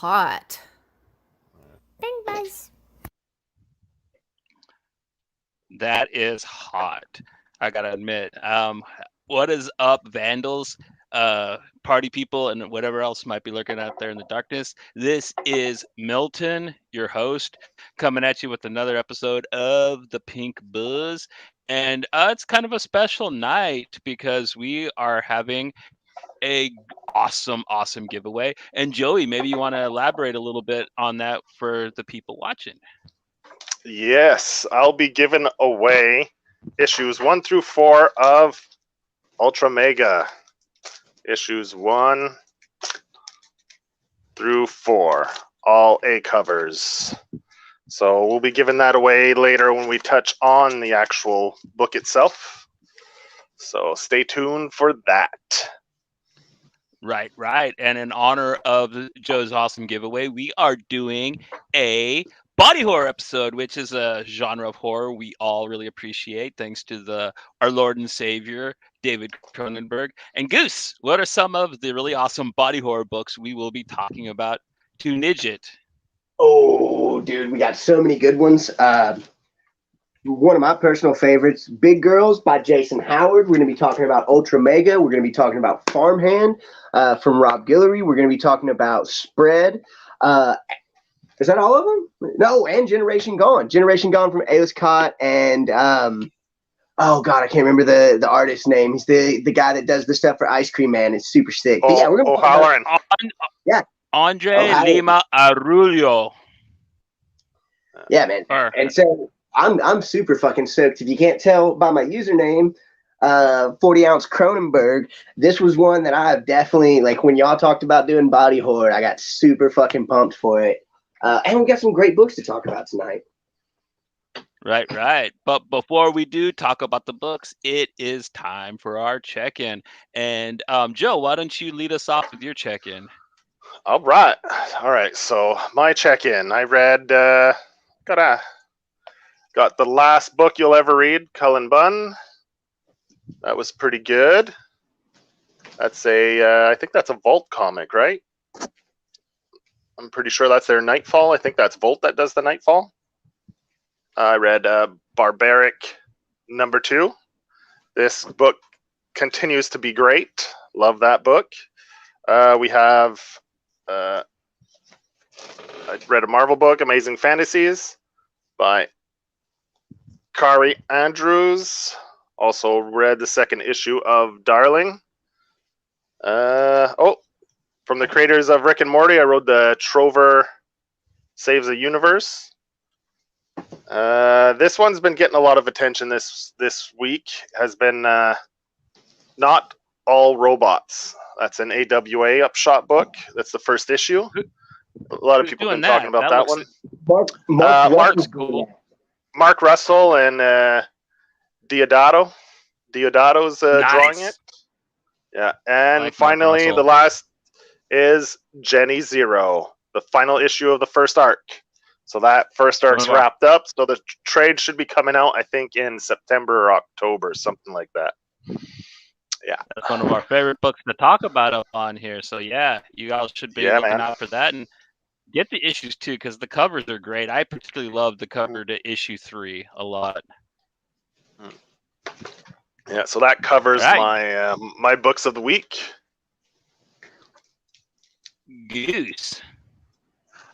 hot. Bing buzz. That is hot. I gotta admit. What is up, Vandals, party people, and whatever else might be lurking out there in the darkness? This is Milton, your host, coming at you with another episode of the Pink Buzz. And it's kind of a special night because we are having a awesome giveaway. And Joey, maybe you want to elaborate a little bit on that for the people watching. Yes, I'll be giving away issues 1 through 4 of Ultramega. Issues 1 through 4, all A covers. So we'll be giving that away later when we touch on the actual book itself. So stay tuned for that. Right. And in honor of Joe's awesome giveaway, we are doing a body horror episode, which is a genre of horror we all really appreciate, thanks to our Lord and Savior, David Cronenberg. And Goose, what are some of the really awesome body horror books we will be talking about to Nidget? Oh, dude, we got so many good ones. One of my personal favorites, Big Girls by Jason Howard. We're going to be talking about Ultramega. We're going to be talking about Farmhand from Rob Guillory. We're going to be talking about Spread. Is that all of them? No, and Generation Gone. Generation Gone from Alice Cott and oh god, I can't remember the artist's name. He's the guy that does the stuff for Ice Cream Man. It's super sick. But yeah, we're O'Halloran. Andre Lima Arroyo. Yeah, man. And so I'm super fucking stoked. If you can't tell by my username, 40 ounce Cronenberg, this was one that I have definitely, like, when y'all talked about doing body horror, I got super fucking pumped for it. And we got some great books to talk about tonight. Right. But before we do talk about the books, it is time for our check-in. And Joe, why don't you lead us off with your check-in? All right. So my check-in, I read, got the last book you'll ever read, Cullen Bunn. That was pretty good. That's I think that's a Vault comic, right? I'm pretty sure that's their Nightfall. I think that's Volt that does the Nightfall. I read Barbaric #2. This book continues to be great. Love that book. We have I read a Marvel book, Amazing Fantasies, by Kari Andrews. Also read the second issue of Darling. From the creators of Rick and Morty, I wrote the Trover Saves the Universe. This one's been getting a lot of attention this week. Has been Not All Robots. That's an AWA Upshot book. That's the first issue. A lot of people have been talking about that one. Mark's cool. Mark Russell and Diodato. Diodato's drawing it. Yeah, and like finally, the last is Jenny Zero, the final issue of the first arc. So that first arc's wrapped up. So the trade should be coming out, I think, in September or October, something like that. Yeah, that's one of our favorite books to talk about up on here. So yeah, you guys should be looking out for that and get the issues too, because the covers are great. I particularly love the cover to issue 3 a lot. Yeah, so that covers my books of the week. Goose.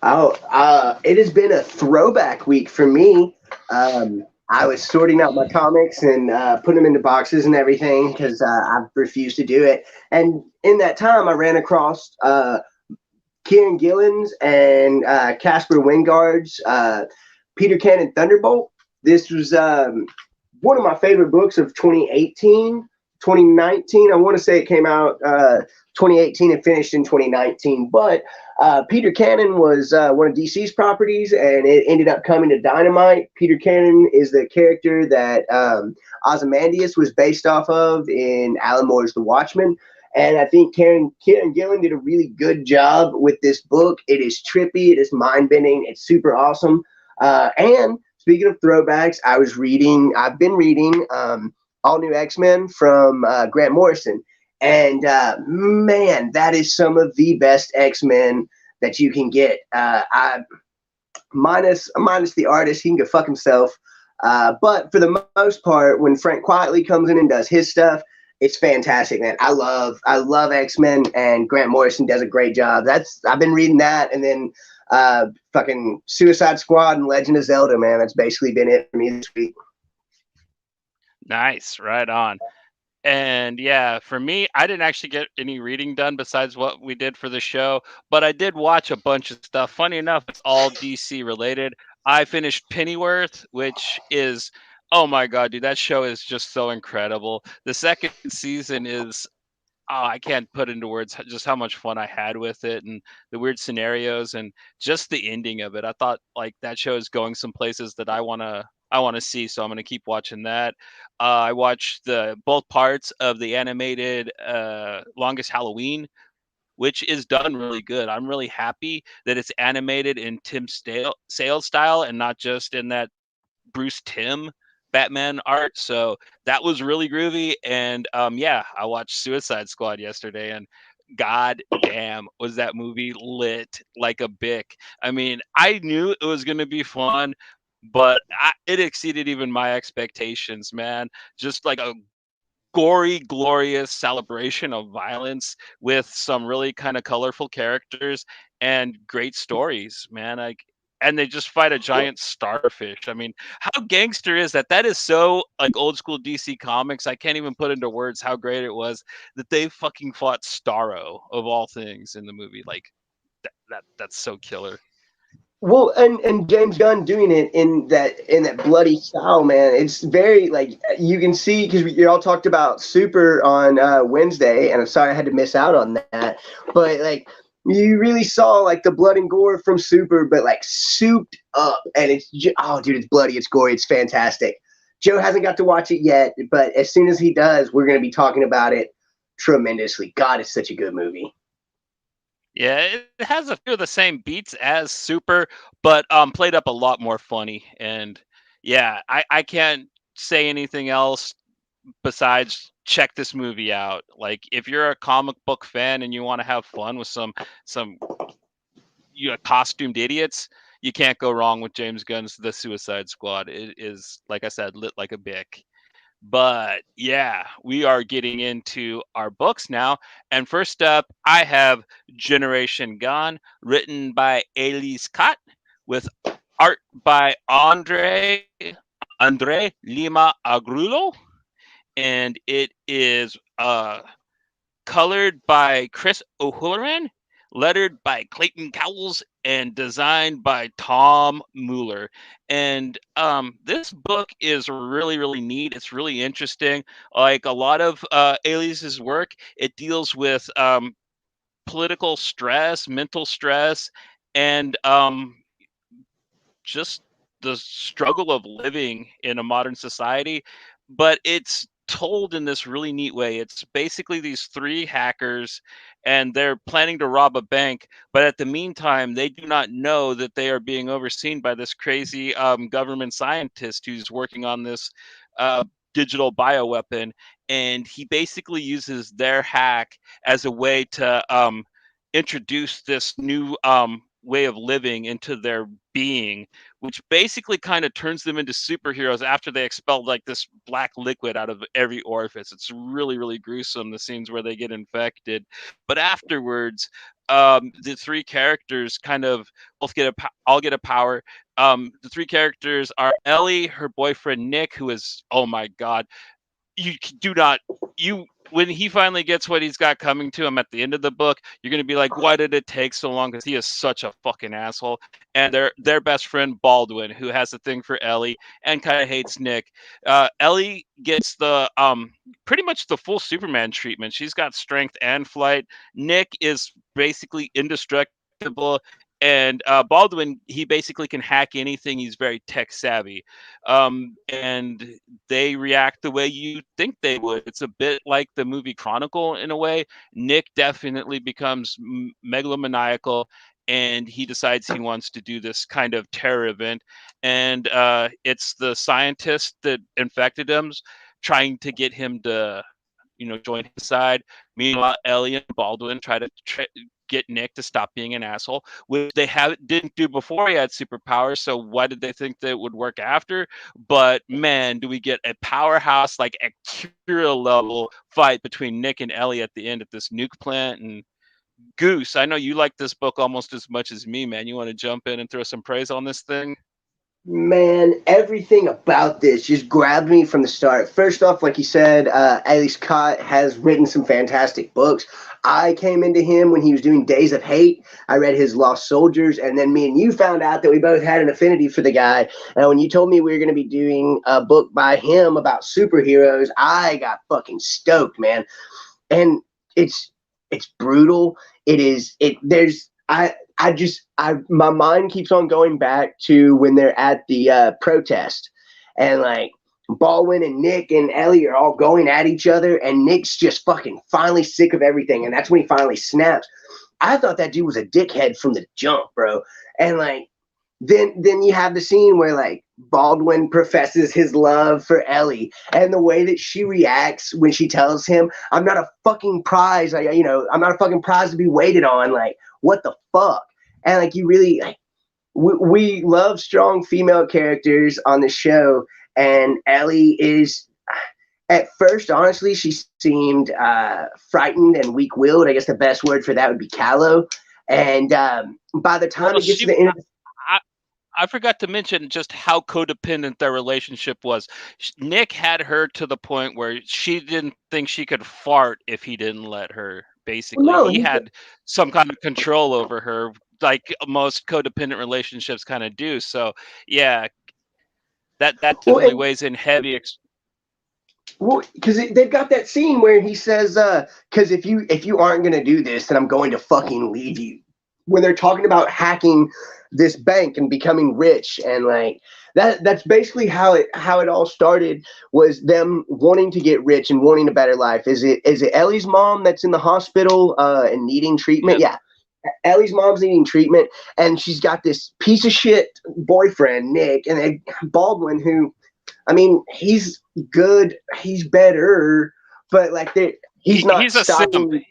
It has been a throwback week for me. I was sorting out my comics and putting them into boxes and everything because I refused to do it. And in that time, I ran across Kieran Gillen's and Casper Wingard's Peter Cannon Thunderbolt. This was one of my favorite books of 2018, 2019. I want to say it came out 2018 and finished in 2019. But Peter Cannon was one of DC's properties, and it ended up coming to Dynamite. Peter Cannon is the character that Ozymandias was based off of in Alan Moore's The Watchmen. And I think Kieran Gillen did a really good job with this book. It is trippy. It is mind-bending. It's super awesome. And speaking of throwbacks, I've been reading All New X-Men from Grant Morrison. And man, that is some of the best X-Men that you can get. I minus the artist, he can go fuck himself. But for the most part, when Frank Quietly comes in and does his stuff, it's fantastic, man. I love X-Men, and Grant Morrison does a great job. I've been reading that, and then fucking Suicide Squad and Legend of Zelda, man. That's basically been it for me this week. Nice, right on. And yeah, for me, I didn't actually get any reading done besides what we did for the show, but I did watch a bunch of stuff. Funny enough, it's all DC related. I finished Pennyworth, which is, oh my God, dude, that show is just so incredible. The second season is, oh, I can't put into words just how much fun I had with it and the weird scenarios and just the ending of it. I thought like that show is going some places that I want to see, so I'm gonna keep watching that. I watched the both parts of the animated Longest Halloween, which is done really good. I'm really happy that it's animated in Sales style and not just in that Bruce Timm Batman art. So that was really groovy. And yeah, I watched Suicide Squad yesterday, and god damn was that movie lit like a bick. I mean, I knew it was going to be fun, but it exceeded even my expectations, man. Just like a gory, glorious celebration of violence with some really kind of colorful characters and great stories, man. Like, and they just fight a giant starfish. I mean, how gangster is that? That is so like old school DC Comics. I can't even put into words how great it was that they fucking fought Starro of all things in the movie. Like that's so killer. Well, and James Gunn doing it in that bloody style, man. It's very like you can see because you all talked about Super on Wednesday, and I'm sorry I had to miss out on that. But like you really saw like the blood and gore from Super, but like souped up, and oh, dude, it's bloody, it's gory, it's fantastic. Joe hasn't got to watch it yet, but as soon as he does, we're going to be talking about it tremendously. God, it's such a good movie. Yeah, it has a few of the same beats as Super, but played up a lot more funny. And yeah, I can't say anything else besides check this movie out. Like if you're a comic book fan and you want to have fun with some costumed idiots, you can't go wrong with James Gunn's The Suicide Squad. It is, like I said, lit like a bick. But yeah, we are getting into our books now. And first up, I have Generation Gone, written by Elise Cott, with art by Andre Lima Agrulo. And it is colored by Chris O'Halloran, lettered by Clayton Cowles, and designed by Tom Mueller. And this book is really, really neat. It's really interesting. Like a lot of Alias's work, it deals with political stress, mental stress, and just the struggle of living in a modern society, but it's told in this really neat way. It's basically these three hackers and they're planning to rob a bank, but at the meantime, they do not know that they are being overseen by this crazy government scientist who's working on this uh, digital bioweapon. And he basically uses their hack as a way to introduce this new way of living into their being, which basically kind of turns them into superheroes after they expel like this black liquid out of every orifice. It's really, really gruesome, the scenes where they get infected. But afterwards, the three characters kind of both all get a power. The three characters are Ellie, her boyfriend Nick, who is, oh my God, you do not you when he finally gets what he's got coming to him at the end of the book, you're going to be like, why did it take so long? Because he is such a fucking asshole. And their best friend Baldwin, who has a thing for Ellie and kind of hates Nick. Ellie gets the pretty much the full Superman treatment. She's got strength and flight. Nick is basically indestructible. And Baldwin, he basically can hack anything. He's very tech savvy. And they react the way you think they would. It's a bit like the movie Chronicle in a way. Nick definitely becomes megalomaniacal, and he decides he wants to do this kind of terror event. And it's the scientist that infected him trying to get him to, join his side. Meanwhile, Ellie and Baldwin try to get Nick to stop being an asshole, which they didn't do before he had superpowers. So why did they think that it would work after? But man, do we get a powerhouse, like Akira level fight between Nick and Ellie at the end at this nuke plant. And Goose, I know you like this book almost as much as me, man. You want to jump in and throw some praise on this thing? Man, everything about this just grabbed me from the start. First off, like you said, Ellie Scott has written some fantastic books. I came into him when he was doing Days of Hate. I read his Lost Soldiers, and then me and you found out that we both had an affinity for the guy. And when you told me we were going to be doing a book by him about superheroes, I got fucking stoked, man. And it's brutal. My mind keeps on going back to when they're at the protest, and like Baldwin and Nick and Ellie are all going at each other, and Nick's just fucking finally sick of everything, and that's when he finally snaps. I thought that dude was a dickhead from the jump, bro. And like then you have the scene where like Baldwin professes his love for Ellie, and the way that she reacts when she tells him, "I'm not a fucking prize. I'm not a fucking prize to be waited on." Like, what the fuck? And like, you really, like, we love strong female characters on the show, and Ellie is, at first, honestly, she seemed frightened and weak-willed. I guess the best word for that would be callow. And by the time it gets to the end, I forgot to mention just how codependent their relationship was. Nick had her to the point where she didn't think she could fart if he didn't let her. Basically, he had some kind of control over her, like most codependent relationships kind of do. So yeah, that definitely weighs in heavy. Well, because they've got that scene where he says, "Because if you aren't gonna do this, then I'm going to fucking leave you." When they're talking about hacking this bank and becoming rich, and like that's basically how it all started, was them wanting to get rich and wanting a better life. Is it Ellie's mom that's in the hospital and needing treatment? Yeah. Ellie's mom's needing treatment, and she's got this piece of shit boyfriend, Nick, and Baldwin, who, I mean, he's good, he's better, but like he's not he's stopping. A simp.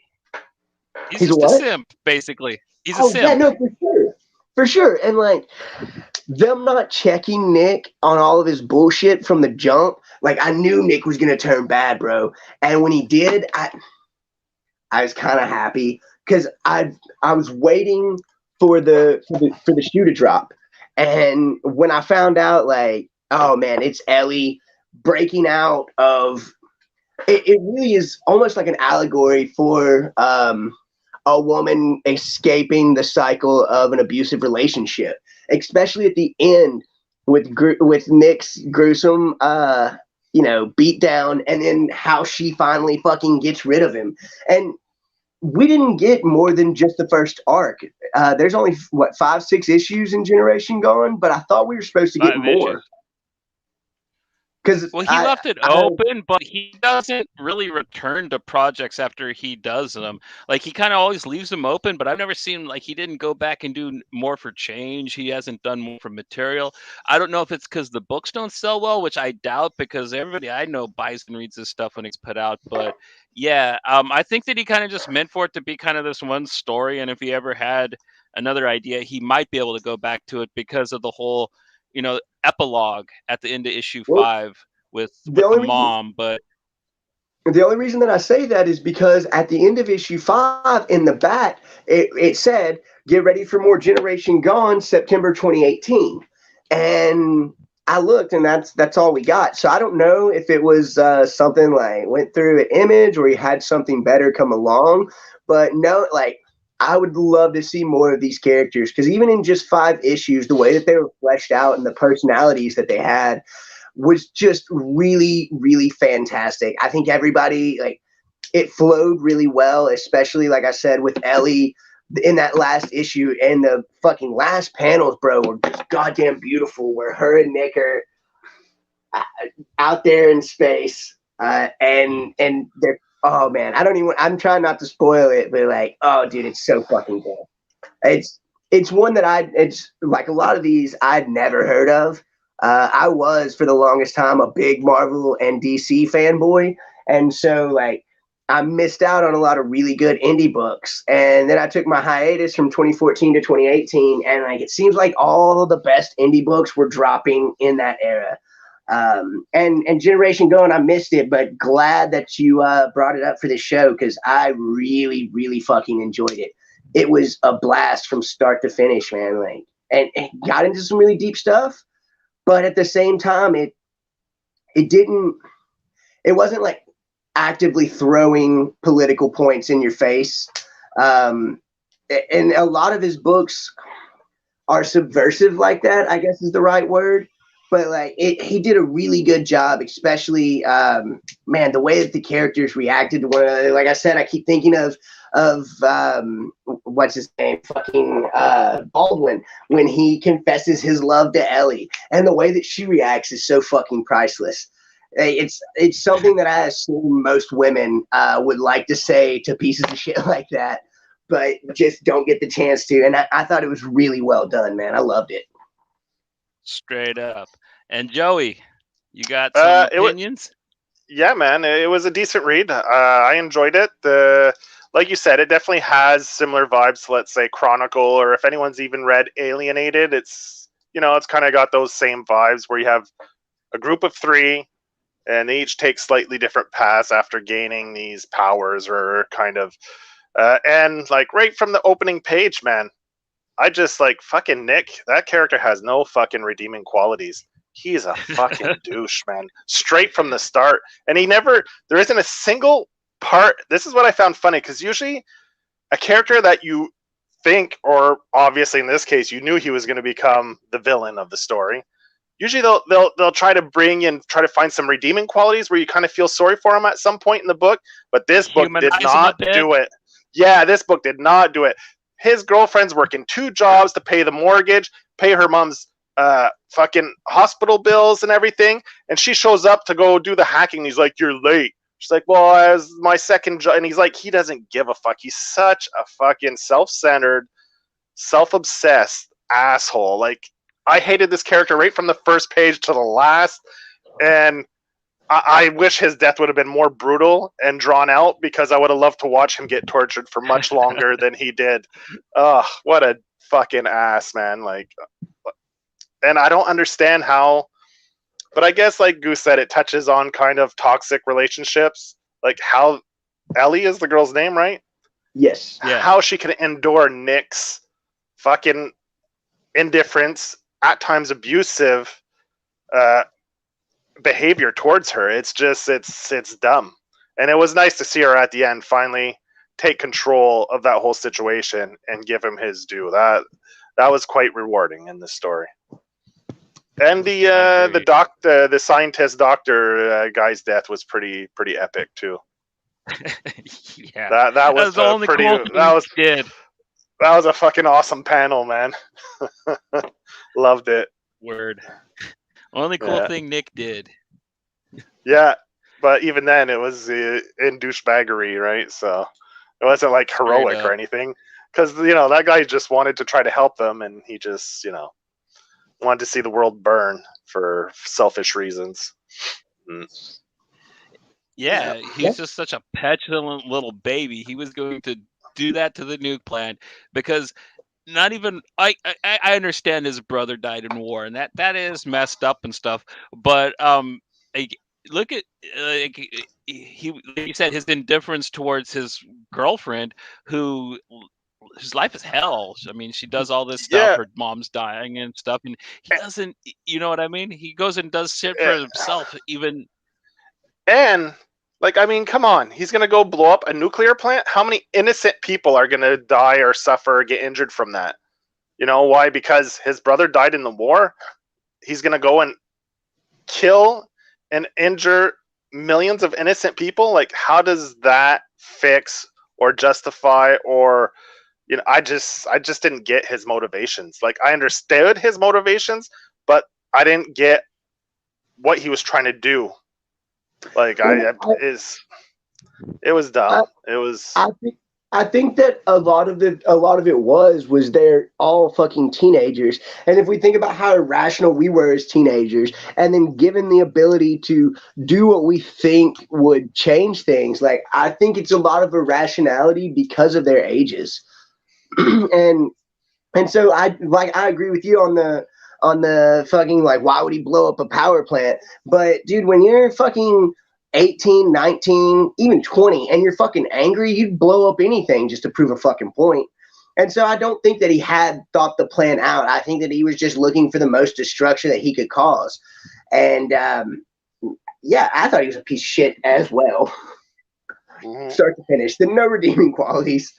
He's just a simp, basically. He's a simp. Yeah, no, for sure. And like them not checking Nick on all of his bullshit from the jump, like I knew Nick was gonna turn bad, bro. And when he did, I was kind of happy, because I was waiting for the shoe to drop, and when I found out, like, oh man, it's Ellie breaking out of it. It really is almost like an allegory for a woman escaping the cycle of an abusive relationship, especially at the end with Nick's gruesome beat down, and then how she finally fucking gets rid of him. And we didn't get more than just the first arc. There's only 5-6 issues in Generation Gone, but I thought we were supposed to get more. Well, he left it open, but he doesn't really return to projects after he does them. Like, he kind of always leaves them open, but I've never seen, like, he didn't go back and do more for Change. He hasn't done more for material. I don't know if it's because the books don't sell well, which I doubt, because everybody I know buys and reads this stuff when it's put out. But yeah, I think that he kind of just meant for it to be kind of this one story, and if he ever had another idea, he might be able to go back to it because of the whole epilogue at the end of issue 5 with the mom. But the only reason that I say that is because at the end of issue 5, in the back, it said, "Get ready for more Generation Gone, September 2018." And I looked, and that's all we got. So I don't know if it was something like went through an Image, or he had something better come along. But no, like, I would love to see more of these characters, because even in just 5 issues, the way that they were fleshed out and the personalities that they had was just really, really fantastic. I think everybody, like, it flowed really well, especially, like I said, with Ellie in that last issue, and the fucking last panels, bro, were just goddamn beautiful, where her and Nick are out there in space, and they're, oh man, I'm trying not to spoil it, but like, oh dude, it's so fucking good. It's one that it's like a lot of these I'd never heard of. I was, for the longest time, a big Marvel and DC fanboy, and so like I missed out on a lot of really good indie books. And then I took my hiatus from 2014 to 2018. And like, it seems like all of the best indie books were dropping in that era. And Generation Gone, I missed it, but glad that you brought it up for this show, because I really, really fucking enjoyed it. It was a blast from start to finish, man. Like, and it got into some really deep stuff, but at the same time, it wasn't like actively throwing political points in your face. And a lot of his books are subversive like that, I guess is the right word. But like he did a really good job, especially man, the way that the characters reacted to one another. Like I said, I keep thinking of what's his name, fucking Baldwin, when he confesses his love to Ellie, and the way that she reacts is so fucking priceless. It's something that I assume most women would like to say to pieces of shit like that, but just don't get the chance to. And I thought it was really well done, man. I loved it. Straight up. And Joey, you got some opinions? Yeah, man, it was a decent read. I enjoyed it. Like you said, it definitely has similar vibes to, let's say, Chronicle, or if anyone's even read Alienated, it's kind of got those same vibes where you have a group of 3, and they each take slightly different paths after gaining these powers, or kind of, and like right from the opening page, man, I just like fucking Nick. That character has no fucking redeeming qualities. He's a fucking douche, man. Straight from the start. And there isn't a single part. This is what I found funny, because usually a character that you think, or obviously in this case, you knew he was going to become the villain of the story. Usually they'll try to try to find some redeeming qualities where you kind of feel sorry for him at some point in the book. But this book did not do it. Yeah, this book did not do it. His girlfriend's working 2 jobs to pay the mortgage, pay her mom's fucking hospital bills and everything, and she shows up to go do the hacking. He's like, "You're late." She's like, "Well, as my second job," and he's like, he doesn't give a fuck. He's such a fucking self-centered, self-obsessed asshole. Like, I hated this character right from the first page to the last, and I wish his death would have been more brutal and drawn out, because I would have loved to watch him get tortured for much longer than he did. Ugh, what a fucking ass, man. Like, and I don't understand how, but I guess like Goose said, it touches on kind of toxic relationships, like how Ellie is the girl's name, right? Yes. Yeah. How she can endure Nick's fucking indifference, at times abusive, behavior towards her. It's just it's dumb. And it was nice to see her at the end finally take control of that whole situation and give him his due. That was quite rewarding in this story. And the scientist doctor guy's death was pretty epic too. Yeah, that was the only pretty cool thing that was a fucking awesome panel, man. Loved it. Word. Only cool thing Nick did. Yeah, but even then, it was in douchebaggery, right? So it wasn't like heroic or anything, because that guy just wanted to try to help them, and he just wanted to see the world burn for selfish reasons. Yeah, he's just such a petulant little baby. He was going to do that to the nuke plant because not even I understand his brother died in war, and that is messed up and stuff. But look at he said his indifference towards his girlfriend, whose life is hell. I mean, she does all this stuff. Her mom's dying and stuff, and he doesn't. You know what I mean? He goes and does shit for himself, even. And like, I mean, come on. He's going to go blow up a nuclear plant? How many innocent people are going to die or suffer or get injured from that? You know why? Because his brother died in the war? He's going to go and kill and injure millions of innocent people? Like, how does that fix or justify or... I just didn't get his motivations. Like, I understood his motivations, but I didn't get what he was trying to do. Like, it was dumb. I think that a lot of it was they're all fucking teenagers. And if we think about how irrational we were as teenagers, and then given the ability to do what we think would change things, like I think it's a lot of irrationality because of their ages. and so I agree with you on the fucking, like, why would he blow up a power plant? But dude, when you're fucking 18, 19, even 20, and you're fucking angry, you'd blow up anything just to prove a fucking point. And so I don't think that he had thought the plan out. I think that he was just looking for the most destruction that he could cause. And yeah, I thought he was a piece of shit as well. Start to finish. The no redeeming qualities.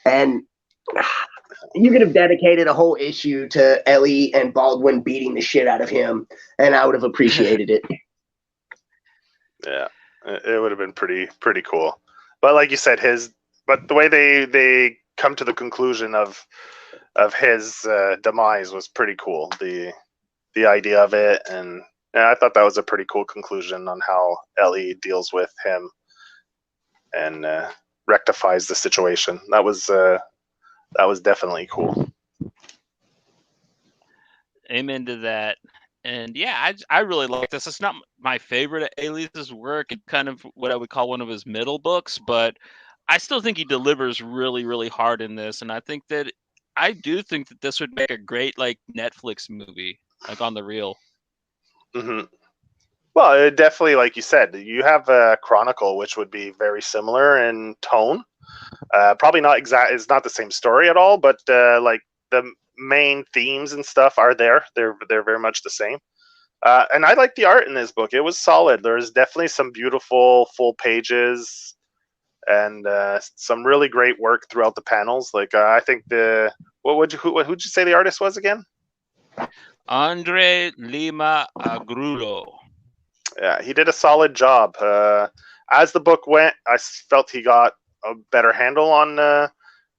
And you could have dedicated a whole issue to Ellie and Baldwin beating the shit out of him, and I would have appreciated it. Yeah, it would have been pretty cool. But like you said, but the way they come to the conclusion of his demise was pretty cool. The idea of it, and I thought that was a pretty cool conclusion on how Ellie deals with him and rectifies the situation. That was definitely cool. Amen to that. And yeah, I really like this. It's not my favorite of Alias's work. It's kind of what I would call one of his middle books, but I still think he delivers really, really hard in this. And I do think that this would make a great like Netflix movie, like on the real. Mm-hmm. Well, it definitely, like you said, you have a Chronicle, which would be very similar in tone. Probably not exact. It's not the same story at all, but like the main themes and stuff are there. They're very much the same. And I like the art in this book. It was solid. There's definitely some beautiful full pages and some really great work throughout the panels. Like I think who'd you say the artist was again? Andre Lima Agrulo. Yeah, he did a solid job. As the book went, I felt he got a better handle on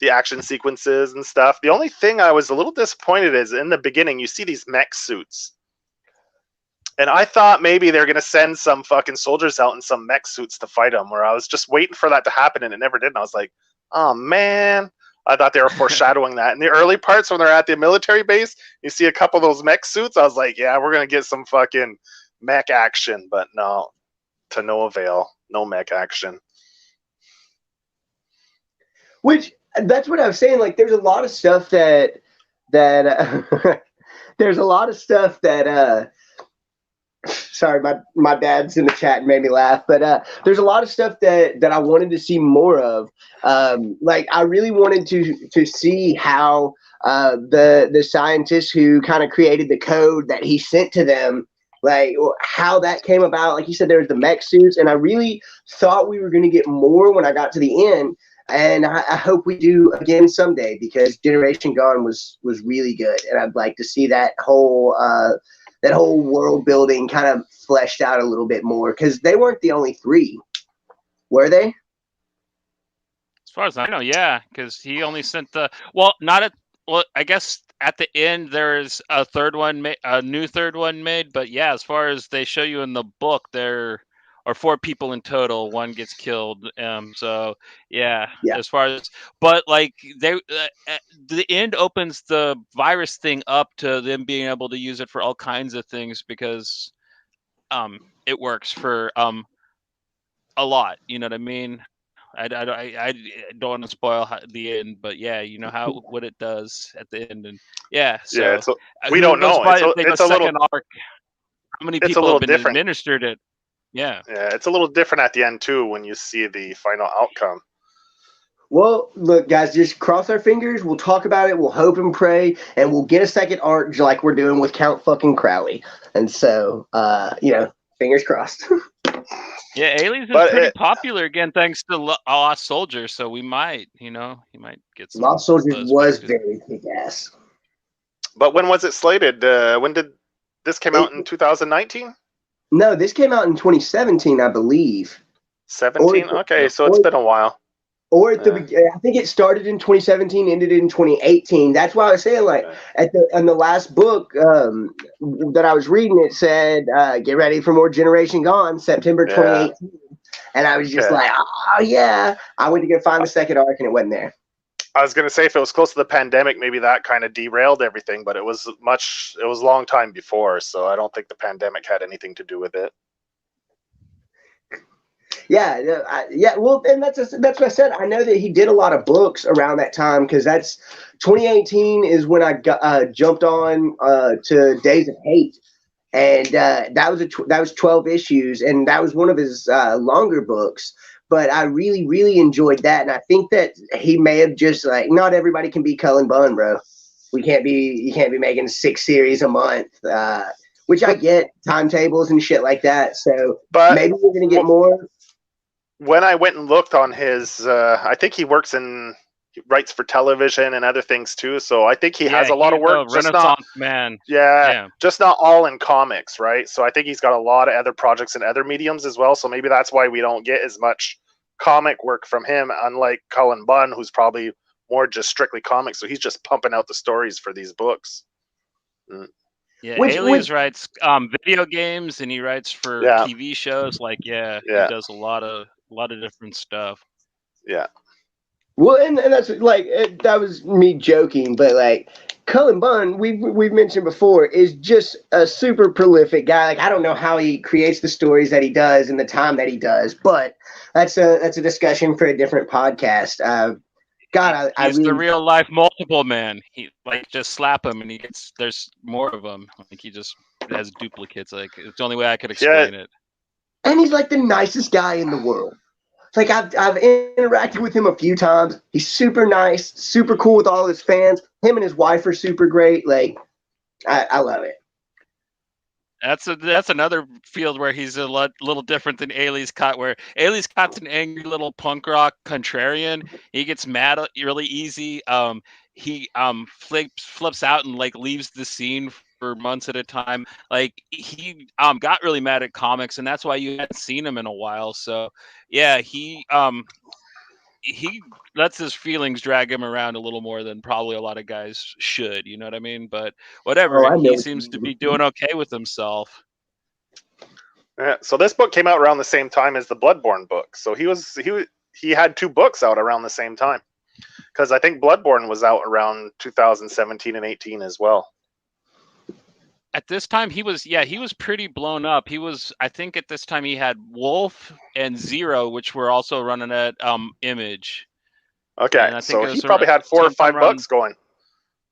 the action sequences and stuff. The only thing I was a little disappointed is in the beginning, you see these mech suits. And I thought maybe they're going to send some fucking soldiers out in some mech suits to fight them, where I was just waiting for that to happen, and it never did. And I was like, oh, man. I thought they were foreshadowing that. In the early parts, when they're at the military base, you see a couple of those mech suits. I was like, yeah, we're going to get some fucking mech action. But no, to no avail. No mech action. Which, that's what I was saying. Like, there's a lot of stuff that there's a lot of stuff that sorry, my dad's in the chat and made me laugh, but there's a lot of stuff that I wanted to see more of. Like, I really wanted to see how the scientists who kind of created the code that he sent to them, like how that came about. Like you said, there was the mech suits, and I really thought we were going to get more when I got to the end. And I hope we do again someday, because Generation Gone was really good, and I'd like to see that whole world building kind of fleshed out a little bit more, because they weren't the only three, were they? As far as I know, yeah, because he only sent I guess at the end there's a new third one made, but yeah, as far as they show you in the book, there are 4 people in total. 1 gets killed. So yeah. As far as, but like the end opens the virus thing up to them being able to use it for all kinds of things, because it works for a lot. You know what I mean? I don't want to spoil the end, but yeah, you know what it does at the end, and yeah. So yeah, we don't know. It's a little arc. How many people have been administered it? Yeah, it's a little different at the end too when you see the final outcome. Well, look, guys, just cross our fingers. We'll talk about it. We'll hope and pray, and we'll get a second arc like we're doing with Count fucking Crowley. And so, fingers crossed. Yeah, Aliens is pretty popular again, thanks to Lost Soldiers. So we might, he might get some. Lost Soldiers was very kick-ass. But when was it slated? When did this came out in 2019? No, this came out in 2017, I believe. 17? Okay, so it's been a while. Or at I think it started in 2017, ended in 2018. That's why I was saying, like, in the last book that I was reading, it said, "Get ready for more Generation Gone, September 2018." And I was just Okay. like, oh yeah. I went to go find the second arc and it wasn't there. I was going to say if it was close to the pandemic, maybe that kind of derailed everything, but it was a long time before, so I don't think the pandemic had anything to do with it. Yeah. Well, and that's what I said. I know that he did a lot of books around that time because that's 2018 is when I got, jumped on to Days of Hate, and that was 12 issues, and that was one of his longer books. But I really, really enjoyed that, and I think that he may have just like not everybody can be Cullen Bunn, bro. You can't be making 6 series a month, which I get timetables and shit like that. So But maybe we're gonna get more. When I went and looked on his, I think he writes for television and other things too. So I think he has a lot of work. Just Renaissance man. Yeah, just not all in comics, right? So I think he's got a lot of other projects in other mediums as well. So maybe that's why we don't get as much comic work from him, unlike Cullen Bunn, who's probably more just strictly comics. So he's just pumping out the stories for these books. Yeah, Alias writes video games and he writes for TV shows. Like, he does a lot of different stuff. Yeah. Well, and that's like that was me joking, but like Cullen Bunn, we've mentioned before, is just a super prolific guy. Like I don't know how he creates the stories that he does in the time that he does, but that's a discussion for a different podcast. He's the real life multiple man. He like just slap him and there's more of them. Like he just has duplicates. Like it's the only way I could explain it. And he's like the nicest guy in the world. Like I've interacted with him a few times. He's super nice, super cool with all his fans. Him and his wife are super great. Like I love it. That's another field where he's a little different than Ailey Scott, where Ailey Scott's an angry little punk rock contrarian. He gets mad really easy. He flips out and like leaves the scene for months at a time. Like he got really mad at comics, and that's why you hadn't seen him in a while. So yeah, he lets his feelings drag him around a little more than probably a lot of guys should, you know what I mean? But whatever, he seems to be doing okay with himself. Yeah, so this book came out around the same time as the Bloodborne book. So he had 2 books out around the same time. Because I think Bloodborne was out around 2017 and 18 as well. At this time, he was pretty blown up. I think at this time he had Wolf and Zero, which were also running at Image. Okay, so he probably had 4 or 5 books going.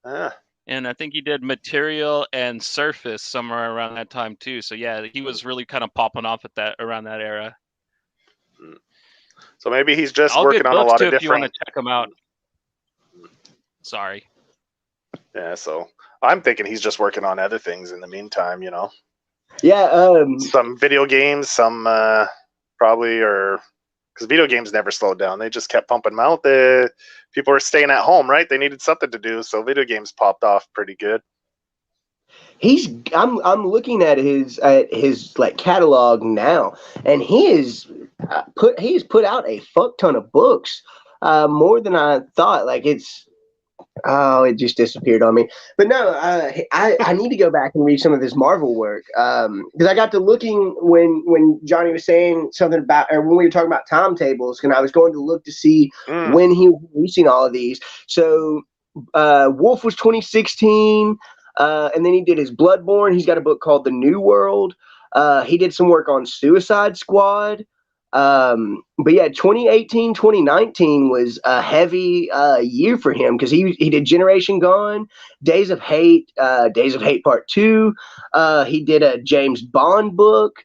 Yeah. And I think he did Material and Surface somewhere around that time too. So yeah, he was really kind of popping off at around that era. So maybe he's just working on a lot of different. If you want to check him out. Sorry. Yeah, so I'm thinking he's just working on other things in the meantime, you know. Yeah. Some video games, some probably, or because video games never slowed down. They just kept pumping them out. People were staying at home, right? They needed something to do, so video games popped off pretty good. I'm looking at his like catalog now, and he has put out a fuck ton of books, more than I thought. Like it just disappeared on me. But no, I need to go back and read some of his Marvel work, because I got to looking when Johnny was saying something about, or when we were talking about timetables, and I was going to look to see when he was releasing all of these. So Wolf was 2016. And then he did his Bloodborne. He's got a book called The New World. He did some work on Suicide Squad. But yeah, 2018, 2019 was a heavy year for him because he did Generation Gone, Days of Hate Part 2. He did a James Bond book.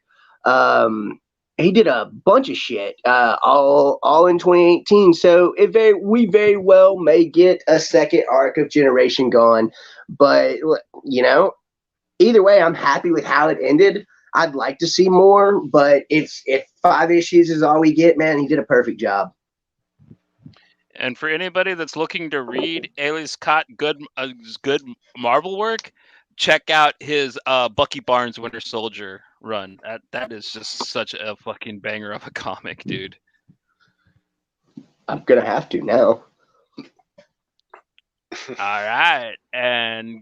He did a bunch of shit, all in 2018. So we very well may get a second arc of Generation Gone. But, you know, either way, I'm happy with how it ended. I'd like to see more, but if 5 issues is all we get, man, he did a perfect job. And for anybody that's looking to read Ailey Scott good Marvel work, check out his Bucky Barnes Winter Soldier run. That is just such a fucking banger of a comic, dude. I'm gonna have to now. All right, and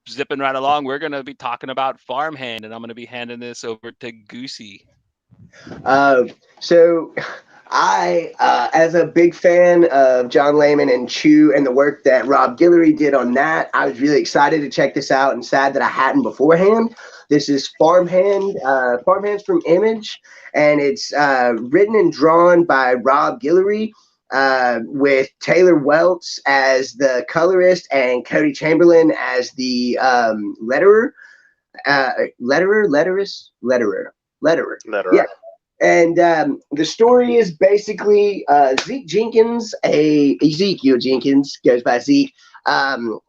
zipping right along, we're gonna be talking about Farmhand, and I'm gonna be handing this over to Goosey. So I, as a big fan of John Layman and Chew and the work that Rob Guillory did on that, I was really excited to check this out and sad that I hadn't beforehand. This is Farmhands from Image, and it's written and drawn by Rob Guillory, with Taylor Welts as the colorist and Cody Chamberlain as the letterer. Letterer. Yeah. And the story is basically Ezekiel Jenkins, goes by Zeke.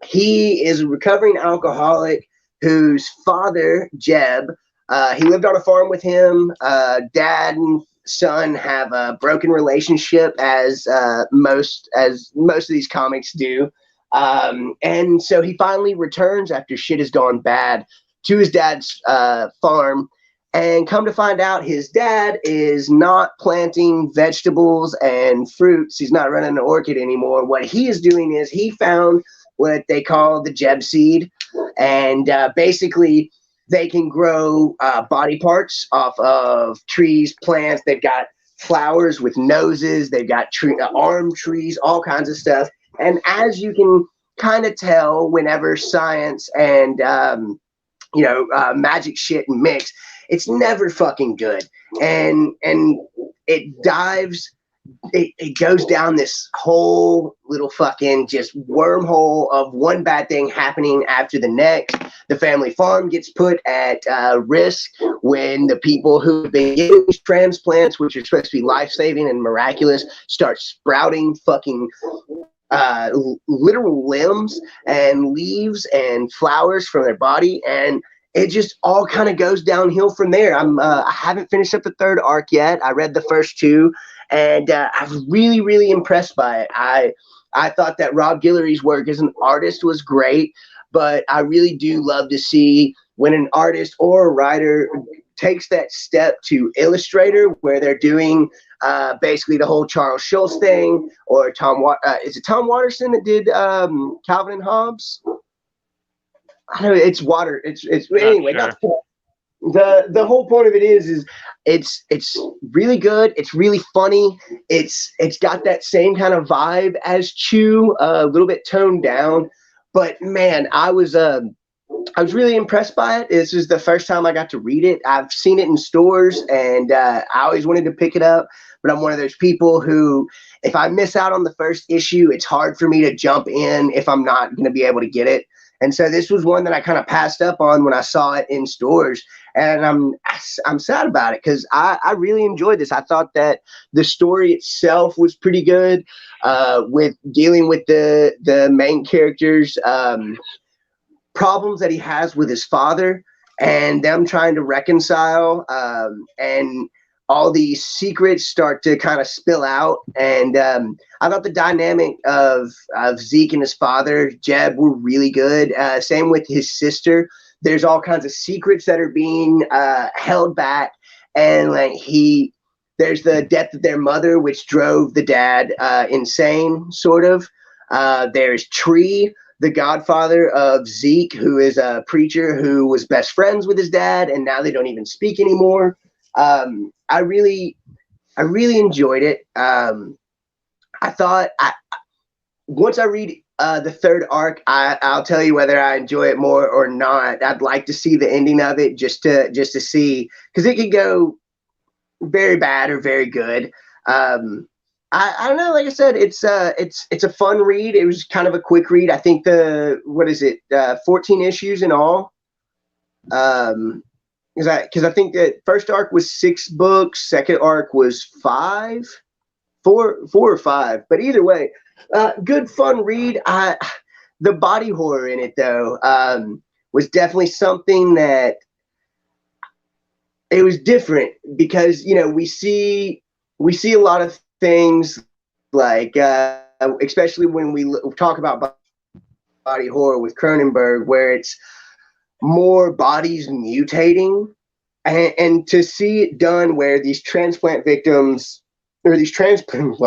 He is a recovering alcoholic whose father, Jeb, he lived on a farm with him. Dad and son have a broken relationship, as most of these comics do. And so he finally returns after shit has gone bad to his dad's farm. And come to find out, his dad is not planting vegetables and fruits. He's not running an orchard anymore. What he is doing is he found what they call the Jeb seed. And basically, they can grow body parts off of trees, plants. They've got flowers with noses. They've got arm trees, all kinds of stuff. And as you can kind of tell, whenever science and magic shit mix, it's never fucking good. And it goes down this whole little fucking just wormhole of one bad thing happening after the next. The family farm gets put at risk when the people who've been getting these transplants, which are supposed to be life-saving and miraculous, start sprouting fucking literal limbs and leaves and flowers from their body, and it just all kind of goes downhill from there. I haven't finished up the third arc yet. I read the first two, and I was really, really impressed by it. I thought that Rob Guillory's work as an artist was great, but I really do love to see when an artist or a writer takes that step to illustrator, where they're doing basically the whole Charles Schulz thing, or is it Tom Watterson that did Calvin and Hobbes? I don't know, it's water. It's anyway. Sure. The whole point of it is it's really good. It's really funny. It's got that same kind of vibe as Chew, a little bit toned down. But man, I was really impressed by it. This is the first time I got to read it. I've seen it in stores, and I always wanted to pick it up. But I'm one of those people who, if I miss out on the first issue, it's hard for me to jump in if I'm not going to be able to get it. And so this was one that I kind of passed up on when I saw it in stores, and I'm sad about it because I really enjoyed this. I thought that the story itself was pretty good, with dealing with the main character's problems that he has with his father, and them trying to reconcile, and all these secrets start to kind of spill out. And I thought the dynamic of Zeke and his father, Jeb, were really good. Same with his sister. There's all kinds of secrets that are being held back. And there's the death of their mother, which drove the dad insane, sort of. There's Tree, the godfather of Zeke, who is a preacher who was best friends with his dad, and now they don't even speak anymore. I really enjoyed it. I thought once I read the third arc, I'll tell you whether I enjoy it more or not. I'd like to see the ending of it just to see, because it could go very bad or very good. I don't know. Like I said, it's a fun read. It was kind of a quick read. I think 14 issues in all. Because I think that first arc was 6 books, second arc was 4 or 5. But either way, good fun read. The body horror in it though was definitely something that it was different, because we see a lot of things like especially when we talk about body horror with Cronenberg, where it's more bodies mutating, and to see it done where these transplant victims, or these transplant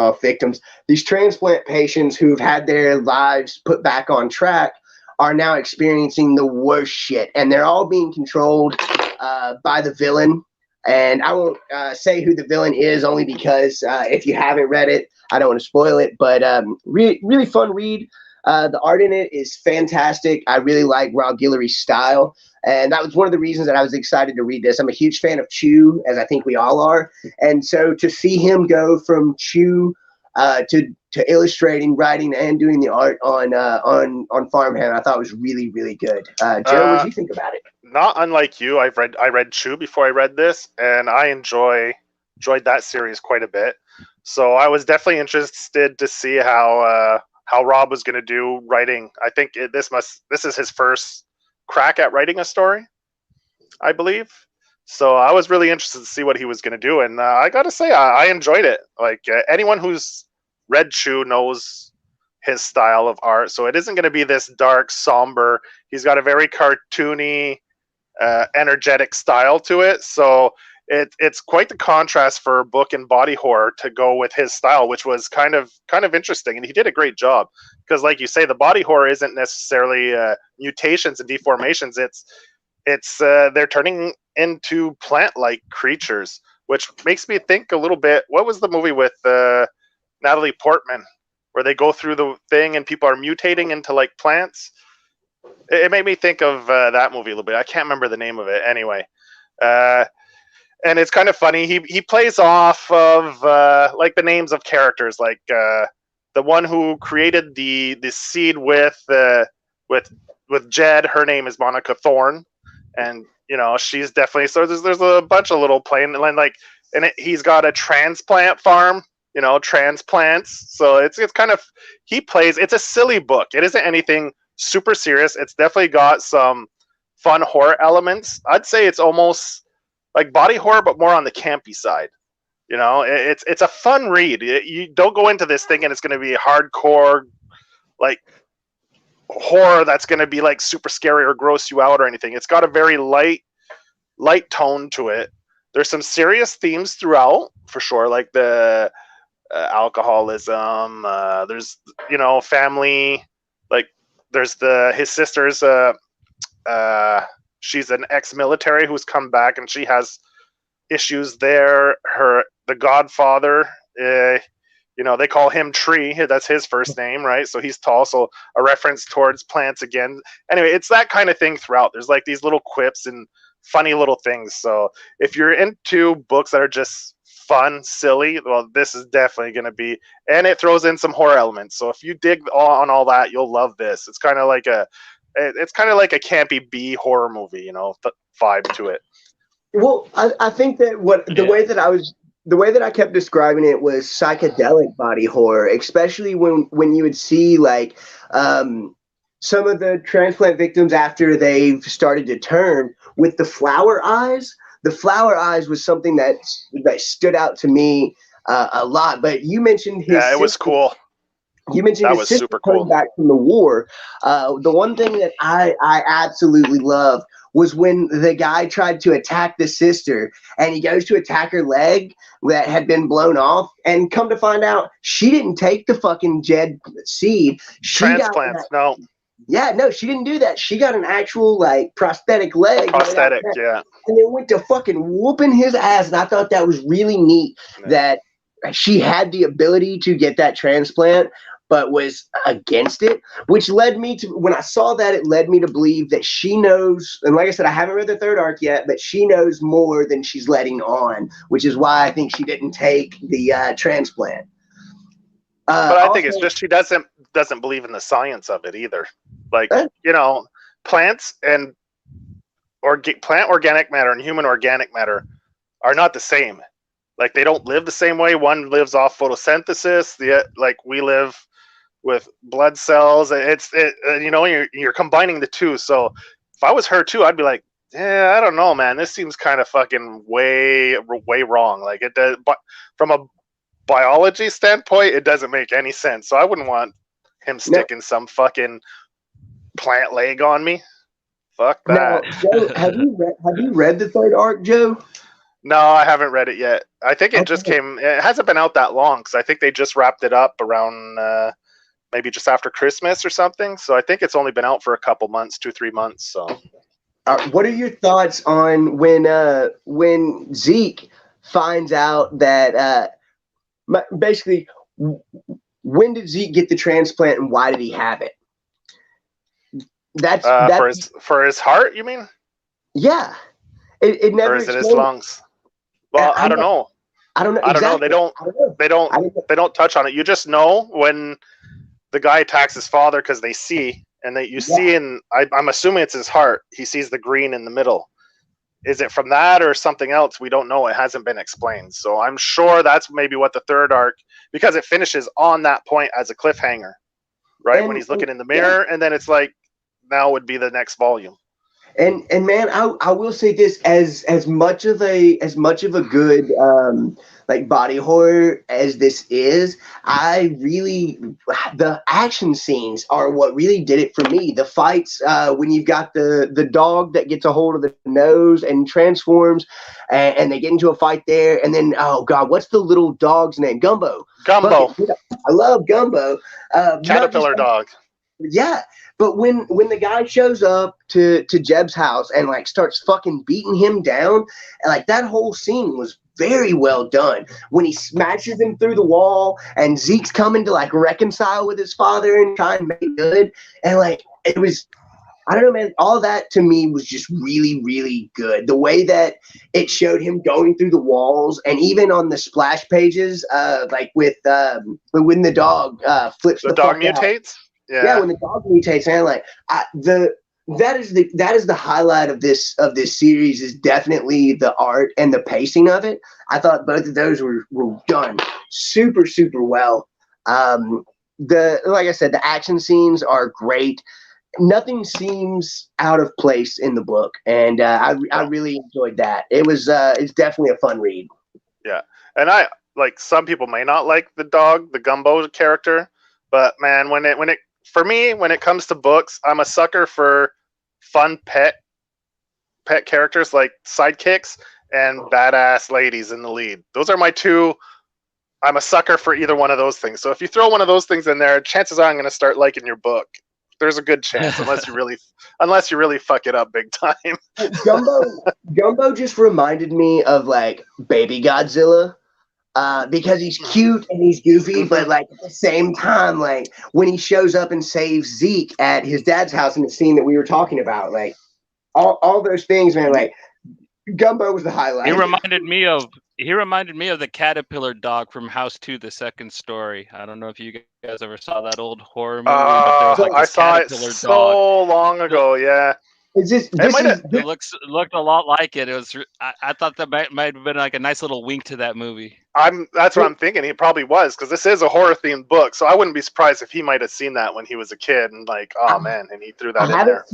patients who've had their lives put back on track are now experiencing the worst shit, and they're all being controlled by the villain, And I won't say who the villain is, only because if you haven't read it, I don't want to spoil it. But really fun read. The art in it is fantastic. I really like Rob Guillory's style. And that was one of the reasons that I was excited to read this. I'm a huge fan of Chew, as I think we all are. And so to see him go from Chew to illustrating, writing, and doing the art on Farmhand, I thought was really, really good. Joe, what did you think about it? Not unlike you, I read Chew before I read this, and I enjoyed that series quite a bit. So I was definitely interested to see how Rob was going to do writing. I think this is his first crack at writing a story, I believe. So I was really interested to see what he was going to do, and I got to say I enjoyed it. Like anyone who's read Chew knows his style of art, so it isn't going to be this dark, somber. He's got a very cartoony, energetic style to it. So it's quite the contrast for book and body horror to go with his style, which was kind of interesting, and he did a great job. Because, like you say, the body horror isn't necessarily mutations and deformations. It's they're turning into plant-like creatures, which makes me think a little bit. What was the movie with Natalie Portman, where they go through the thing and people are mutating into like plants? It made me think of that movie a little bit. I can't remember the name of it anyway. And it's kind of funny. He plays off of like the names of characters, like the one who created the seed with Jed. Her name is Monica Thorne, and she's definitely so. There's a bunch of little plain like, and he's got a transplant farm. Transplants. So it's kind of he plays. It's a silly book. It isn't anything super serious. It's definitely got some fun horror elements. I'd say it's almost like body horror, but more on the campy side. It's a fun read. You don't go into this thinking it's going to be hardcore, like horror that's going to be like super scary or gross you out or anything. It's got a very light tone to it. There's some serious themes throughout, for sure, like the alcoholism. There's family. Like there's his sister's. She's an ex-military who's come back, and she has issues there. The godfather, they call him Tree. That's his first name, right? So he's tall. So a reference towards plants again. Anyway, it's that kind of thing throughout. There's like these little quips and funny little things. So if you're into books that are just fun, silly, well, this is definitely going to be. And it throws in some horror elements. So if you dig on all that, you'll love this. It's kind of like a campy B horror movie, vibe to it. Well, I think that the way that I kept describing it was psychedelic body horror, especially when you would see like some of the transplant victims after they've started to turn with the flower eyes. The flower eyes was something that stood out to me a lot. But you mentioned his it was cool. You mentioned that his was sister super coming cool. back from the war. The one thing that I absolutely loved was when the guy tried to attack the sister, and he goes to attack her leg that had been blown off, and come to find out she didn't take the fucking Jed seed. Transplants, no. Yeah, no, she didn't do that. She got an actual like prosthetic leg. Prosthetic, yeah. And they went to fucking whooping his ass, and I thought that was really neat that she had the ability to get that transplant, but was against it, which led me to, when I saw that, it led me to believe that she knows, and like I said, I haven't read the third arc yet, but she knows more than she's letting on, which is why I think she didn't take the transplant. But I think it's just she doesn't believe in the science of it either. Like, plants and plant organic matter and human organic matter are not the same. Like, they don't live the same way. One lives off photosynthesis. Like we live with blood cells. You're combining the two. So if I was her too, I'd be like, yeah, I don't know, man. This seems kind of fucking way wrong. Like it does, but from a biology standpoint, it doesn't make any sense. So I wouldn't want him sticking some fucking plant leg on me. Fuck that. Now, Joe, have you read the third arc, Joe? No, I haven't read it yet. I think it just came. It hasn't been out that long, because I think they just wrapped it up around maybe just after Christmas or something. So I think it's only been out for a couple months, 2-3 months. So What are your thoughts on when Zeke finds out that basically when did Zeke get the transplant and why did he have it? That's for his heart, you mean? Yeah. It never or is it his explained. lungs? Well, I don't know. I don't know. I don't know. Exactly. They don't touch on it. You just know when the guy attacks his father because they see, and that you see in. I'm assuming it's his heart. He sees the green in the middle. Is it from that or something else? We don't know. It hasn't been explained. So I'm sure that's maybe what the third arc, because it finishes on that point as a cliffhanger, right? When he's looking in the mirror, and then it's like now would be the next volume. And man, I will say this, as much of a good like body horror as this is, the action scenes are what really did it for me. The fights, when you've got the dog that gets a hold of the nose and transforms, and they get into a fight there, and then oh god, what's the little dog's name? Gumbo. Gumbo. I love Gumbo. Caterpillar dog. Yeah. But when the guy shows up to Jeb's house and like starts fucking beating him down, like that whole scene was very well done. When he smashes him through the wall and Zeke's coming to like reconcile with his father and try and make it good, and like it was, I don't know, man. All that to me was just really, really good. The way that it showed him going through the walls, and even on the splash pages, like with when the dog flips the dog mutates. Out. Yeah, when the dog mutates, and like that is the highlight of this series is definitely the art and the pacing of it. I thought both of those were done super, super well. Like I said, the action scenes are great. Nothing seems out of place in the book, and I really enjoyed that. It's definitely a fun read. Yeah, and I like, some people may not like the Gumbo character, but man, when it for me, when it comes to books, I'm a sucker for fun pet characters like sidekicks and badass ladies in the lead. Those are my two. I'm a sucker for either one of those things. So if you throw one of those things in there, chances are I'm going to start liking your book. There's a good chance, unless you really fuck it up big time. Gumbo just reminded me of like Baby Godzilla. Because he's cute and he's goofy, but like at the same time, like when he shows up and saves Zeke at his dad's house in the scene that we were talking about, like all those things, man, like Gumbo was the highlight. He reminded me of the caterpillar dog from House 2, the second story. I don't know if you guys ever saw that old horror movie. But there was like I saw it so long ago. Yeah. It looked a lot like it. It was. I thought that might have been like a nice little wink to that movie. That's what I'm thinking. He probably was, because this is a horror themed book, so I wouldn't be surprised if he might have seen that when he was a kid and like, oh man, and he threw that in there.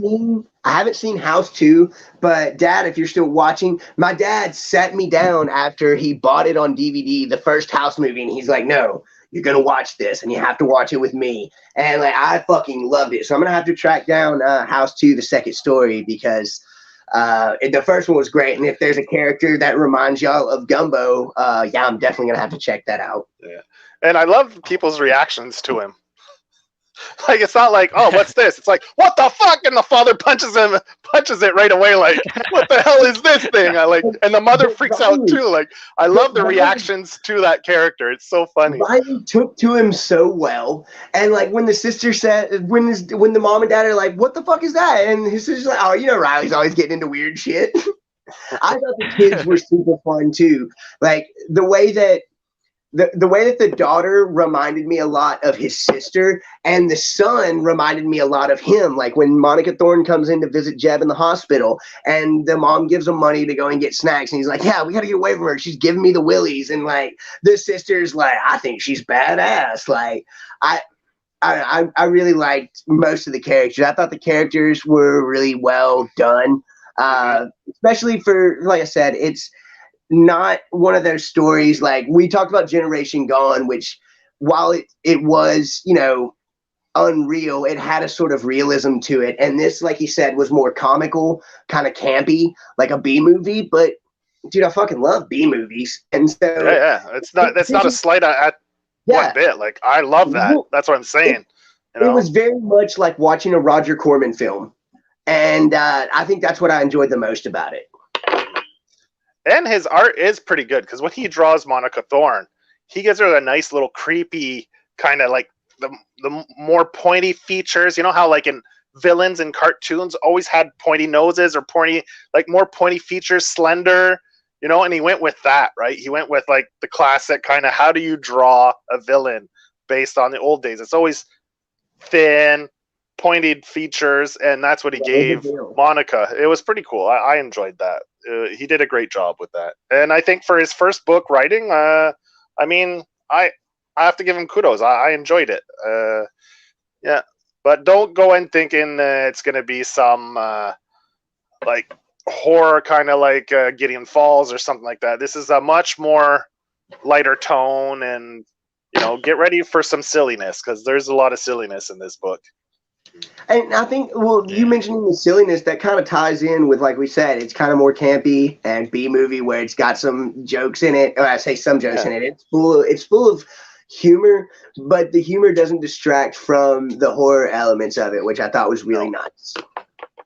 I haven't seen House 2, but Dad, if you're still watching, my dad sat me down after he bought it on DVD, the first House movie, and he's like, "No, you're gonna watch this, and you have to watch it with me." And like, I fucking loved it. So I'm gonna have to track down House 2, the second story, because the first one was great. And if there's a character that reminds y'all of Gumbo, I'm definitely gonna have to check that out. Yeah, and I love people's reactions to him. Like, it's not like, oh, what's this? It's like, what the fuck? And the father punches it right away. Like, what the hell is this thing? And the mother freaks out too. Like, I love the reactions to that character. It's so funny. Riley took to him so well. And like when the sister said, when the mom and dad are like, what the fuck is that? And his sister's like, oh, Riley's always getting into weird shit. I thought the kids were super fun too. Like the way that the daughter reminded me a lot of his sister, and the son reminded me a lot of him. Like when Monica Thorne comes in to visit Jeb in the hospital, and the mom gives him money to go and get snacks, and he's like, "Yeah, we got to get away from her. She's giving me the willies." And like the sister's like, "I think she's badass." Like I really liked most of the characters. I thought the characters were really well done, especially for, like I said, it's not one of those stories like we talked about Generation Gone, which while it was, unreal, it had a sort of realism to it. And this, like you said, was more comical, kind of campy, like a B movie. But dude, I fucking love B movies. And so that's not a slight at one bit. Like, I love that. That's what I'm saying. It was very much like watching a Roger Corman film. And I think that's what I enjoyed the most about it. And his art is pretty good because when he draws Monica Thorne, he gives her a nice little creepy kind of like the more pointy features. You know how like in villains in cartoons always had pointy noses or pointy, like more pointy features, slender, you know, and he went with that, right? He went with like the classic kind of how do you draw a villain based on the old days. It's always thin, pointed features, and that's what he gave Monica. It was pretty cool. I enjoyed that. He did a great job with that. And I think for his first book writing, I mean, I have to give him kudos. I enjoyed it. Yeah. But don't go in thinking it's going to be some like horror kind of like Gideon Falls or something like that. This is a much more lighter tone, and you know, get ready for some silliness because there's a lot of silliness in this book. And I think, well, you mentioning the silliness, that kind of ties in with, like we said, it's kind of more campy and B-movie where it's got some jokes in it. Or I say some jokes in it. It's full of humor, but the humor doesn't distract from the horror elements of it, which I thought was really nice.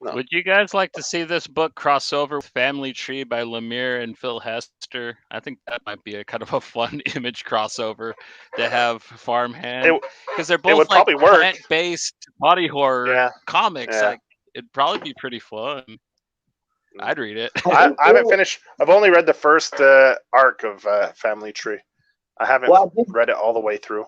No. Would you guys like to see this book cross over with Family Tree by Lemire and Phil Hester? I think that might be a kind of a fun image crossover to have Farmhand, because they're both like plant-based body horror comics. Yeah. Like, it'd probably be pretty fun. I'd read it. I haven't finished. I've only read the first arc of Family Tree. I haven't read it all the way through.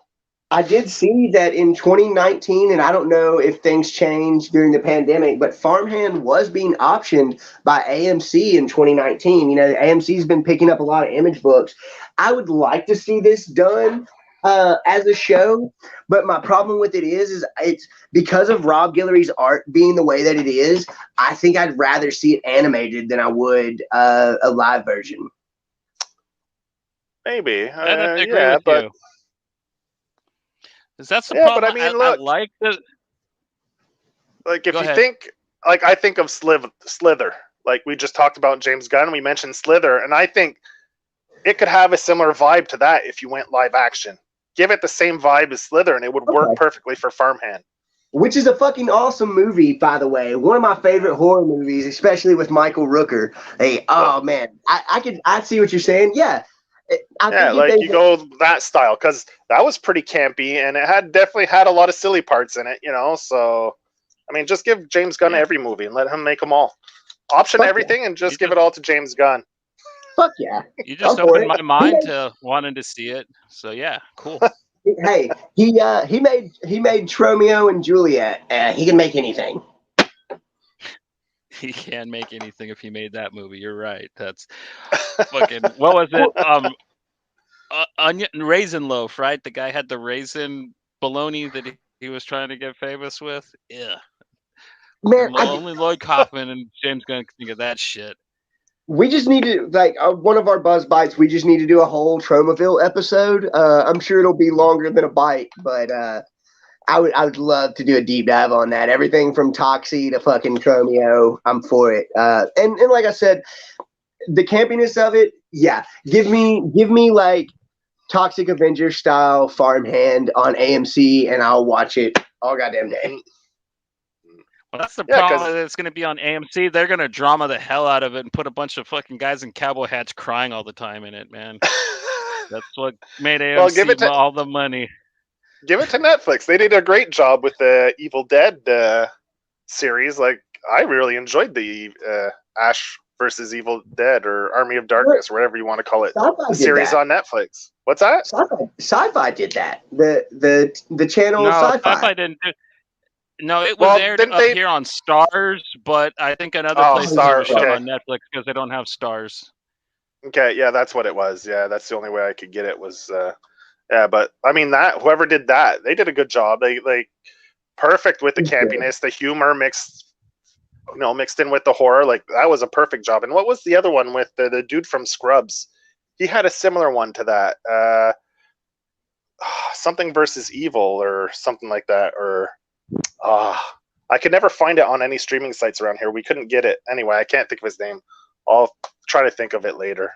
I did see that in 2019, and I don't know if things changed during the pandemic, but Farmhand was being optioned by AMC in 2019. You know, AMC's been picking up a lot of image books. I would like to see this done as a show, but my problem with it is it's because of Rob Guillory's art being the way that it is. I think I'd rather see it animated than I would a live version. Maybe, I agree with but. You. That's the problem. But I mean, look, I like the. Like, if you think, like, I think of Slither. Like, we just talked about James Gunn. We mentioned Slither. And I think it could have a similar vibe to that if you went live action. Give it the same vibe as Slither, and it would work perfectly for Farmhand. Which is a fucking awesome movie, by the way. One of my favorite horror movies, especially with Michael Rooker. Hey, oh, man. I see what you're saying. Yeah. You go that style, because that was pretty campy, and it definitely had a lot of silly parts in it, you know. So, I mean, just give James Gunn every movie and let him make them all. Option everything and just give it all to James Gunn. Fuck yeah! You just opened my mind to wanting to see it. So yeah, cool. Hey, he made Tromeo and Juliet. He can make anything. He can make anything if he made that movie. You're right. That's fucking. What was it? Onion Raisin Loaf, right? The guy had the raisin bologna that he was trying to get famous with. Yeah, man. Only Lloyd Kaufman and James Gunn can think of that shit. We just need to, like, one of our Buzz Bites. We just need to do a whole Tromaville episode. I'm sure it'll be longer than a bite, but I would love to do a deep dive on that. Everything from Toxie to fucking Tromeo, I'm for it. And like I said, the campiness of it, yeah. Give me like Toxic Avenger style Farmhand on AMC, and I'll watch it all goddamn day. Well, that's the problem. It's going to be on AMC. They're going to drama the hell out of it and put a bunch of fucking guys in cowboy hats crying all the time in it, man. That's what made AMC all the money. Give it to Netflix. They did a great job with the Evil Dead series. Like, I really enjoyed the Ash versus Evil Dead or Army of Darkness, or whatever you want to call it. The series on Netflix. What's that? Sci-Fi did that. The channel Sci-Fi. Sci-Fi didn't do. No, it was aired up here on Stars, but I think another place is on Netflix because they don't have Stars. Okay, yeah, that's what it was. Yeah, that's the only way I could get it was. But I mean that whoever did that, they did a good job. They like perfect with the campiness, the humor mixed in with the horror. Like that was a perfect job. And what was the other one with the dude from Scrubs? He had a similar one to that. Something versus evil or something like that. Or I could never find it on any streaming sites around here. We couldn't get it anyway. I can't think of his name. I'll try to think of it later.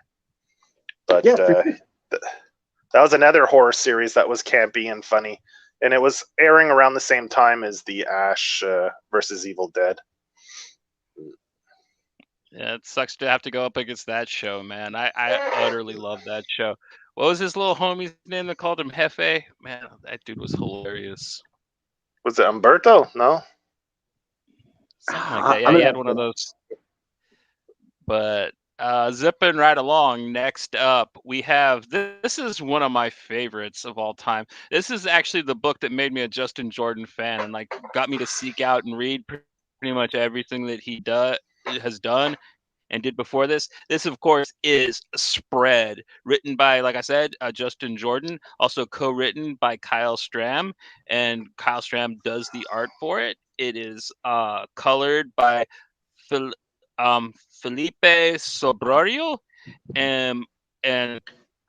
But that was another horror series that was campy and funny, and it was airing around the same time as the Ash versus Evil Dead. Yeah, it sucks to have to go up against that show, man. I utterly love that show. What was his little homie's name that called him Hefe? Man, that dude was hilarious. Was it Umberto? No. Something like that. I'm Yeah, he gonna had have one to. of those. But zipping right along, next up, we have this is one of my favorites of all time. This is actually the book that made me a Justin Jordan fan and like got me to seek out and read pretty much everything that he has done and did before this. This, of course, is Spread, written by, like I said, Justin Jordan, also co-written by Kyle Stram, and Kyle Stram does the art for it. It is colored by Phil, Felipe Sobrorio, and and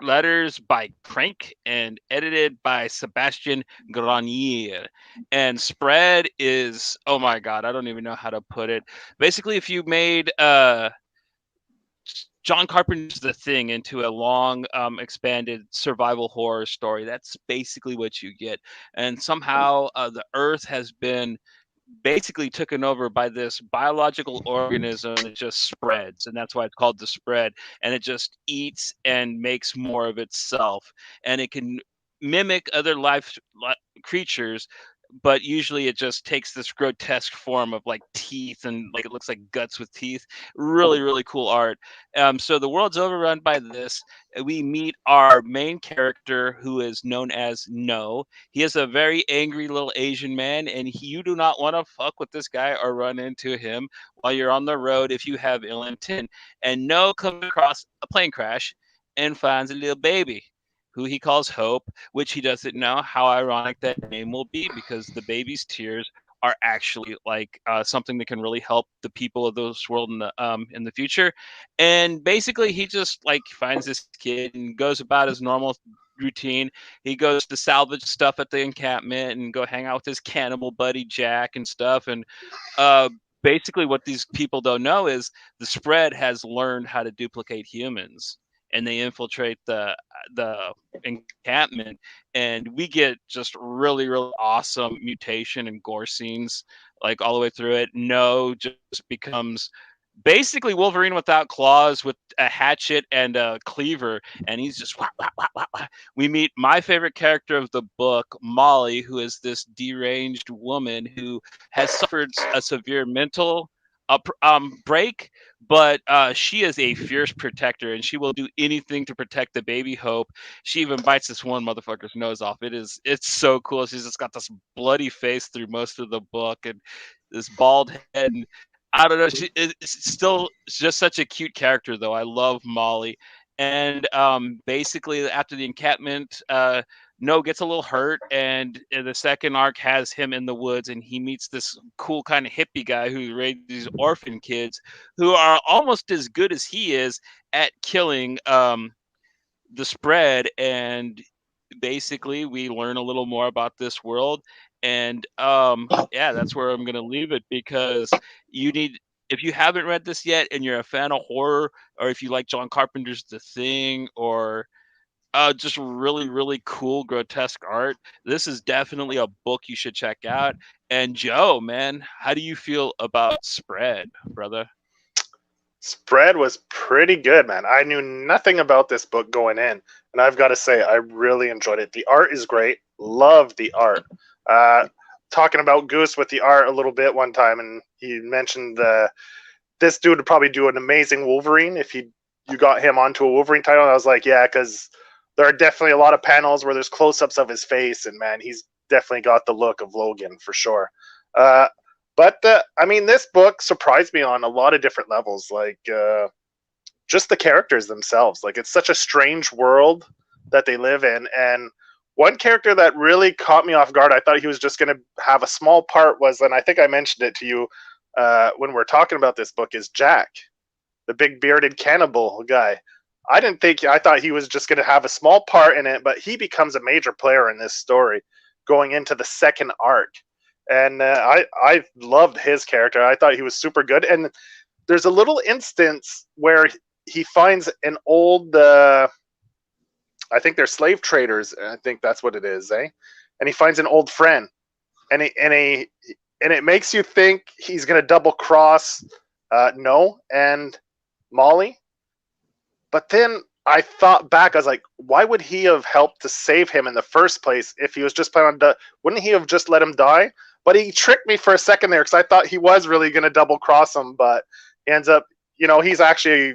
letters by Crank, and edited by Sebastian Granier. And Spread is, oh my god, I don't even know how to put it. Basically, if you made John Carpenter's The Thing into a long, expanded survival horror story, that's basically what you get. And somehow the Earth has been basically taken over by this biological organism that just spreads, and that's why it's called the spread. And it just eats and makes more of itself, and it can mimic other creatures, but usually it just takes this grotesque form of like teeth, and like it looks like guts with teeth. Really, really cool art. So the world's overrun by this. We meet our main character, who is known as No. He is a very angry little Asian man, and you do not want to fuck with this guy or run into him while you're on the road if you have ill intent. And No comes across a plane crash and finds a little baby who he calls Hope, which he doesn't know how ironic that name will be, because the baby's tears are actually like something that can really help the people of this world in the future. And basically, he just like finds this kid and goes about his normal routine. He goes to salvage stuff at the encampment and go hang out with his cannibal buddy Jack and stuff. And uh, basically, what these people don't know is the spread has learned how to duplicate humans, and they infiltrate the encampment, and we get just really, really awesome mutation and gore scenes like all the way through it. No just becomes basically Wolverine without claws, with a hatchet and a cleaver, and he's just wah, wah, wah, wah, wah. We meet my favorite character of the book, Molly, who is this deranged woman who has suffered a severe mental break, but she is a fierce protector, and she will do anything to protect the baby Hope. She even bites this one motherfucker's nose off. It's so cool. She's just got this bloody face through most of the book, and this bald head. And I don't know. It's still just such a cute character, though. I love Molly. And basically, after the encampment, No gets a little hurt, and the second arc has him in the woods, and he meets this cool kind of hippie guy who raised these orphan kids who are almost as good as he is at killing the spread. And basically, we learn a little more about this world. And yeah, that's where I'm gonna leave it, because you need, if you haven't read this yet and you're a fan of horror, or if you like John Carpenter's The Thing, or just really, really cool, grotesque art, this is definitely a book you should check out. And Joe, man, how do you feel about Spread, brother? Spread was pretty good, man. I knew nothing about this book going in, and I've got to say, I really enjoyed it. The art is great. Love the art. Talking about Goose with the art a little bit one time, and he mentioned this dude would probably do an amazing Wolverine if you got him onto a Wolverine title. And I was like, yeah, because there are definitely a lot of panels where there's close-ups of his face, and man, he's definitely got the look of Logan for sure. But I mean, this book surprised me on a lot of different levels. Like just the characters themselves. Like it's such a strange world that they live in, and one character that really caught me off guard, I thought he was just going to have a small part, was, and I think I mentioned it to you when we're talking about this book, is Jack, the big bearded cannibal guy. I thought he was just going to have a small part in it, but he becomes a major player in this story going into the second arc. And I loved his character. I thought he was super good. And there's a little instance where he finds an old, I think they're slave traders. I think that's what it is, eh? And he finds an old friend, and it makes you think he's going to double cross No, and Molly. But then I thought back, I was like, why would he have helped to save him in the first place if he was just planning on wouldn't he have just let him die? But he tricked me for a second there because I thought he was really going to double cross him, but he ends up, he's actually,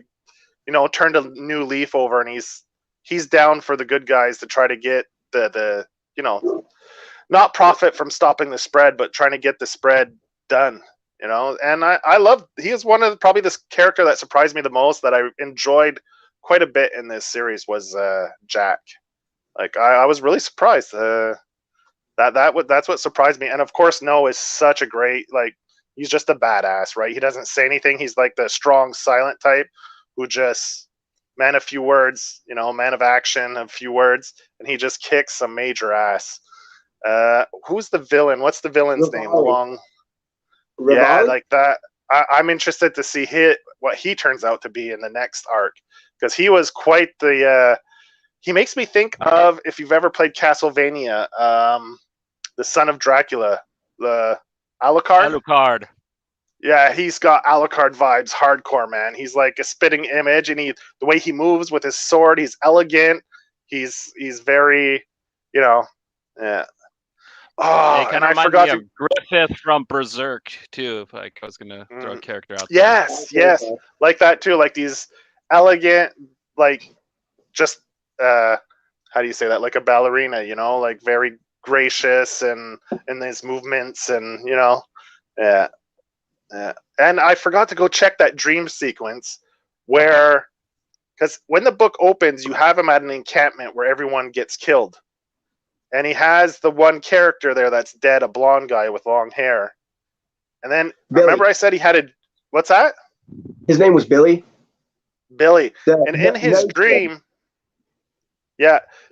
turned a new leaf over, and he's down for the good guys to try to get the not profit from stopping the spread, but trying to get the spread done. And I love, he is one of probably this character that surprised me the most, that I enjoyed quite a bit in this series, was Jack. Like I was really surprised. That's what surprised me. And of course, No is such a great, like, he's just a badass, right? He doesn't say anything. He's like the strong, silent type who just, man of few words, man of action, a few words, and he just kicks some major ass. Who's the villain? What's the villain's name? Yeah, like that. I'm interested to see what he turns out to be in the next arc, because he was quite the. He makes me think of, if you've ever played Castlevania, the Son of Dracula, the Alucard. Alucard. Yeah, he's got Alucard vibes, hardcore, man. He's like a spitting image, and the way he moves with his sword, he's elegant. He's very, yeah. Oh, and I forgot to Griffith from Berserk too. Like, I was gonna throw a character out there. Yes, like that too. Like these elegant, like just how do you say that? Like a ballerina, like very gracious and in his movements, and yeah. And I forgot to go check that dream sequence where, because when the book opens, you have him at an encampment where everyone gets killed. And he has the one character there that's dead, a blonde guy with long hair. And then, remember I said he had what's that? His name was Billy. Billy. And in his dream,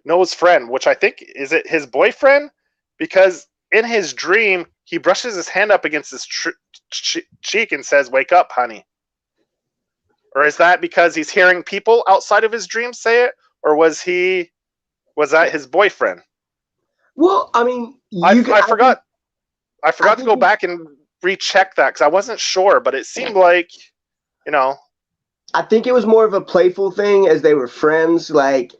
Noah's friend, which I think, is it his boyfriend? Because in his dream, he brushes his hand up against his cheek and says, "Wake up, honey." Or is that because he's hearing people outside of his dream say it? Or was that his boyfriend? Well, I mean, I forgot to go back and recheck that because I wasn't sure, but it seemed like, I think it was more of a playful thing as they were friends. Like,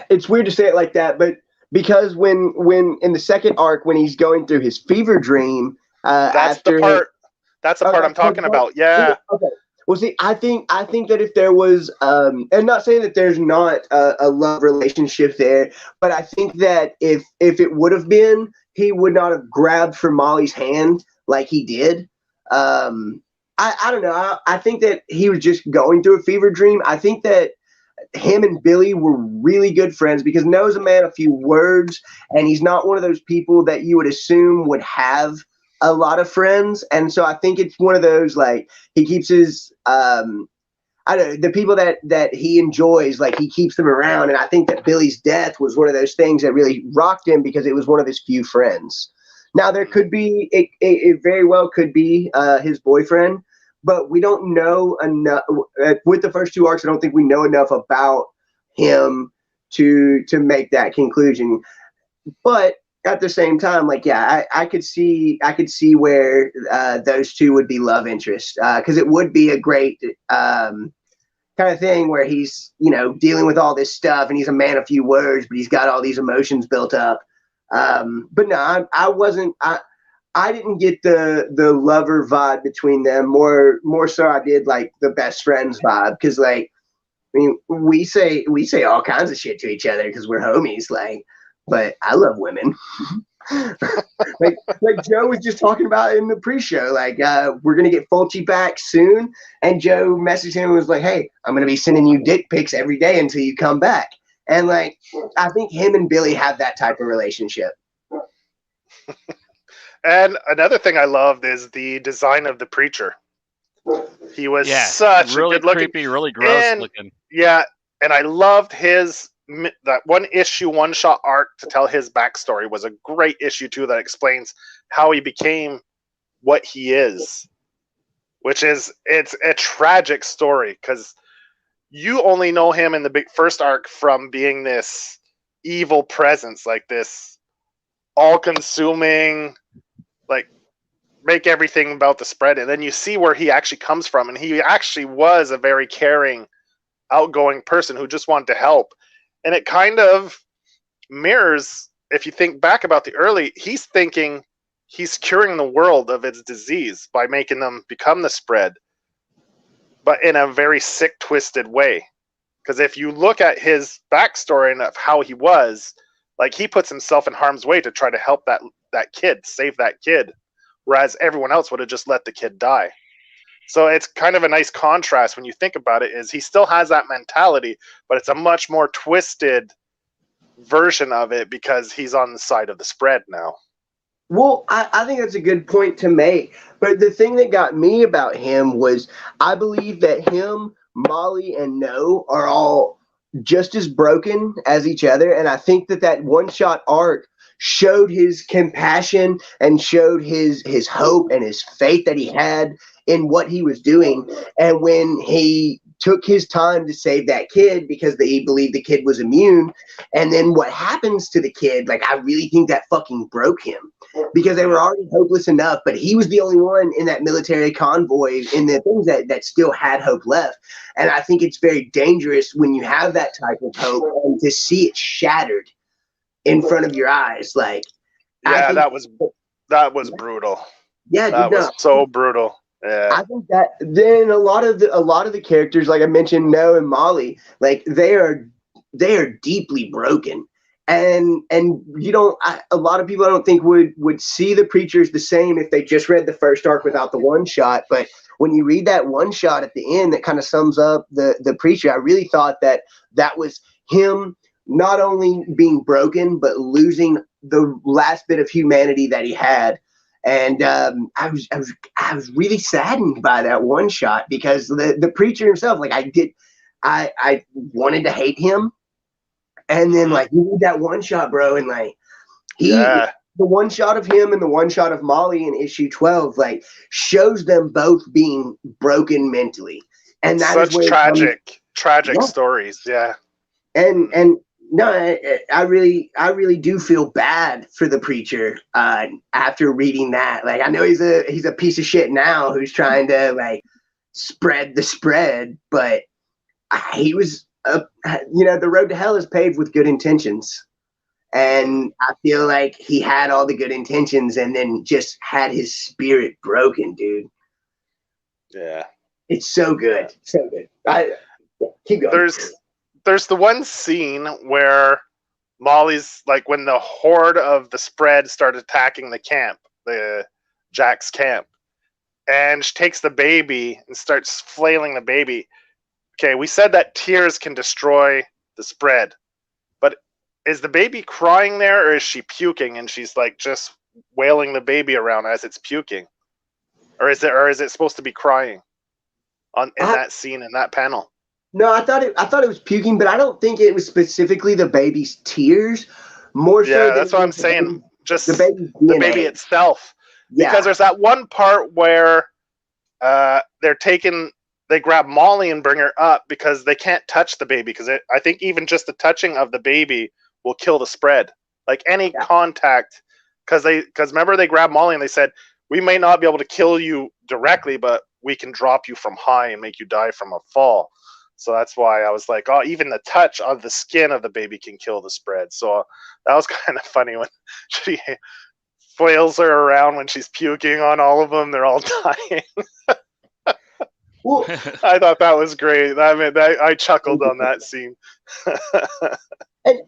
it's weird to say it like that, but because when in the second arc, when he's going through his fever dream, that's the part I'm talking about. Yeah. Okay. Well, see, I think that if there was, and not saying that there's not a love relationship there, but I think that if it would have been, he would not have grabbed for Molly's hand like he did. I don't know. I think that he was just going through a fever dream. I think that him and Billy were really good friends because Noah's a man of few words, and he's not one of those people that you would assume would have a lot of friends. And so I think it's one of those, like, he keeps his I don't know, the people that he enjoys, like, he keeps them around. And I think that Billy's death was one of those things that really rocked him because it was one of his few friends. Now there could be, it very well could be his boyfriend, but we don't know enough with the first two arcs. I don't think we know enough about him to make that conclusion. But at the same time, like, yeah, I could see where those two would be love interests, because it would be a great kind of thing where he's, dealing with all this stuff and he's a man of few words, but he's got all these emotions built up. But no, I didn't get the lover vibe between them. More so I did like the best friends vibe, because, like, I mean, we say all kinds of shit to each other because we're homies, like. But I love women. like Joe was just talking about in the pre-show, like, we're going to get Fulci back soon. And Joe messaged him and was like, "Hey, I'm going to be sending you dick pics every day until you come back." And, like, I think him and Billy have that type of relationship. And another thing I loved is the design of the preacher. He was such really a good looking, creepy, really gross looking. Yeah, and I loved that one issue, one shot arc to tell his backstory was a great issue too, that explains how he became what he is, which is, it's a tragic story because you only know him in the big first arc from being this evil presence, like this all-consuming, like, make everything about the spread, and then you see where he actually comes from, and he actually was a very caring, outgoing person who just wanted to help. And it kind of mirrors, if you think back about the early, he's thinking he's curing the world of its disease by making them become the spread, but in a very sick, twisted way. Because if you look at his backstory and of how he was, like, he puts himself in harm's way to try to help that kid, save that kid, whereas everyone else would have just let the kid die. So it's kind of a nice contrast when you think about it, is he still has that mentality, but it's a much more twisted version of it because he's on the side of the spread now. Well, I think that's a good point to make. But the thing that got me about him was I believe that him, Molly, and No are all just as broken as each other. And I think that one-shot arc showed his compassion and showed his hope and his faith that he had in what he was doing. And when he took his time to save that kid because he believed the kid was immune, and then what happens to the kid, like, I really think that fucking broke him. Because they were already hopeless enough, but he was the only one in that military convoy in the things that still had hope left. And I think it's very dangerous when you have that type of hope and to see it shattered in front of your eyes. Like, yeah, that was brutal. Yeah, that was so brutal. Yeah, I think that then a lot of the characters, like I mentioned, No and Molly, like they are deeply broken. And you don't, a lot of people I don't think would see the preachers the same if they just read the first arc without the one shot. But when you read that one shot at the end that kind of sums up the preacher, I really thought that was him not only being broken but losing the last bit of humanity that he had. And I was really saddened by that one shot because the preacher himself, like, I wanted to hate him. And then, like, you read that one shot, bro, and like the one shot of him and the one shot of Molly in issue 12, like, shows them both being broken mentally, and that such is tragic stories. Yeah, and no, I really do feel bad for the preacher after reading that. Like, I know he's a piece of shit now who's trying to, like, spread the spread, but he was. The road to hell is paved with good intentions. And I feel like he had all the good intentions and then just had his spirit broken, dude. Yeah. It's so good. So good. Keep going. There's the one scene where Molly's, like, when the horde of the spread started attacking the camp, the Jack's camp, and she takes the baby and starts flailing the baby. Okay, we said that tears can destroy the spread, but is the baby crying there, or is she puking and she's, like, just wailing the baby around as it's puking, or is it supposed to be crying in that scene, in that panel? No, I thought it was puking, but I don't think it was specifically the baby's tears. More so, that's what I'm saying. Just the baby itself, because there's that one part where they grab Molly and bring her up because they can't touch the baby, because I think even just the touching of the baby will kill the spread. Like, any contact, because remember, they grabbed Molly and they said, we may not be able to kill you directly, but we can drop you from high and make you die from a fall. So that's why I was like, oh, even the touch of the skin of the baby can kill the spread. So that was kind of funny when she flails her around when she's puking on all of them. They're all dying. Well, I thought that was great. I chuckled on that scene. And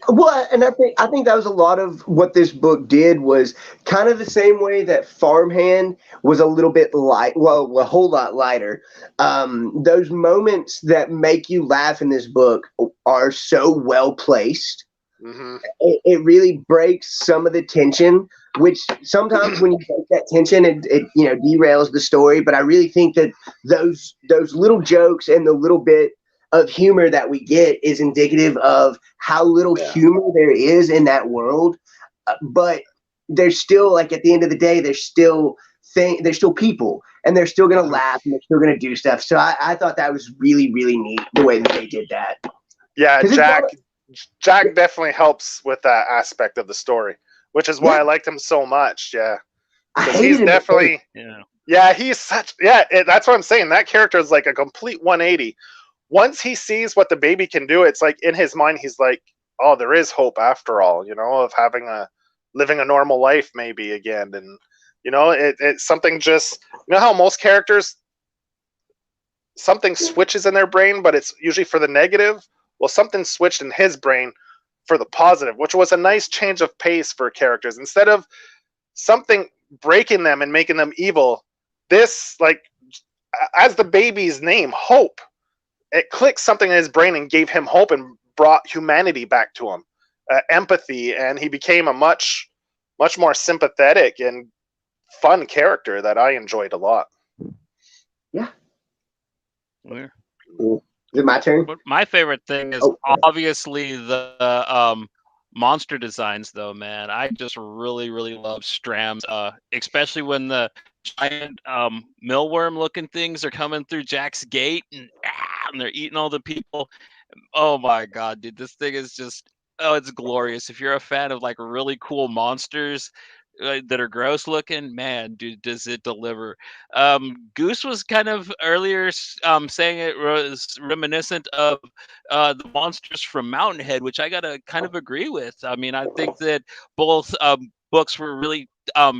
I think that was a lot of what this book did, was kind of the same way that Farmhand was a little bit light, well, a whole lot lighter. Those moments that make you laugh in this book are so well placed. Mm-hmm. It really breaks some of the tension, which sometimes when you break that tension, it derails the story. But I really think that those little jokes and the little bit of humor that we get is indicative of how little humor there is in that world. But there's still, like, at the end of the day, there's still people, and they're still gonna laugh and they're still gonna do stuff. So I thought that was really, really neat the way that they did that. Yeah, Jack definitely helps with that aspect of the story, which is why I liked him so much. Yeah, I 'Cause hated he's him. definitely, he's such, that's what I'm saying. That character is like a complete 180. Once he sees what the baby can do, it's like in his mind, he's like, oh, there is hope after all, of living a normal life maybe again. And, it's something just, how most characters, something switches in their brain, but it's usually for the negative. Well, something switched in his brain for the positive, which was a nice change of pace for characters. Instead of something breaking them and making them evil, this, like, as the baby's name, Hope, it clicked something in his brain and gave him hope and brought humanity back to him, empathy, and he became a much more sympathetic and fun character that I enjoyed a lot. Yeah. Weird. Is it my turn? My favorite thing is obviously the monster designs, though, man. I just really, really love Stram's, especially when the giant millworm looking things are coming through Jack's gate and they're eating all the people. Oh my god, dude, this thing is just, it's glorious. If you're a fan of like really cool monsters that are gross looking, man, dude, does it deliver. Goose was kind of earlier saying it was reminiscent of the monsters from Mountainhead, which I gotta kind of agree with. I mean, I think that both books were really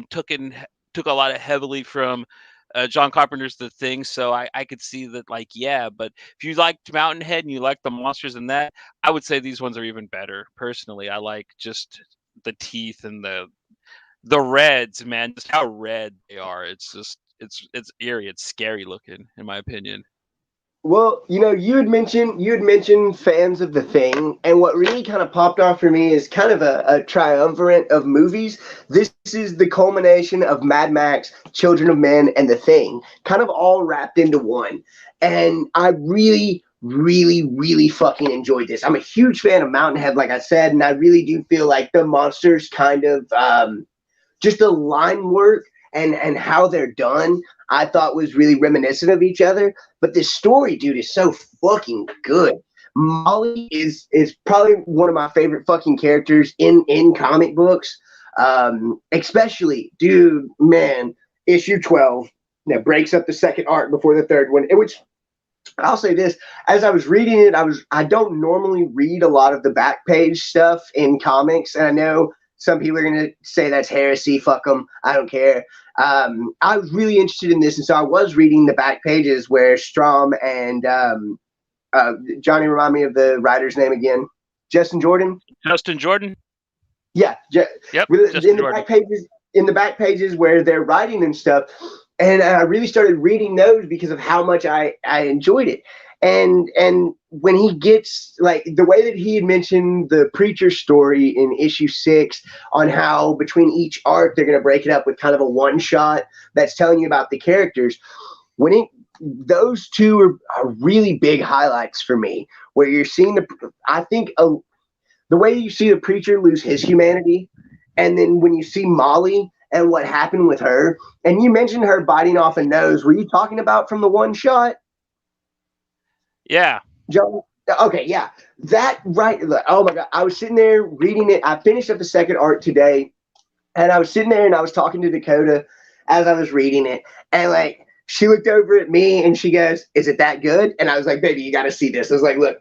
took a lot of heavily from John Carpenter's The Thing, so I could see that, like, yeah. But if you liked Mountainhead and you like the monsters in that, I would say these ones are even better. Personally, I like just the teeth and the reds, man, just how red they are. It's just it's eerie. It's scary looking, in my opinion. Well, you had mentioned fans of The Thing, and what really kind of popped off for me is kind of a triumvirate of movies. This is the culmination of Mad Max, Children of Men, and The Thing, kind of all wrapped into one. And I really, really, really fucking enjoyed this. I'm a huge fan of Mountainhead, like I said, and I really do feel like the monsters kind of just the line work and how they're done, I thought was really reminiscent of each other. But this story, dude, is so fucking good. Molly is probably one of my favorite fucking characters in comic books. Especially, dude, man, issue 12 that breaks up the second arc before the third one. Which I'll say this, as I was reading it, I don't normally read a lot of the back page stuff in comics, and I know some people are going to say that's heresy. Fuck them. I don't care. I was really interested in this, and so I was reading the back pages where Strom and Johnny, remind me of the writer's name again. Justin Jordan? Justin Jordan? Yeah. Yep. In the back pages where they're writing and stuff, and I really started reading those because of how much I enjoyed it. And when he gets, like, the way that he had mentioned the preacher story in issue 6 on how between each arc they're going to break it up with kind of a one shot that's telling you about the characters, those two are really big highlights for me, where you're seeing the way you see the preacher lose his humanity, and then when you see Molly and what happened with her, and you mentioned her biting off a nose. Were you talking about from the one shot? Yeah. John? Okay, yeah. That, right. Oh my God. I was sitting there reading it. I finished up the second arc today, and I was sitting there and I was talking to Dakota as I was reading it. And, like, she looked over at me and she goes, "Is it that good?" And I was like, "Baby, you got to see this." I was like, "Look."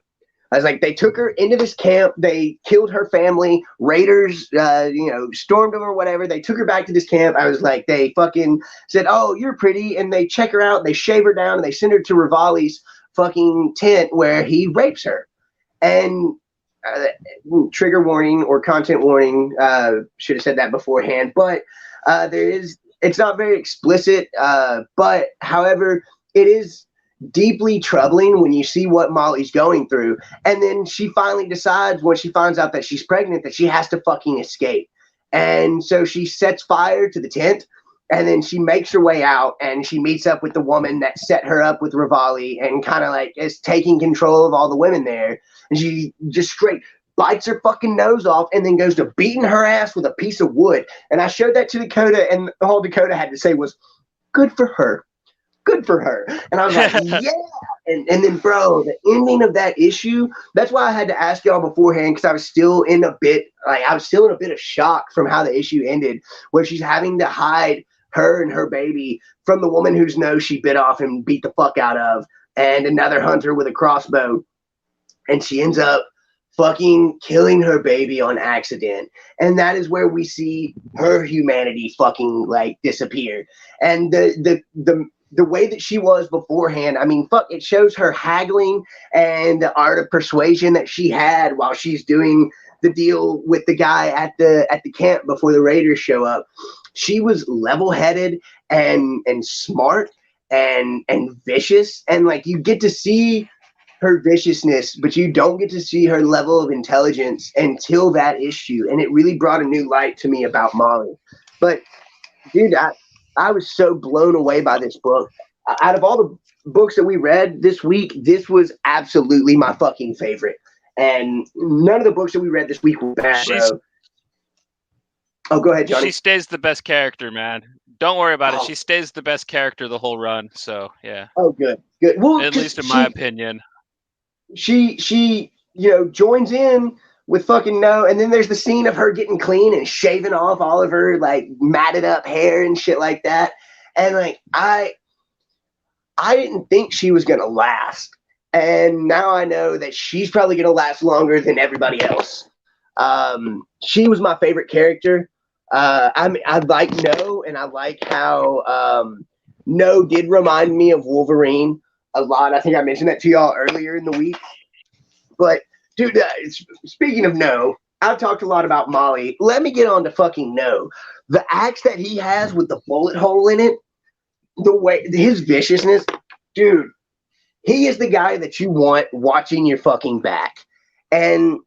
I was like, they took her into this camp. They killed her family. Raiders, stormed them or whatever. They took her back to this camp. I was like, they fucking said, "Oh, you're pretty." And they check her out. They shave her down and they send her to Rivali's fucking tent where he rapes her. And trigger warning or content warning, should have said that beforehand. But it's not very explicit. But however, it is deeply troubling when you see what Molly's going through. And then she finally decides, when she finds out that she's pregnant, that she has to fucking escape. And so she sets fire to the tent, and then she makes her way out, and she meets up with the woman that set her up with Rivali and kind of like is taking control of all the women there. And she just straight bites her fucking nose off and then goes to beating her ass with a piece of wood. And I showed that to Dakota, and all Dakota had to say was, "Good for her. Good for her." And I was like, yeah. And then, bro, the ending of that issue, that's why I had to ask y'all beforehand, because I was still in a bit of shock from how the issue ended, where she's having to hide her and her baby from the woman whose nose she bit off and beat the fuck out of, and another hunter with a crossbow. And she ends up fucking killing her baby on accident. And that is where we see her humanity fucking like disappear. And the way that she was beforehand, I mean, fuck, it shows her haggling and the art of persuasion that she had while she's doing the deal with the guy at the camp before the raiders show up. She was level-headed and smart and vicious, and like you get to see her viciousness, but you don't get to see her level of intelligence until that issue, and it really brought a new light to me about Molly. But dude, I was so blown away by this book. Out of all the books that we read this week, this was absolutely my fucking favorite. And none of the books that we read this week were bad, bro. Oh, go ahead, Johnny. She stays the best character, man. Don't worry about it. She stays the best character the whole run. So yeah. Oh, good. Well, at least in my opinion. She joins in with fucking No, and then there's the scene of her getting clean and shaving off all of her like matted up hair and shit like that. And like I didn't think she was gonna last. And now I know that she's probably gonna last longer than everybody else. She was my favorite character. I like No, and I like how No did remind me of Wolverine a lot. I think I mentioned that to y'all earlier in the week. But dude, speaking of No, I've talked a lot about Molly. Let me get on to fucking No. The axe that he has with the bullet hole in it, the way his viciousness, dude, he is the guy that you want watching your fucking back. And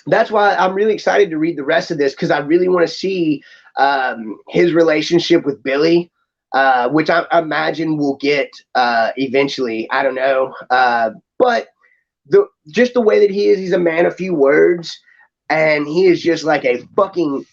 that's why I'm really excited to read the rest of this, because I really want to see his relationship with Billy, which I imagine we'll get eventually. I don't know. But just the way that he is, he's a man of few words, and he is just like a fucking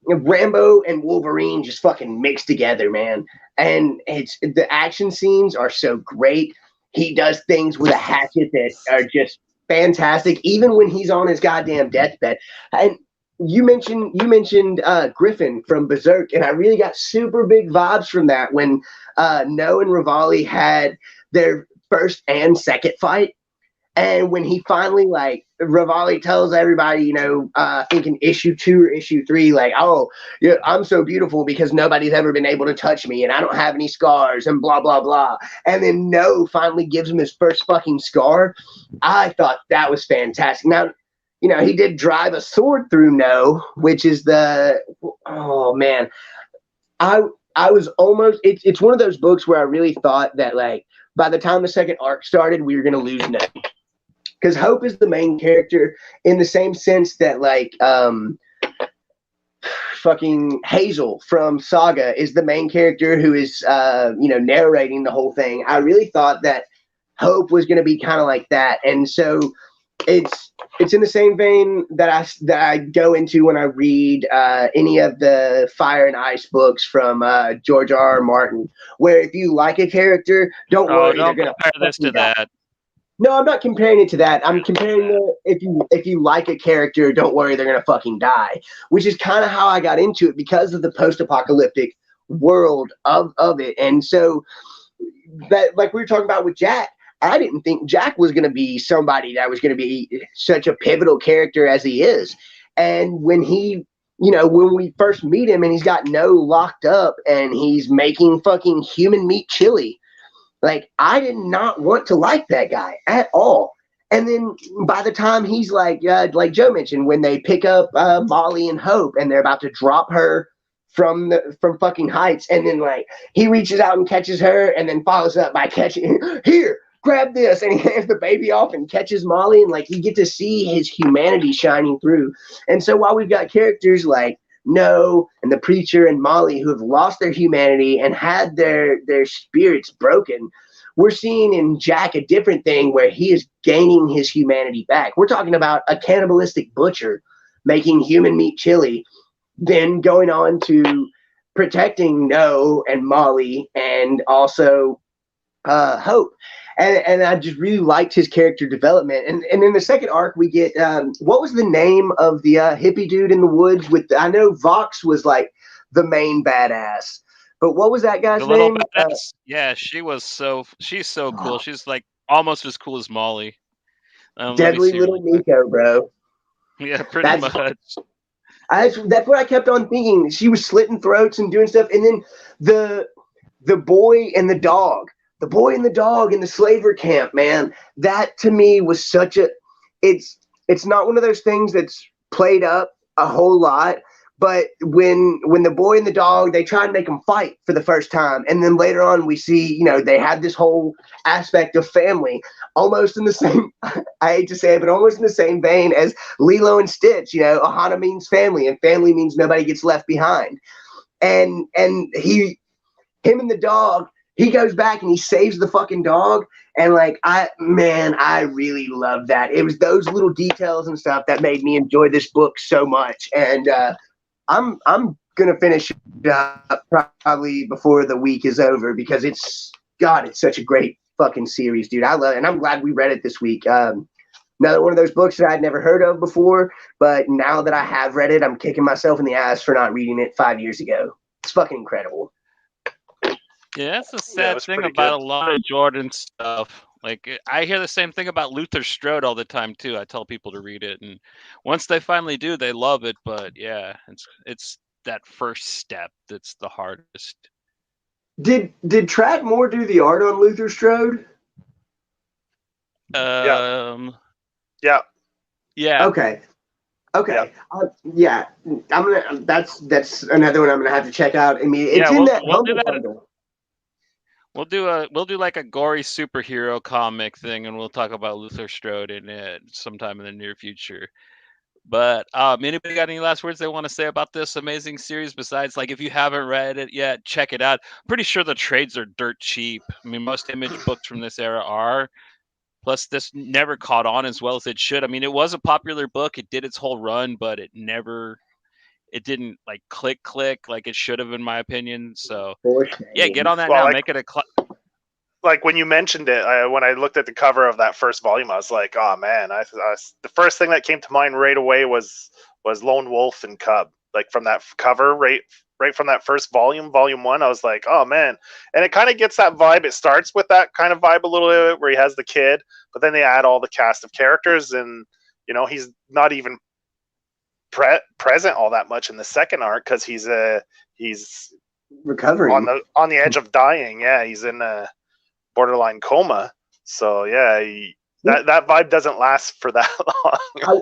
Rambo and Wolverine just fucking mixed together, man. And the action scenes are so great. He does things with a hatchet that are just fantastic, even when he's on his goddamn deathbed. And you mentioned Griffin from Berserk, and I really got super big vibes from that when No and Rivali had their first and second fight. And when he finally, like, Rivali tells everybody, I think in issue 2 or issue 3, like, oh, yeah, I'm so beautiful because nobody's ever been able to touch me and I don't have any scars and blah, blah, blah. And then No finally gives him his first fucking scar. I thought that was fantastic. Now, he did drive a sword through No, which is oh, man. I was almost, it's one of those books where I really thought that, like, by the time the second arc started, we were going to lose No. Because Hope is the main character in the same sense that, like, fucking Hazel from Saga is the main character who is, narrating the whole thing. I really thought that Hope was going to be kind of like that. And so it's in the same vein that I go into when I read any of the Fire and Ice books from George R.R. Martin, where if you like a character, don't worry, don't they're going to compare this to that. No, I'm not comparing it to that. I'm comparing if you like a character, don't worry, they're gonna fucking die. Which is kind of how I got into it, because of the post-apocalyptic world of it. And so that, like we were talking about with Jack, I didn't think Jack was gonna be somebody that was gonna be such a pivotal character as he is. And when when we first meet him and he's got No locked up and he's making fucking human meat chili, like, I did not want to like that guy at all. And then by the time he's like Joe mentioned, when they pick up Molly and Hope and they're about to drop her from fucking heights, and then like he reaches out and catches her and then follows up by catching, here, grab this, and he hands the baby off and catches Molly, and like you get to see his humanity shining through. And so while we've got characters like No and the Preacher and Molly who have lost their humanity and had their spirits broken, we're seeing in Jack a different thing where he is gaining his humanity back. We're talking about a cannibalistic butcher making human meat chili, then going on to protecting No and Molly and also Hope. And I just really liked his character development. And in the second arc, we get, what was the name of the hippie dude in the woods? I know Vox was like the main badass, But what was that guy's The little name? badass. Yeah, she's so cool. She's like almost as cool as Molly. Let me Deadly see Little really quick. Nico, bro. Yeah, pretty That's much. that's what I kept on thinking. She was slitting throats and doing stuff, and then the boy and the dog, in the slaver camp, man. That to me was such a. It's not one of those things that's played up a whole lot. But when the boy and the dog, they try and make them fight for the first time, and then later on we see, they had this whole aspect of family, almost in the same. I hate to say it, but almost in the same vein as Lilo and Stitch. Ohana means family, and family means nobody gets left behind. And him and the dog, he goes back and he saves the fucking dog. And I really love that. It was those little details and stuff that made me enjoy this book so much. And I'm gonna finish it up probably before the week is over, because it's such a great fucking series, dude. I love it, and I'm glad we read it this week. Another one of those books that I'd never heard of before, but now that I have read it, I'm kicking myself in the ass for not reading it 5 years ago. It's fucking incredible. Yeah, that's the sad thing pretty about good. a lot of Jordan stuff. Like I hear the same thing about Luther Strode all the time too. I tell people to read it, and once they finally do, they love it. But yeah, it's that first step that's the hardest. Did Track Moore do the art on Luther Strode? Yeah. Yeah. Okay. Yeah. I'm gonna. That's another one I'm gonna have to check out. I mean, it's in that we'll do that. bundle. We'll do like a gory superhero comic thing, and we'll talk about Luther Strode in it sometime in the near future. But anybody got any last words they want to say about this amazing series? Besides, like, if you haven't read it yet, check it out. Pretty sure the trades are dirt cheap. I mean, most Image books from this era are. Plus, this never caught on as well as it should. I mean, it was a popular book. It did its whole run, but it didn't like click like it should have, in my opinion. So yeah, get on that now. Make it a like when you mentioned it, when I looked at the cover of that first volume, I was like, oh man, the first thing that came to mind right away was Lone Wolf and Cub. Like from that cover, right from that first volume 1, I was like, oh man. And it kind of gets that vibe. It starts with that kind of vibe a little bit where he has the kid, but then they add all the cast of characters, and he's not even present all that much in the second arc because he's recovering on the edge of dying. Yeah, he's in a borderline coma. So yeah, that vibe doesn't last for that long.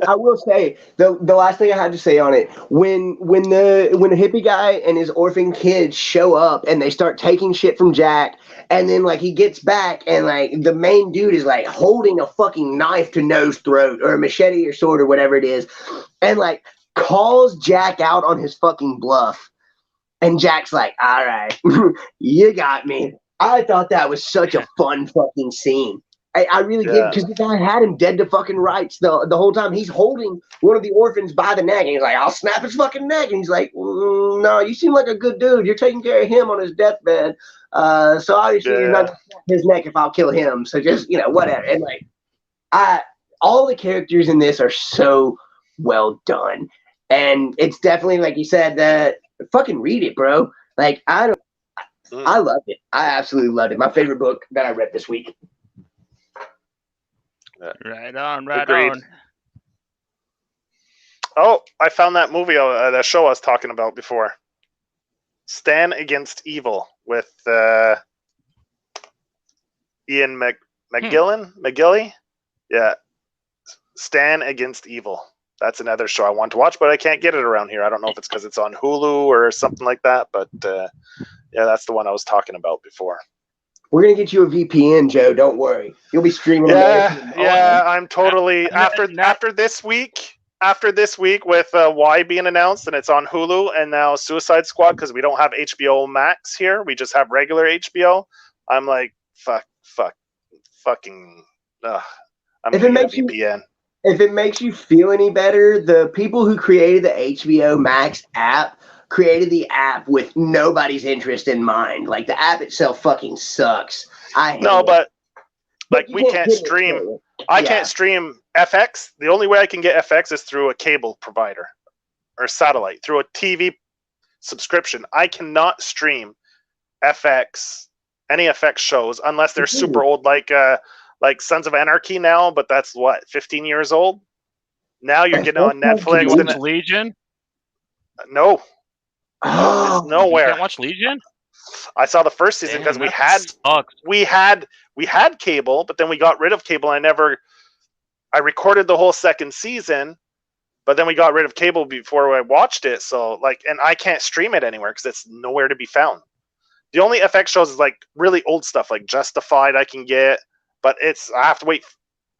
I will say the last thing I had to say on it, when the hippie guy and his orphan kids show up and they start taking shit from Jack, and then he gets back and the main dude is holding a fucking knife to No's throat, or a machete or sword or whatever it is, and calls Jack out on his fucking bluff, and Jack's like, all right, you got me. I thought that was such a fun fucking scene. I really did, because the guy had him dead to fucking rights the whole time. He's holding one of the orphans by the neck, and he's like, I'll snap his fucking neck. And he's like, no, you seem like a good dude. You're taking care of him on his deathbed. So obviously you're not going to snap his neck if I'll kill him. So just, whatever. And all the characters in this are so well done. And it's definitely, like you said, fucking read it, bro. I loved it. I absolutely loved it. My favorite book that I read this week. Right on. Agreed. Oh, I found that movie, that show I was talking about before. Stan Against Evil with Ian McGilly. Yeah, Stan Against Evil. That's another show I want to watch, but I can't get it around here. I don't know if it's because it's on Hulu or something like that, but yeah, that's the one I was talking about before. We're gonna get you a VPN, Joe. Don't worry. You'll be streaming. Yeah. I'm totally after this week. After this week with Y being announced, and it's on Hulu, and now Suicide Squad, because we don't have HBO Max here. We just have regular HBO. I'm like, fucking. I'm gonna get a VPN. If it makes you feel any better, the people who created the HBO Max app created the app with nobody's interest in mind. The app itself fucking sucks. But we can't stream. I can't stream FX. The only way I can get FX is through a cable provider or satellite, through a TV subscription. I cannot stream FX, any FX shows, unless they're super old, like Sons of Anarchy now, but that's what, 15 years old. Now you're getting on Netflix. You watch Legion? No, Oh, it's nowhere. You can't watch Legion? I saw the first season because we had cable, but then we got rid of cable. I recorded the whole second season, but then we got rid of cable before I watched it. So and I can't stream it anywhere because it's nowhere to be found. The only FX shows is like really old stuff, like Justified I can get, but I have to wait.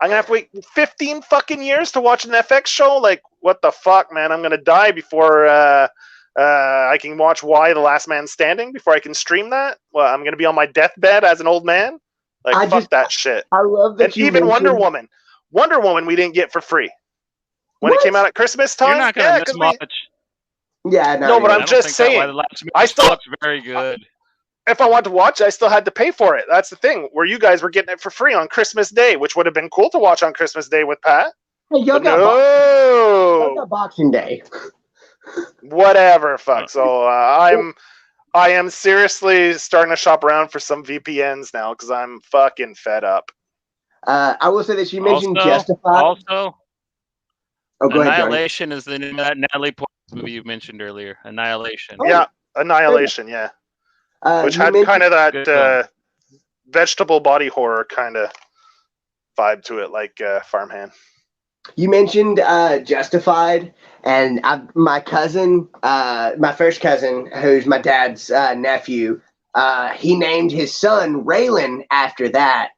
I'm gonna have to wait 15 fucking years to watch an FX show. Like, what the fuck, man? I'm gonna die before I can watch Y: The Last Man Standing before I can stream that. Well, I'm gonna be on my deathbed as an old man. Like, fuck that shit. I love that. And even Wonder Woman, we didn't get for free when it came out at Christmas time. You're not gonna miss much. Yeah, no, but I'm just saying. I still looks very good. If I wanted to watch it, I still had to pay for it. That's the thing. Where you guys were getting it for free on Christmas Day, which would have been cool to watch on Christmas Day with Pat. Hey, y'all got Boxing Day. Whatever, fuck. So I am seriously starting to shop around for some VPNs now because I'm fucking fed up. I will say that you mentioned Justified. Also, go ahead, Annihilation is the name of that Natalie Portman movie you mentioned earlier. Annihilation. Oh. Yeah, Annihilation. Yeah. Which had kind of that vegetable body horror kind of vibe to it, like Farmhand. You mentioned Justified, and my cousin, my first cousin, who's my dad's nephew, he named his son Raylan after that.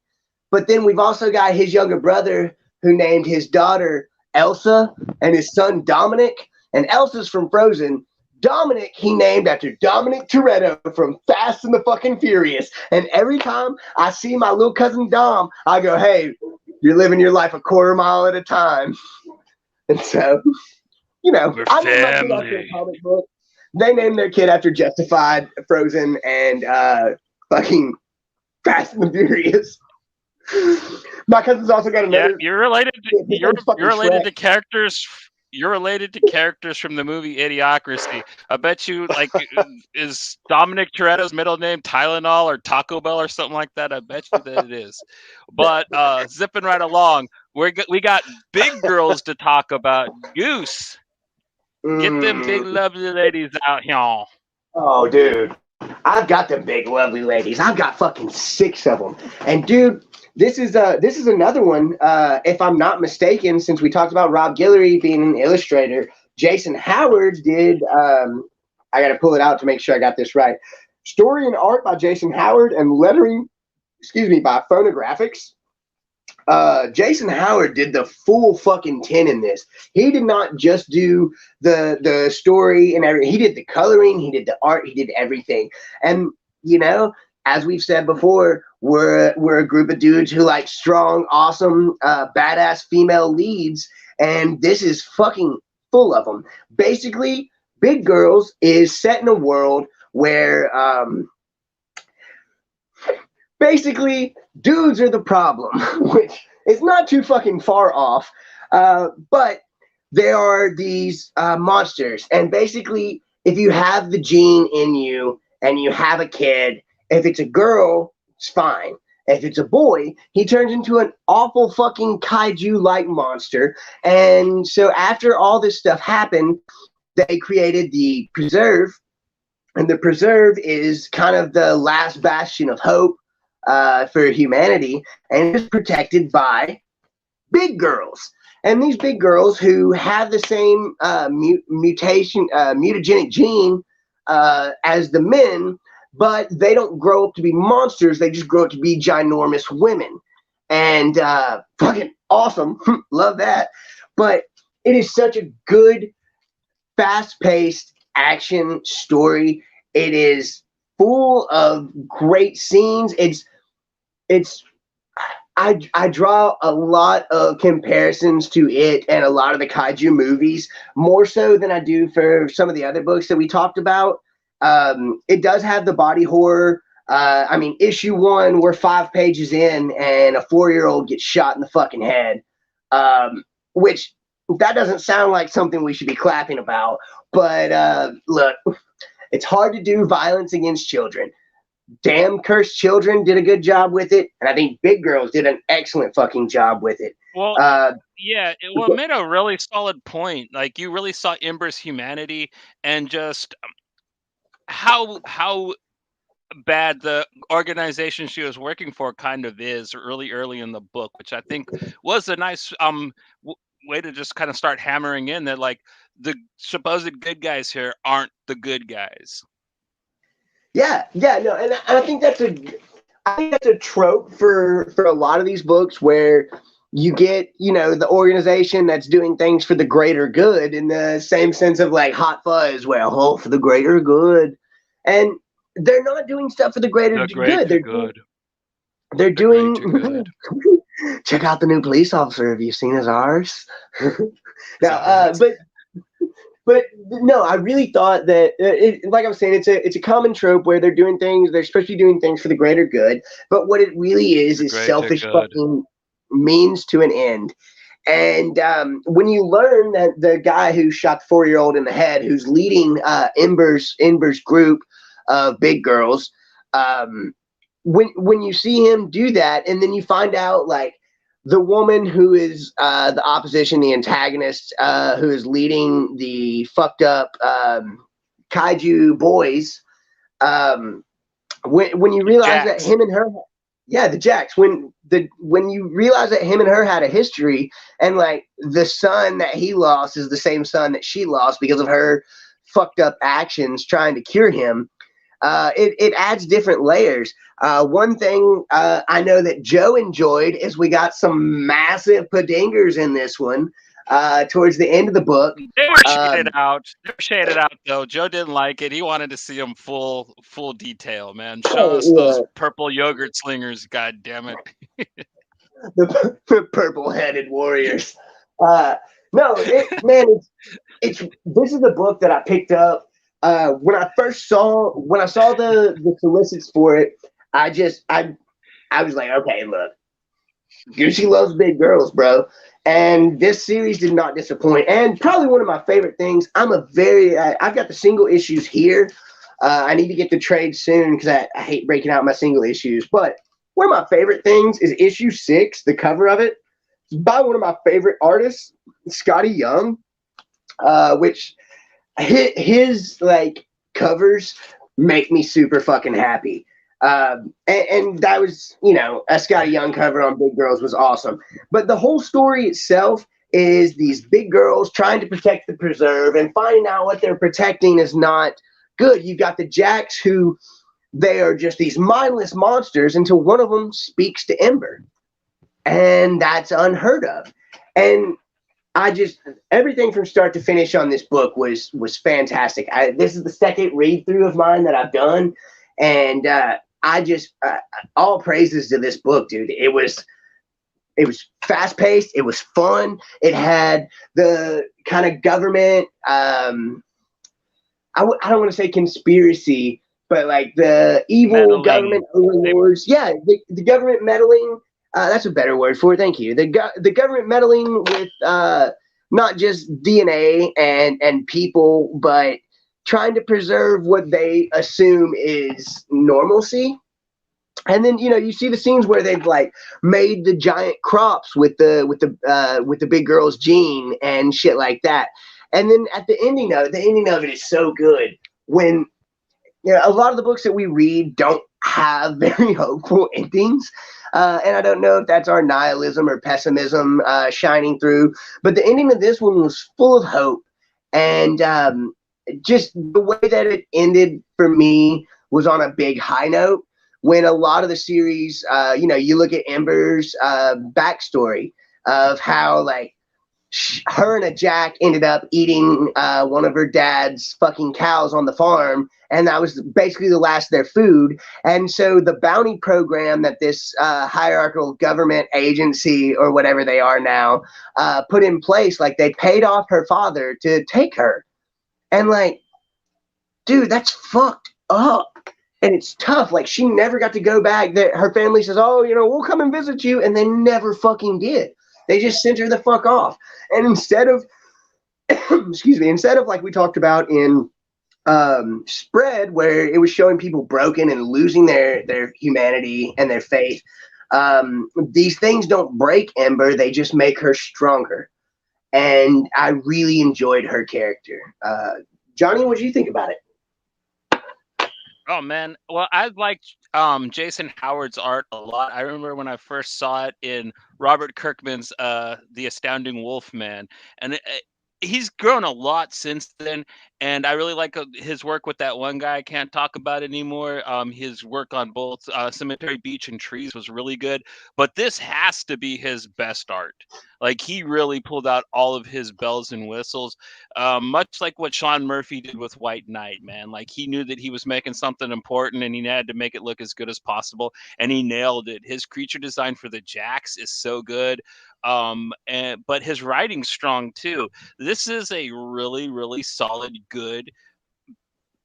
But then we've also got his younger brother who named his daughter Elsa and his son Dominic. And Elsa's from Frozen. Dominic, he named after Dominic Toretto from Fast and the fucking Furious. And every time I see my little cousin Dom, I go, hey, you're living your life a quarter mile at a time. And so, we're I named my kid after a comic book. They named their kid after Justified, Frozen, and fucking Fast and the Furious. My cousin's also got another. Yeah, you're related to characters. You're related to characters from the movie Idiocracy. I bet you, is Dominic Toretto's middle name Tylenol or Taco Bell or something like that? I bet you that it is. But zipping right along, we got big girls to talk about. Goose, get them big lovely ladies out here. Oh, dude, I've got them big lovely ladies. I've got fucking 6 of them. And dude, this is another one. If I'm not mistaken, since we talked about Rob Guillory being an illustrator, Jason Howard did. I got to pull it out to make sure I got this right. Story and art by Jason Howard and lettering, by Phonographics. Jason Howard did the full fucking 10 in this. He did not just do the story and everything. He did the coloring, he did the art, he did everything. And as we've said before, we're a group of dudes who like strong, awesome, badass female leads, and this is fucking full of them. Basically, Big Girls is set in a world where basically dudes are the problem, which is not too fucking far off. But there are these monsters, and basically, if you have the gene in you and you have a kid, if it's a girl, it's fine. If it's a boy, he turns into an awful fucking kaiju-like monster. And so after all this stuff happened, they created the Preserve. And the Preserve is kind of the last bastion of hope for humanity. And it's protected by big girls. And these big girls who have the same mutagenic gene as the men, but they don't grow up to be monsters. They just grow up to be ginormous women. And fucking awesome. Love that. But it is such a good, fast-paced action story. It is full of great scenes. I draw a lot of comparisons to it and a lot of the kaiju movies, more so than I do for some of the other books that we talked about. It does have the body horror. Issue 1, we're 5 pages in, and a 4-year-old gets shot in the fucking head, which that doesn't sound like something we should be clapping about. But look, it's hard to do violence against children. Damn Cursed Children did a good job with it, and I think Big Girls did an excellent fucking job with it. Well, yeah, it made a really solid point. Like you really saw Ember's humanity and just how bad the organization she was working for kind of is early in the book, which I think was a nice way to just kind of start hammering in that like the supposed good guys here aren't the good guys. Yeah, no, and I think that's a trope for a lot of these books where you get, the organization that's doing things for the greater good in the same sense of like Hot Fuzz, well, for the greater good. And they're not doing stuff for the greater good. They're doing good. Check out the new police officer. Have you seen his R's? Now, but no, I really thought that, like I was saying, it's a common trope where they're supposed to be doing things for the greater good. But what it really is selfish fucking means to an end. And when you learn that the guy who shot the 4-year-old in the head, who's leading Ember's group of big girls, when you see him do that, and then you find out like the woman who is the opposition, the antagonist, who is leading the fucked up kaiju boys, when you realize that him and her, the Jacks, when you realize that him and her had a history, and like the son that he lost is the same son that she lost because of her fucked up actions trying to cure him, it adds different layers. One thing I know that Joe enjoyed is we got some massive padingers in this one towards the end of the book. They were shaded out. Though. Joe didn't like it. He wanted to see them full detail, man. Show us those purple yogurt slingers, god damn it. the purple-headed warriors. No, this is the book that I picked up when I saw the solicits for it. I was like, okay, look, Goose loves big girls, bro. And this series did not disappoint. And probably one of my favorite things, I've got the single issues here. I need to get the trade soon because I hate breaking out my single issues. But one of my favorite things is issue 6, the cover of it. It's by one of my favorite artists, Scotty Young, which his like covers make me super fucking happy. And that was, a Scotty Young cover on Big Girls was awesome. But the whole story itself is these big girls trying to protect the preserve and finding out what they're protecting is not good. You've got the Jacks who they are just these mindless monsters until one of them speaks to Ember. And that's unheard of. And everything from start to finish on this book was fantastic. This is the second read through of mine that I've done. And all praises to this book, dude. It was fast paced. It was fun. It had the kind of government. I don't want to say conspiracy, but like the evil meddling. Government overlords. Yeah, the government meddling. That's a better word for it. Thank you. The government meddling with not just DNA and people, but trying to preserve what they assume is normalcy. And then you see the scenes where they've like made the giant crops with the big girl's gene and shit like that. And then at the ending of it is so good when a lot of the books that we read don't have very hopeful endings. And I don't know if that's our nihilism or pessimism shining through, but the ending of this one was full of hope. And just the way that it ended for me was on a big high note. When a lot of the series, you look at Ember's backstory of how like her and a Jack ended up eating one of her dad's fucking cows on the farm, and that was basically the last of their food. And so the bounty program that this hierarchical government agency or whatever they are now put in place, like they paid off her father to take her. And like, dude, that's fucked up. And it's tough. Like, she never got to go back. Her family says, oh, we'll come and visit you. And they never fucking did. They just sent her the fuck off. And instead of, instead of like we talked about in spread where it was showing people broken and losing their humanity and their faith. These things don't break Ember; they just make her stronger. And I really enjoyed her character. Johnny, what do you think about it? Oh man, well I liked Jason Howard's art a lot. I remember when I first saw it in Robert Kirkman's The Astounding Wolfman, and he's grown a lot since then. And I really like his work with that one guy I can't talk about anymore. His work on both Cemetery Beach and Trees was really good, but this has to be his best art. Like he really pulled out all of his bells and whistles, much like what Sean Murphy did with White Knight, man. Like he knew that he was making something important and he had to make it look as good as possible, and he nailed it. His creature design for the Jacks is so good. But his writing's strong too. This is a really, really solid, good,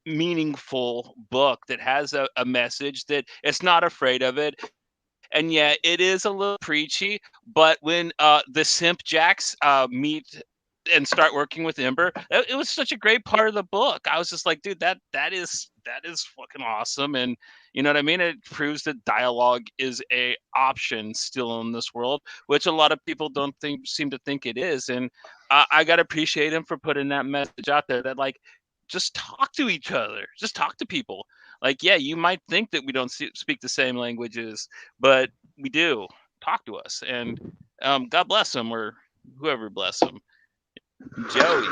meaningful book that has a message that it's not afraid of it. And yet it is a little preachy, but when the simp Jacks meet and start working with Ember, it was such a great part of the book. I was just like, dude, that is fucking awesome. And you know what I mean? It proves that dialogue is a option still in this world, which a lot of people don't seem to think it is. And I gotta appreciate him for putting that message out there that like just talk to each other, just talk to people. Like, yeah, you might think that we don't speak the same languages, but we do. Talk to us, and God bless him, or whoever bless him. Joey.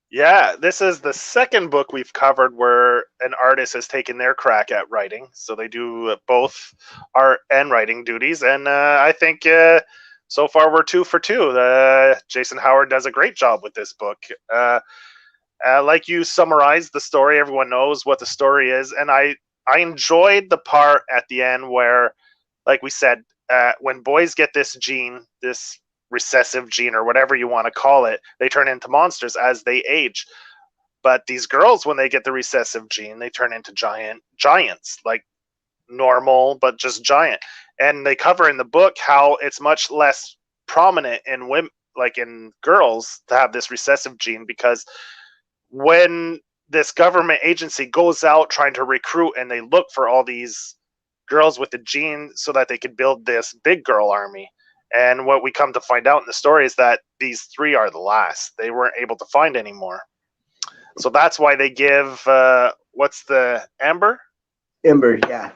Yeah, this is the second book we've covered where an artist has taken their crack at writing. So they do both art and writing duties. And I think so far we're 2 for 2. Jason Howard does a great job with this book. Like you summarized the story, everyone knows what the story is. And I enjoyed the part at the end where, like we said, when boys get this gene, this recessive gene or whatever you want to call it, they turn into monsters as they age. But these girls, when they get the recessive gene, they turn into giants, like normal but just giant. And they cover in the book how it's much less prominent in women, like in girls, to have this recessive gene, because when this government agency goes out trying to recruit and they look for all these girls with the gene so that they could build this big girl army. And what we come to find out in the story is that these 3 are the last. They weren't able to find any more. So that's why they give, what's the, Amber? Ember, yeah.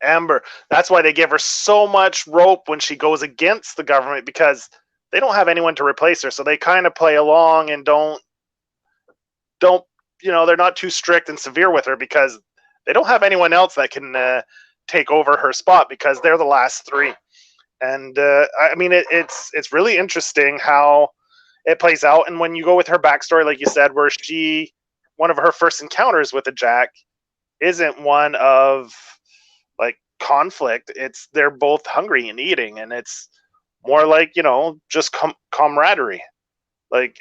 Amber. That's why they give her so much rope when she goes against the government, because they don't have anyone to replace her. So they kind of play along and don't, you know, they're not too strict and severe with her because they don't have anyone else that can take over her spot, because they're the last 3. And I mean, it's really interesting how it plays out. And when you go with her backstory, like you said, where one of her first encounters with a Jack isn't one of like conflict. They're both hungry and eating, and it's more like, you know, just camaraderie. Like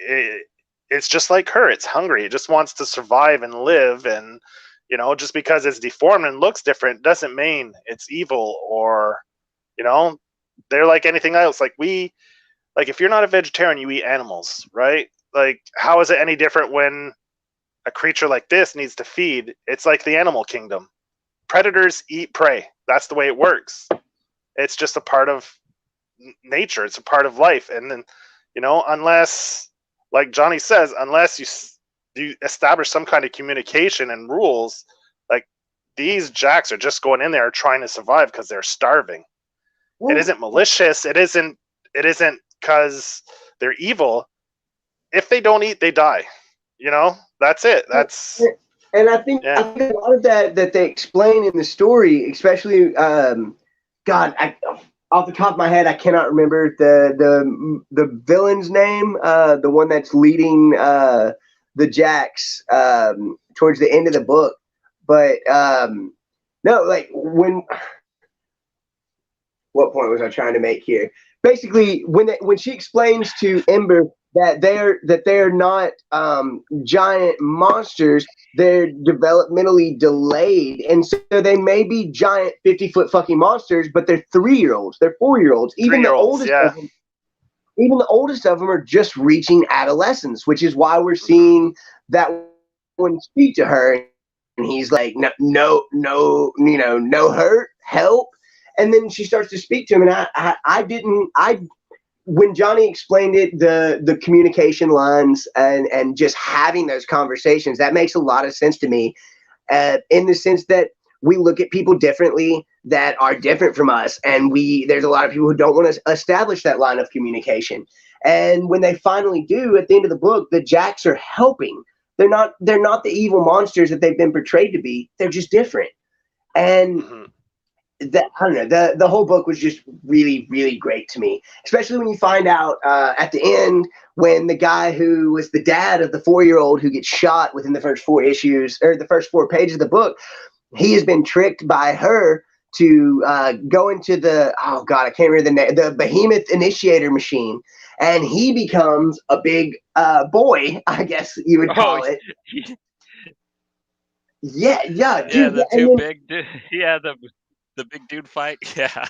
it's just like her. It's hungry. It just wants to survive and live. And, you know, just because it's deformed and looks different doesn't mean it's evil, or, you know, they're like anything else. Like if you're not a vegetarian, you eat animals, right? Like, how is it any different when a creature like this needs to feed? It's like the animal kingdom. Predators eat prey. That's the way it works. It's just a part of nature. It's a part of life. And then, you know, unless, like Johnny says, unless you establish some kind of communication and rules, like these Jacks are just going in there trying to survive because they're starving. It isn't malicious. It isn't because they're evil. If they don't eat, they die. You know, that's it. And I think a lot of that they explain in the story, especially God, off the top of my head, I cannot remember the villain's name, the one that's leading the Jacks towards the end of the book. But no, like what point was I trying to make here? Basically, when she explains to Ember that they're not giant monsters, they're developmentally delayed, and so they may be giant 50-foot fucking monsters, but they're 3-year-olds, they're 4-year-olds. Even the oldest of them are just reaching adolescence, which is why we're seeing that and speak to her, and he's like, no, no hurt, help. And then she starts to speak to him, and when Johnny explained it, the communication lines and just having those conversations, that makes a lot of sense to me, in the sense that we look at people differently that are different from us, and there's a lot of people who don't want to establish that line of communication. And when they finally do, at the end of the book, the Jacks are helping. They're not the evil monsters that they've been portrayed to be. They're just different. And I don't know, the whole book was just really, really great to me, especially when you find out at the end, when the guy who was the dad of the 4-year-old who gets shot within the first 4 issues, or the first 4 pages of the book, he has been tricked by her to go into I can't remember the name, the Behemoth Initiator machine, and he becomes a big boy, I guess you would call it. Yeah, dude. The two big dude. Yeah, the big dude fight. Yeah.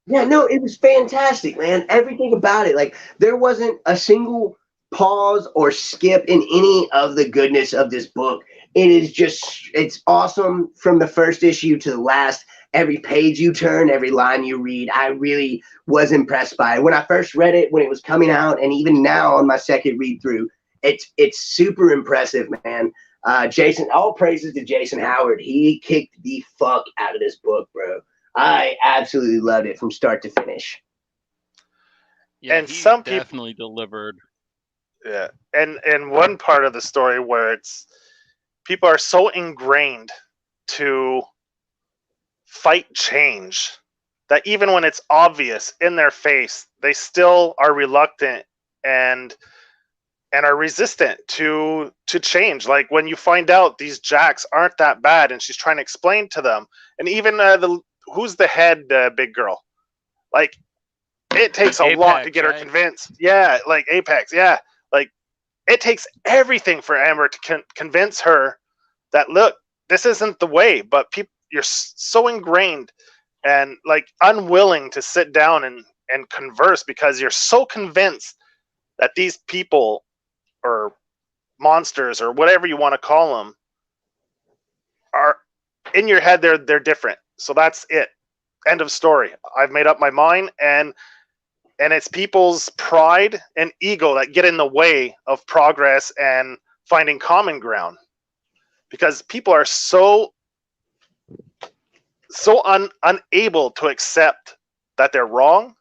Yeah, no, it was fantastic, man. Everything about it. Like, there wasn't a single pause or skip in any of the goodness of this book. It's awesome from the first issue to the last. Every page you turn, every line you read, I really was impressed by it. When I first read it, when it was coming out, and even now on my second read through, it's super impressive, man. Jason, all praises to Jason Howard. He kicked the fuck out of this book, bro. I absolutely loved it from start to finish. Yeah, and some definitely delivered. Yeah, and one part of the story where people are so ingrained to fight change that even when it's obvious in their face, they still are reluctant and are resistant to change. Like when you find out these Jacks aren't that bad, and she's trying to explain to them, and even who's the head big girl, like it takes a lot to get her convinced. Yeah, like Apex. Yeah, like it takes everything for Amber to convince her that, look, this isn't the way. But you're so ingrained and like unwilling to sit down and converse because you're so convinced that these people or monsters or whatever you want to call them are in your head. They're different. So that's it. End of story. I've made up my mind, and it's people's pride and ego that get in the way of progress and finding common ground, because people are so unable to accept that they're wrong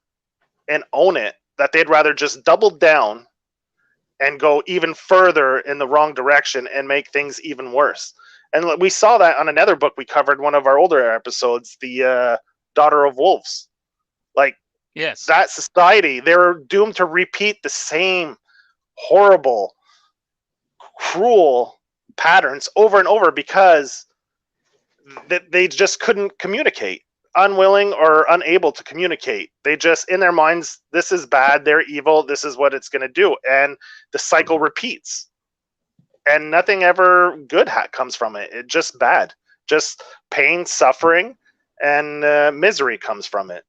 and own it, that they'd rather just double down and go even further in the wrong direction and make things even worse. And we saw that on another book we covered, one of our older episodes, the Daughter of Wolves. Like, yes, that society, they're doomed to repeat the same horrible, cruel patterns over and over because they just couldn't communicate. Unwilling or unable to communicate. They just, in their minds, this is bad, they're evil, this is what it's going to do. And the cycle repeats. And nothing ever good comes from it. It's just bad. Just pain, suffering, and misery comes from it.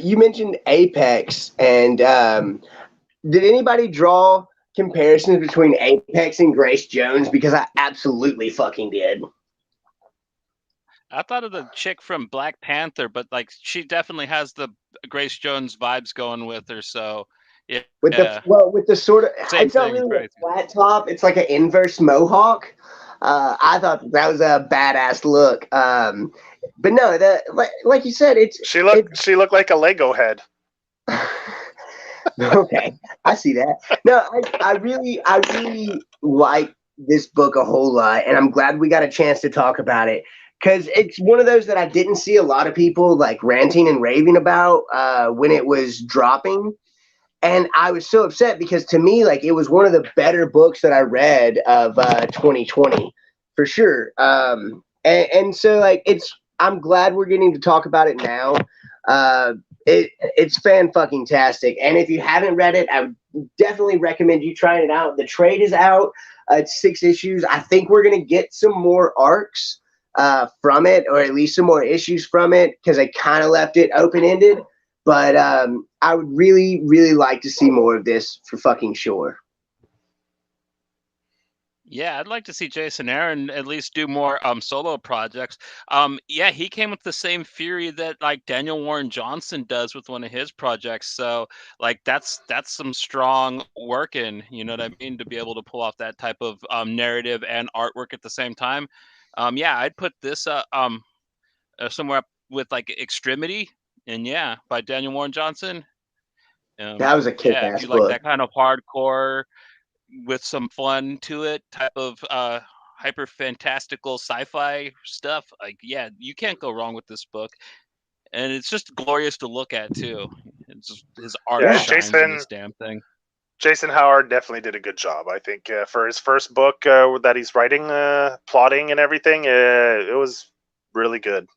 You mentioned Apex, and did anybody draw comparisons between Apex and Grace Jones? Because I absolutely fucking did. I thought of the chick from Black Panther, but like she definitely has the Grace Jones vibes going with her. So yeah, with the sort of, it's not really a flat top. It's like an inverse mohawk. I thought that was a badass look. But no, like you said, she looked like a Lego head. Okay, I see that. No, I really like this book a whole lot, and I'm glad we got a chance to talk about it. Because it's one of those that I didn't see a lot of people like ranting and raving about when it was dropping. And I was so upset because to me, like, it was one of the better books that I read of 2020 for sure. And so like, I'm glad we're getting to talk about it now. It's fan-fucking-tastic. And if you haven't read it, I would definitely recommend you trying it out. The trade is out. It's 6 issues. I think we're going to get some more arcs from it, or at least some more issues from it, because I kind of left it open-ended. But I would really, really like to see more of this for fucking sure. Yeah, I'd like to see Jason Aaron at least do more solo projects. Yeah, he came with the same fury that like Daniel Warren Johnson does with one of his projects. So like that's some strong working, you know what I mean, to be able to pull off that type of narrative and artwork at the same time. Yeah, I'd put this somewhere up with like Extremity, and yeah, by Daniel Warren Johnson. That was a Yeah, if kick-ass you like book. that kind of hardcore with some fun to it type of hyper fantastical sci-fi stuff, like yeah, you can't go wrong with this book, and it's just glorious to look at too. It's just, his art Yeah, shines in this damn thing. Jason Howard definitely did a good job. I think for his first book that he's writing, plotting and everything, it was really good.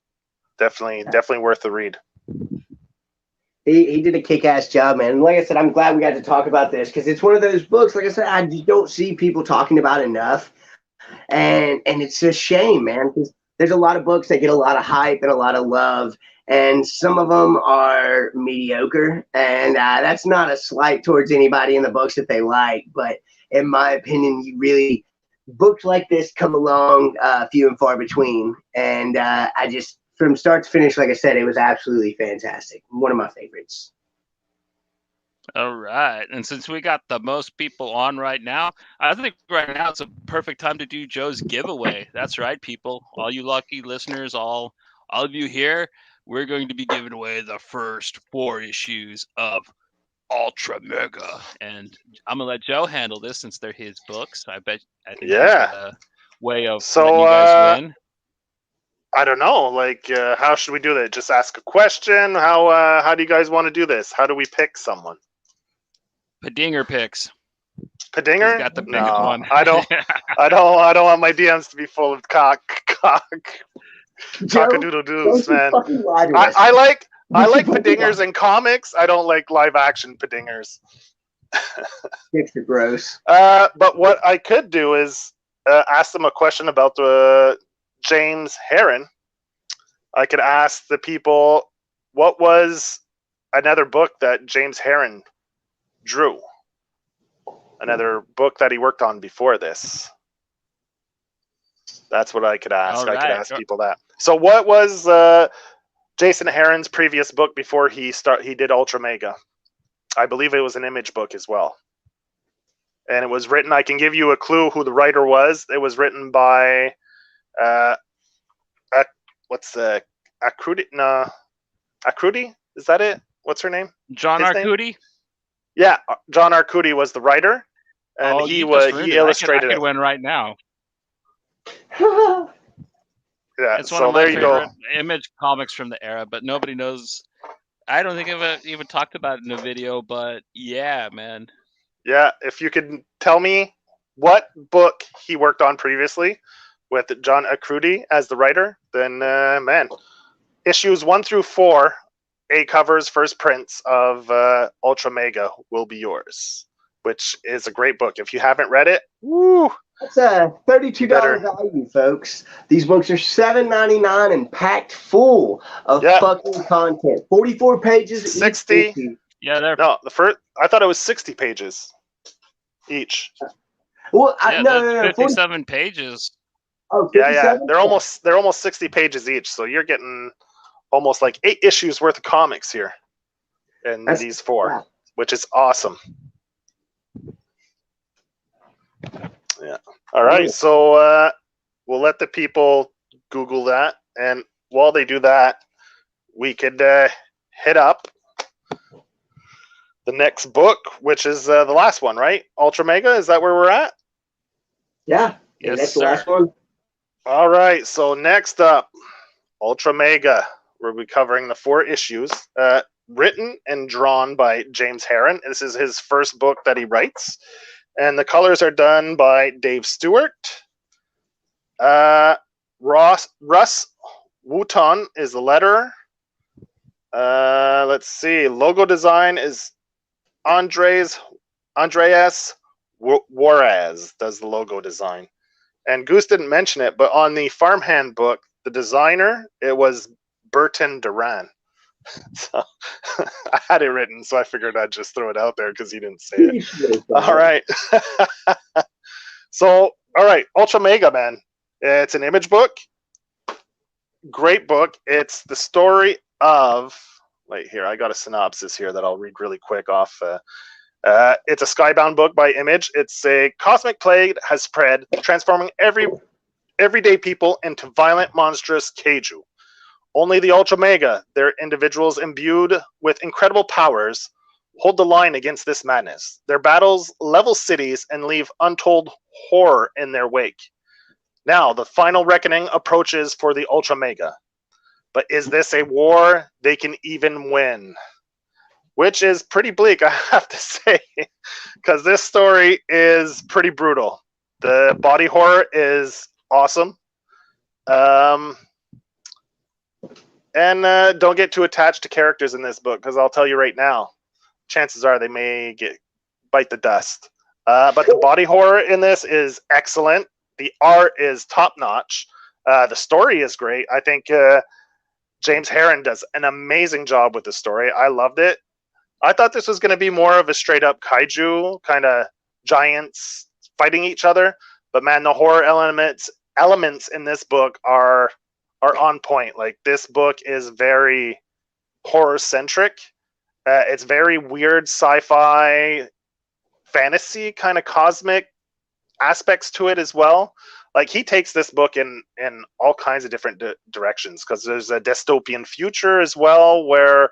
Definitely worth the read. He did a kick-ass job, man. And like I said, I'm glad we got to talk about this because it's one of those books, like I said, I just don't see people talking about enough. And it's a shame, man, because there's a lot of books that get a lot of hype and a lot of love, and some of them are mediocre. And that's not a slight towards anybody in the books that they like, but in my opinion, books like this come along few and far between. And I just, from start to finish, like I said, it was absolutely fantastic. One of my favorites. All right, and since we got the most people on right now, I think right now it's a perfect time to do Joe's giveaway. That's right, people, all you lucky listeners, all of you here, we're going to be giving away the first 4 issues of Ultramega, and I'm gonna let Joe handle this since they're his books. I think he's got a way of letting you guys win. I don't know. Like, how should we do that? Just ask a question. How do you guys want to do this? How do we pick someone? Padinger picks. Padinger? He's got the biggest one. I don't want my DMs to be full of cock-a-doodle-doos, man. I like Padingers in comics. I don't like live action Padingers. It's gross. But what I could do is ask them a question about the James Herron. I could ask the people, what was another book that James Herron drew? Another book that he worked on before this. That's what I could ask. Right. I could ask people that. So what was Jason Herron's previous book before he did Ultramega? I believe it was an Image book as well. And it was written, I can give you a clue who the writer was. It was written by Akrudi? No, Akrudi? Is that it? What's her name? John Arcudi? Yeah, John Arcudi was the writer, and he illustrated I could win right now. Yeah, it's one of my favorite Image comics from the era, but nobody knows. I don't think I've even talked about it in a video, but yeah, man. Yeah, if you could tell me what book he worked on previously with John Arcudi as the writer, then man, issues 1 through 4, A covers, first prints of Ultramega will be yours, which is a great book. If you haven't read it, woo! That's a $32 value, folks. These books are $7.99 and packed full of fucking content. 44 pages. 60. Yeah, they're the first. I thought it was 60 pages each. Well, no, 57 pages. Oh, 57? They're almost 60 pages each, so you're getting almost like 8 issues worth of comics here in these 4, which is awesome. Yeah. All right. So we'll let the people Google that, and while they do that, we could hit up the next book, which is the last one, right? Ultramega. Is that where we're at? Yeah. Yes, that's sir. The last one. All right. So next up, Ultramega. We'll be covering the 4 issues, written and drawn by James Herron. This is his first book that he writes. And the colors are done by Dave Stewart. Russ Wooton is the letterer. Let's see. Logo design is Andreas Juarez does the logo design. And Goose didn't mention it, but on the Farmhand book, the designer, it was Burton Duran. So I had it written, so I figured I'd just throw it out there because he didn't say it. All right. So All right, Ultramega, man. It's an image book. Great book. It's the story of. Wait, here I got a synopsis here that I'll read really quick off. It's a skybound book by Image. It's a cosmic plague has spread, transforming everyday people into violent, monstrous kaiju. Only the Ultramega, their individuals imbued with incredible powers, hold the line against this madness. Their battles level cities and leave untold horror in their wake. Now, the final reckoning approaches for the Ultramega. But is this a war they can even win? Which is pretty bleak, I have to say, because this story is pretty brutal. The body horror is awesome. And don't get too attached to characters in this book, because I'll tell you right now, chances are they may bite the dust. But the body horror in this is excellent. The art is top-notch. The story is great. I think James Herron does an amazing job with the story. I loved it. I thought this was going to be more of a straight-up kaiju, kind of giants fighting each other. But man, the horror elements in this book are on point. Like, this book is very horror-centric. It's very weird sci-fi, fantasy, kind of cosmic aspects to it as well. Like, he takes this book in all kinds of different directions, because there's a dystopian future as well, where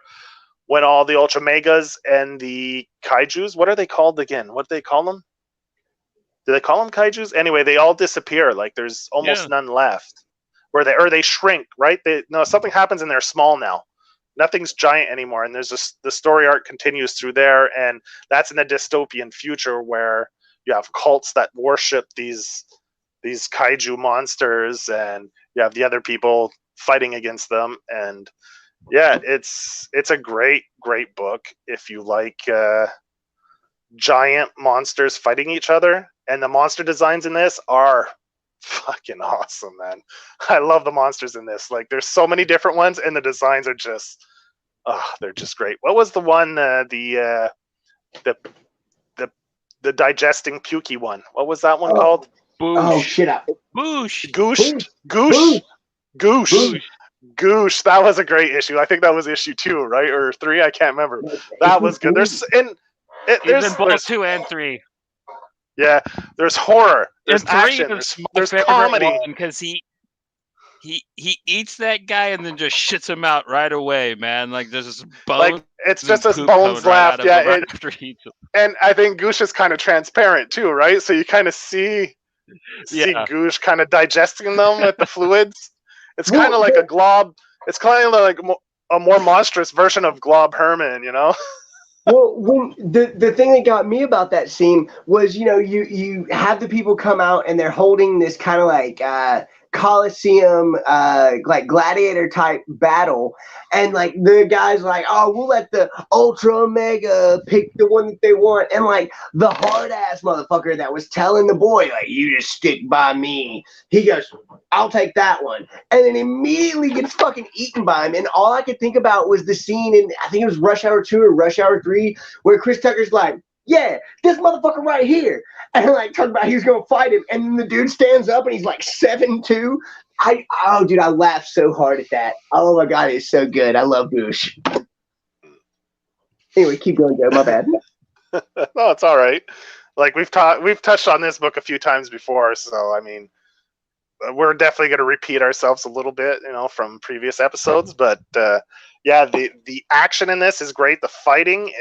when all the Ultramegas and the kaijus, what are they called again? What do they call them? Do they call them kaijus? Anyway, they all disappear. Like, there's almost none left. They shrink, right? Something happens and they're small now. Nothing's giant anymore. And there's the story arc continues through there, and that's in the dystopian future where you have cults that worship these kaiju monsters, and you have the other people fighting against them. And yeah, it's a great book if you like giant monsters fighting each other. And the monster designs in this are fucking awesome, man. I love the monsters in this. Like, there's so many different ones, and the designs are just they're just great. What was the one the digesting pukey one? What was that one called? Boosh. Oh, shit up. Boosh. Goosh. That was a great issue. I think that was issue 2, right? Or 3, I can't remember. That was good. There's both 2 and 3. Yeah, there's horror. There's action. There's comedy. Because he eats that guy and then just shits him out right away, man. Like, there's this bone. Like, it's just his bones left. Yeah, and I think Goosh is kind of transparent too, right? So you kind of see Goosh kind of digesting them with the fluids. It's kind of like a glob. It's kind of like a more monstrous version of Glob Herman, you know? Well, when the thing that got me about that scene was, you have the people come out and they're holding this kind of like Coliseum, like gladiator type battle, and like the guys like, oh, we'll let the Ultramega pick the one that they want, and like the hard ass motherfucker that was telling the boy, like, you just stick by me, he goes, I'll take that one, and then immediately gets fucking eaten by him. And all I could think about was the scene in, I think it was Rush Hour 2 or Rush Hour 3, where Chris Tucker's like, yeah, this motherfucker right here. And like talking about he was gonna fight him, and then the dude stands up and he's like 7'2". Dude, I laughed so hard at that. Oh my god, it's so good. I love Goosh. Anyway, keep going, Joe. My bad. No, it's all right. Like, we've touched on this book a few times before, so I mean, we're definitely going to repeat ourselves a little bit, from previous episodes. But yeah, the action in this is great. The fighting.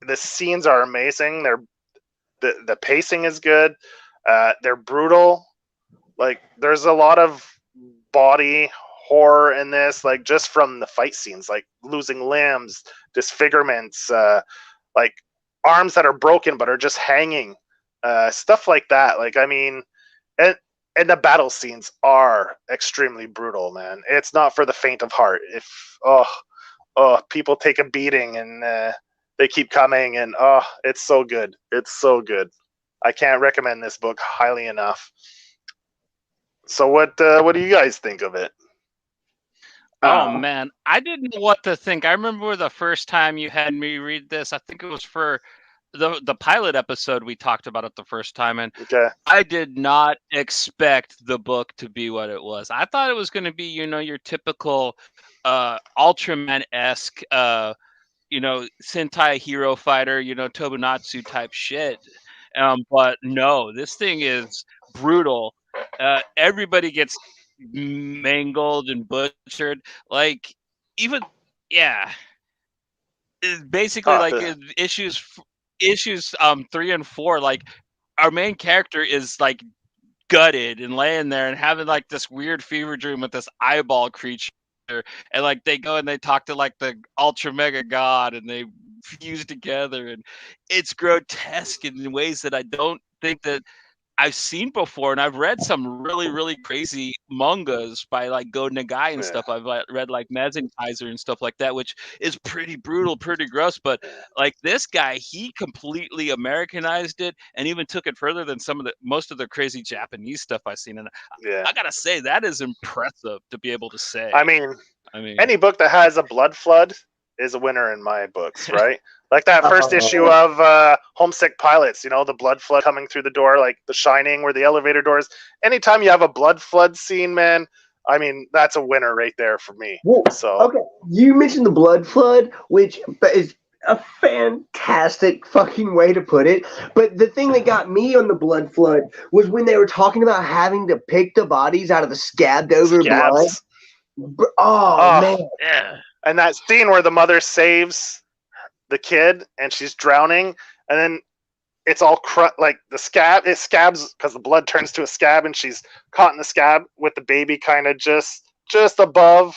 The scenes are amazing. The pacing is good. They're brutal. Like, there's a lot of body horror in this, like, just from the fight scenes, like losing limbs, disfigurements, like arms that are broken but are just hanging, stuff like that. Like, I mean, and the battle scenes are extremely brutal, man. It's not for the faint of heart. People take a beating, and they keep coming, and it's so good. It's so good. I can't recommend this book highly enough. So what do you guys think of it? Oh man, I didn't know what to think. I remember the first time you had me read this. I think it was for the pilot episode we talked about it the first time, and Okay. I did not expect the book to be what it was. I thought it was going to be, your typical Ultraman-esque, Sentai hero fighter, Tobunatsu type shit. But no, this thing is brutal. Everybody gets mangled and butchered. Like, even, yeah. Basically, like, issues 3 and 4, like, our main character is like gutted and laying there and having like this weird fever dream with this eyeball creature, and like they go and they talk to like the Ultramega god and they fuse together, and it's grotesque in ways that I don't think that I've seen before, and I've read some really, really crazy mangas by like Go Nagai and stuff. I've read like Kaiser and stuff like that, which is pretty brutal, pretty gross. But like this guy, he completely Americanized it and even took it further than most of the crazy Japanese stuff I've seen. And I gotta say, that is impressive to be able to say. I mean, any book that has a blood flood is a winner in my books, right? Like that first issue of Homesick Pilots, the blood flood coming through the door, like The Shining, where the elevator doors. Anytime you have a blood flood scene, man, I mean, that's a winner right there for me. Okay, you mentioned the blood flood, which is a fantastic fucking way to put it. But the thing that got me on the blood flood was when they were talking about having to pick the bodies out of the scabbed over blood. Oh man. Yeah. And that scene where the mother saves the kid and she's drowning, and then it's all like the scab, it scabs because the blood turns to a scab, and she's caught in the scab with the baby kind of just above,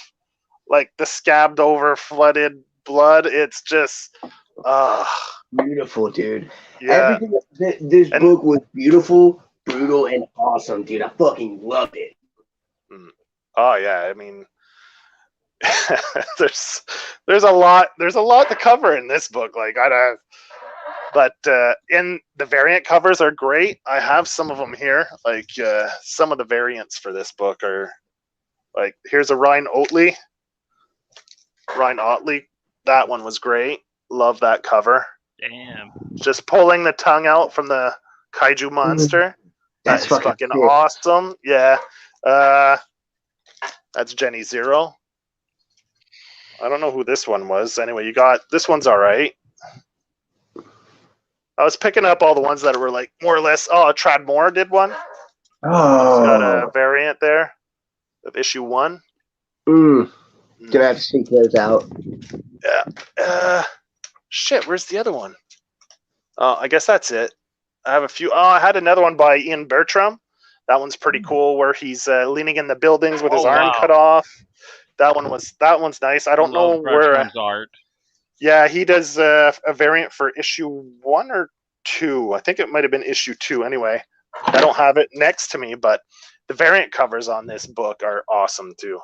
like the scabbed over flooded blood. It's just beautiful, dude. Yeah. Everything. This book was beautiful, brutal, and awesome, dude. I fucking loved it. Oh yeah, I mean, there's a lot to cover in this book. Like but in the variant covers are great. I have some of them here. Like some of the variants for this book are like, here's a Ryan Otley. That one was great. Love that cover. Damn. Just pulling the tongue out from the kaiju monster. That's fucking awesome. Yeah. That's Jenny Zero. I don't know who this one was. Anyway, you got this one's all right. I was picking up all the ones that were like more or less. Oh, Trad Moore did one. Oh, it's got a variant there of issue 1. Gonna have to seek those out. Yeah. Shit, where's the other one? Oh, I guess that's it. I have a few. Oh, I had another one by Ian Bertram. That one's pretty cool, where he's leaning in the buildings with his arm cut off. That one's nice. I don't know where. Art. Yeah, he does a variant for issue 1 or 2. I think it might have been issue 2. Anyway, I don't have it next to me, but the variant covers on this book are awesome too.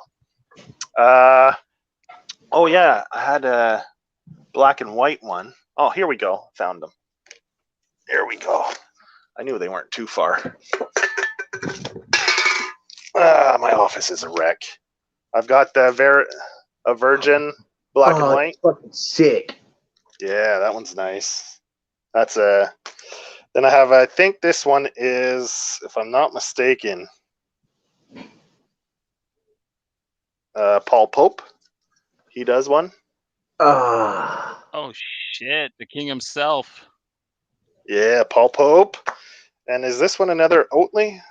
Oh yeah, I had a black and white one. Oh, here we go. Found them. Here we go. I knew they weren't too far. My office is a wreck. I've got the Virgin black and white. Fucking sick. Yeah, that one's nice. That's a. Then I have. I think this one is, if I'm not mistaken, Paul Pope. He does one. Oh shit! The king himself. Yeah, Paul Pope. And is this one another Otley?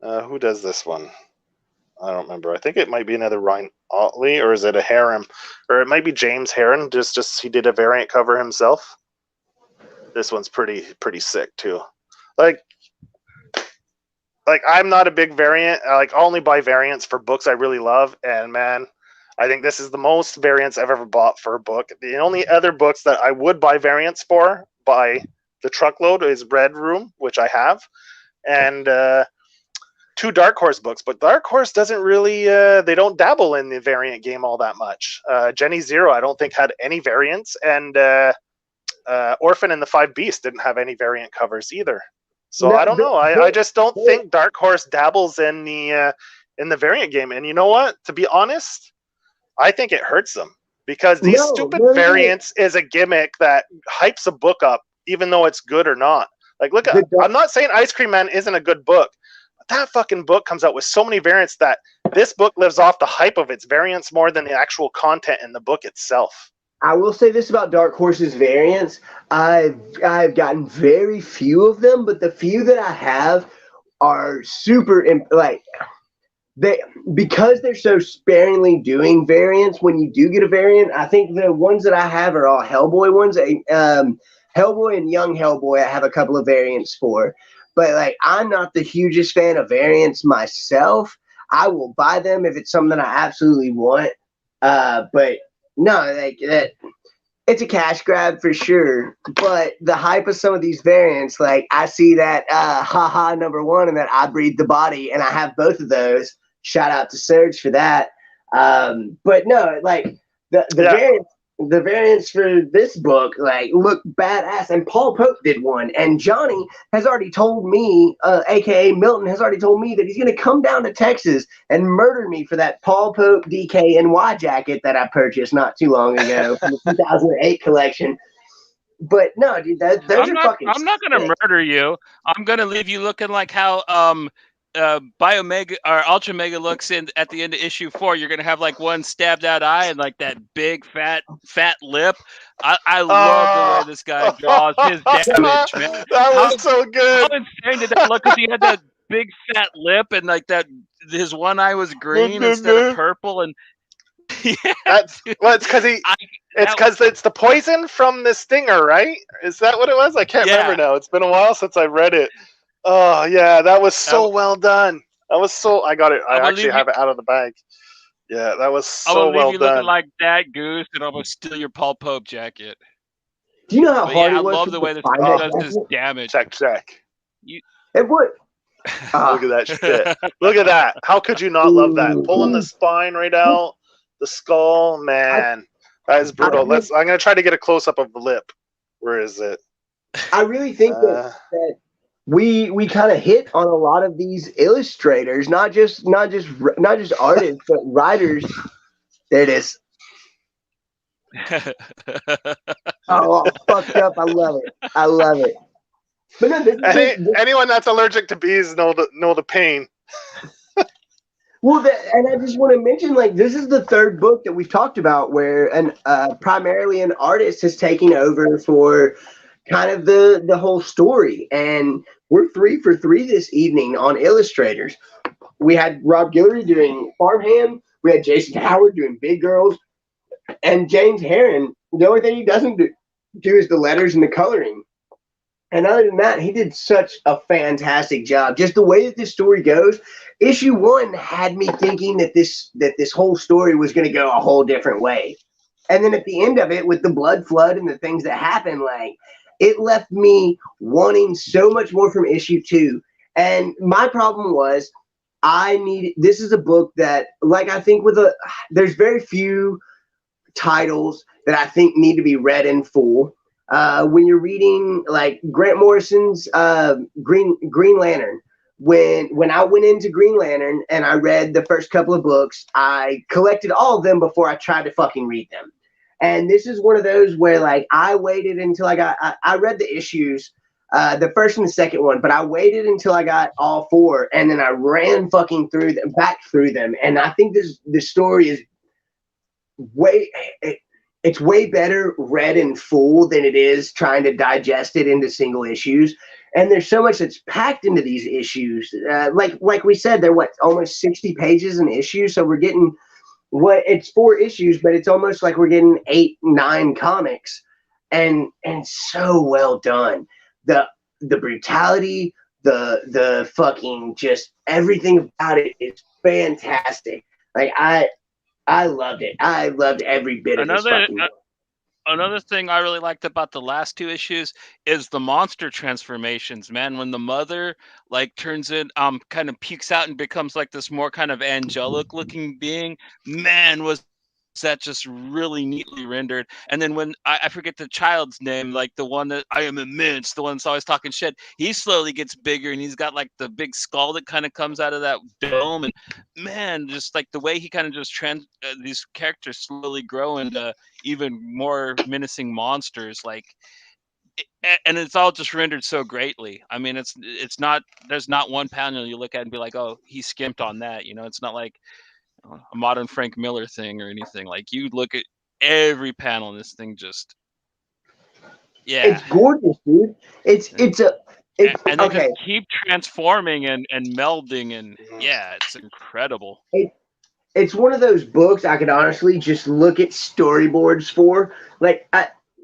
Who does this one? I don't remember. I think it might be another Ryan Otley, or is it a Harem? Or it might be James Heron. Just he did a variant cover himself. This one's pretty sick too. Like I'm not a big variant. I only buy variants for books I really love, and man, I think this is the most variants I've ever bought for a book. The only other books that I would buy variants for by the truckload is Red Room, which I have, and 2 Dark Horse books. But Dark Horse doesn't really, they don't dabble in the variant game all that much. Jenny Zero, I don't think, had any variants, and Orphan and the Five Beasts didn't have any variant covers either. So I don't know. I just don't think Dark Horse dabbles in the variant game. And you know what? To be honest, I think it hurts them, because these No, stupid no. variants is a gimmick that hypes a book up, even though it's good or not. Like, look at, I'm not saying Ice Cream Man isn't a good book, but that fucking book comes out with so many variants that this book lives off the hype of its variants more than the actual content in the book itself. I will say this about Dark Horse's variants. I've gotten very few of them, but the few that I have are super like because they're so sparingly doing variants. When you do get a variant, I think the ones that I have are all Hellboy ones. Hellboy and Young Hellboy, I have a couple of variants for, but like I'm not the hugest fan of variants myself. I will buy them if it's something I absolutely want, but no, like that. It's a cash grab for sure, but the hype of some of these variants, like I see that haha #1 and that I Breathe the Body, and I have both of those. Shout out to Surge for that. But no, like the variants for this book like look badass, and Paul Pope did one, and Johnny has already told me, aka Milton has already told me that he's gonna come down to Texas and murder me for that Paul Pope DKNY jacket that I purchased not too long ago from the 2008 collection. But no, dude, those are fucking. I'm not gonna murder you. I'm gonna leave you looking like how Biomega or Ultramega looks in at the end of issue 4. You're gonna have like one stabbed out eye and like that big fat lip. I love the way this guy draws his damage, man. That was so good. How insane did that look? Because he had that big fat lip and like that his one eye was green instead of purple, and it's because it's the poison from the stinger, right? Is that what it was? I can't remember now. It's been a while since I read it. Oh yeah, that was so well done. That was so. I got it. I actually have it out of the bag. Yeah, that was so well done. Looking like that goose and almost steal your Paul Pope jacket. Do you know how hard it was? I love the way this does his damage. Check. It would. Look at that shit. Look at that. How could you not love that? Pulling the spine right out, the skull, man. That is brutal. I'm gonna try to get a close up of the lip. Where is it? I really think that we kind of hit on a lot of these illustrators, not just artists, but writers. There it is. Oh, fucked up. I love it. But no, anyone that's allergic to bees know the pain. Well, and I just want to mention, like, this is the third book that we've talked about where primarily an artist has taken over for kind of the whole story. And we're 3 for 3 this evening on illustrators. We had Rob Guillory doing Farmhand. We had Jason Howard doing Big Girls. And James Herron, the only thing he doesn't do is the letters and the coloring. And other than that, he did such a fantastic job. Just the way that this story goes. Issue 1 had me thinking that this whole story was going to go a whole different way. And then at the end of it, with the blood flood and the things that happened, like, it left me wanting so much more from issue 2. And my problem was this is a book that, like, I think there's very few titles that I think need to be read in full. When you're reading like Grant Morrison's Green Lantern, when I went into Green Lantern and I read the first couple of books, I collected all of them before I tried to fucking read them. And this is one of those where like I waited until I read the issues, the first and the second one, but I waited until I got all 4 and then I ran fucking back through them. And I think this story is it's way better read in full than it is trying to digest it into single issues. And there's so much that's packed into these issues. Like we said, they're almost 60 pages an issue. So we're getting it's 4 issues, but it's almost like we're getting 8, 9 comics, and so well done. The brutality, the fucking just everything about it is fantastic. Like I loved it. I loved every bit of this fucking book. Another thing I really liked about the last 2 issues is the monster transformations, man. When the mother like turns in, kind of pukes out and becomes like this more kind of angelic looking being, man, was that just really neatly rendered. And then when I forget the child's name, like the one that I am immense, the one that's always talking shit, he slowly gets bigger and he's got like the big skull that kind of comes out of that dome. And man, just like the way he kind of just these characters slowly grow into even more menacing monsters, like. And it's all just rendered so greatly. I mean, it's not, there's not one panel you look at and be like, oh, he skimped on that. You know, it's not like a modern Frank Miller thing or anything. Like you look at every panel and this thing just, yeah. It's gorgeous, dude. It's And they okay. just keep transforming and melding, and yeah, it's incredible. It's one of those books I could honestly just look at storyboards for. Like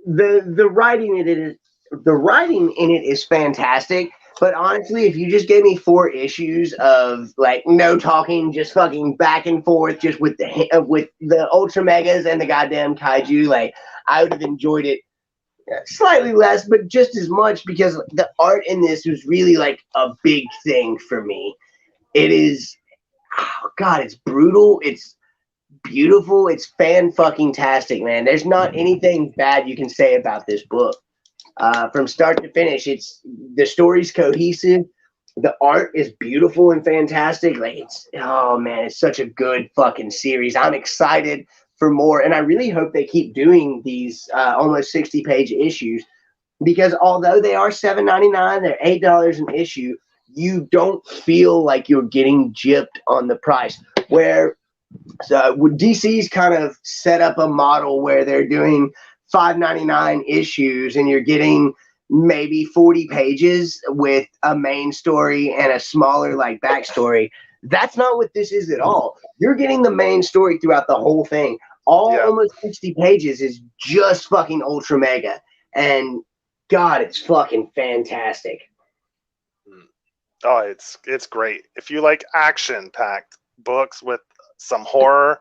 the writing in it is fantastic. But honestly, if you just gave me 4 issues of like no talking, just fucking back and forth, just with the Ultra Megas and the goddamn kaiju, like I would have enjoyed it slightly less, but just as much, because the art in this was really like a big thing for me. It is, oh God, it's brutal. It's beautiful. It's fan-fucking-tastic, man. There's not anything bad you can say about this book. From start to finish, the story's cohesive. The art is beautiful and fantastic. Like oh man, it's such a good fucking series. I'm excited for more, and I really hope they keep doing these almost 60-page issues, because although they are $7.99, they're $8 an issue. You don't feel like you're getting gypped on the price. Where DC's kind of set up a model where they're doing $5.99 issues, and you're getting maybe 40 pages with a main story and a smaller like backstory. That's not what this is at all. You're getting the main story throughout the whole thing. Almost 60 pages is just fucking Ultramega, and God, it's fucking fantastic. Oh, it's great. If you like action-packed books with some horror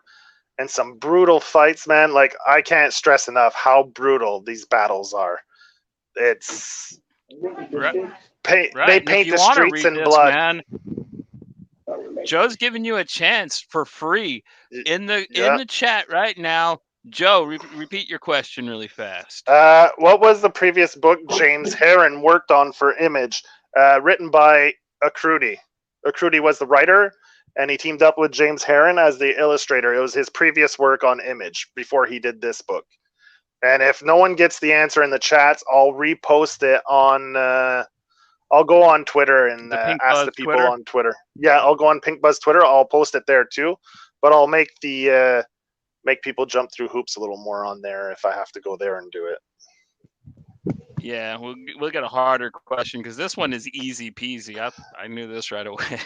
and some brutal fights, man, like I can't stress enough how brutal these battles are. It's they paint the streets in blood. Man, Joe's giving you a chance for free in the chat right now. Joe, repeat your question really fast. What was the previous book James Herron worked on for Image, written by Akrudi? Akrudi was the writer, and he teamed up with James Herron as the illustrator. It was his previous work on Image before he did this book. And if no one gets the answer in the chats, I'll repost it on. I'll go on Twitter and ask the people on Twitter. Yeah, I'll go on Pink Buzz Twitter. I'll post it there too, but I'll make make people jump through hoops a little more on there if I have to go there and do it. Yeah, we'll get a harder question because this one is easy peasy. I knew this right away.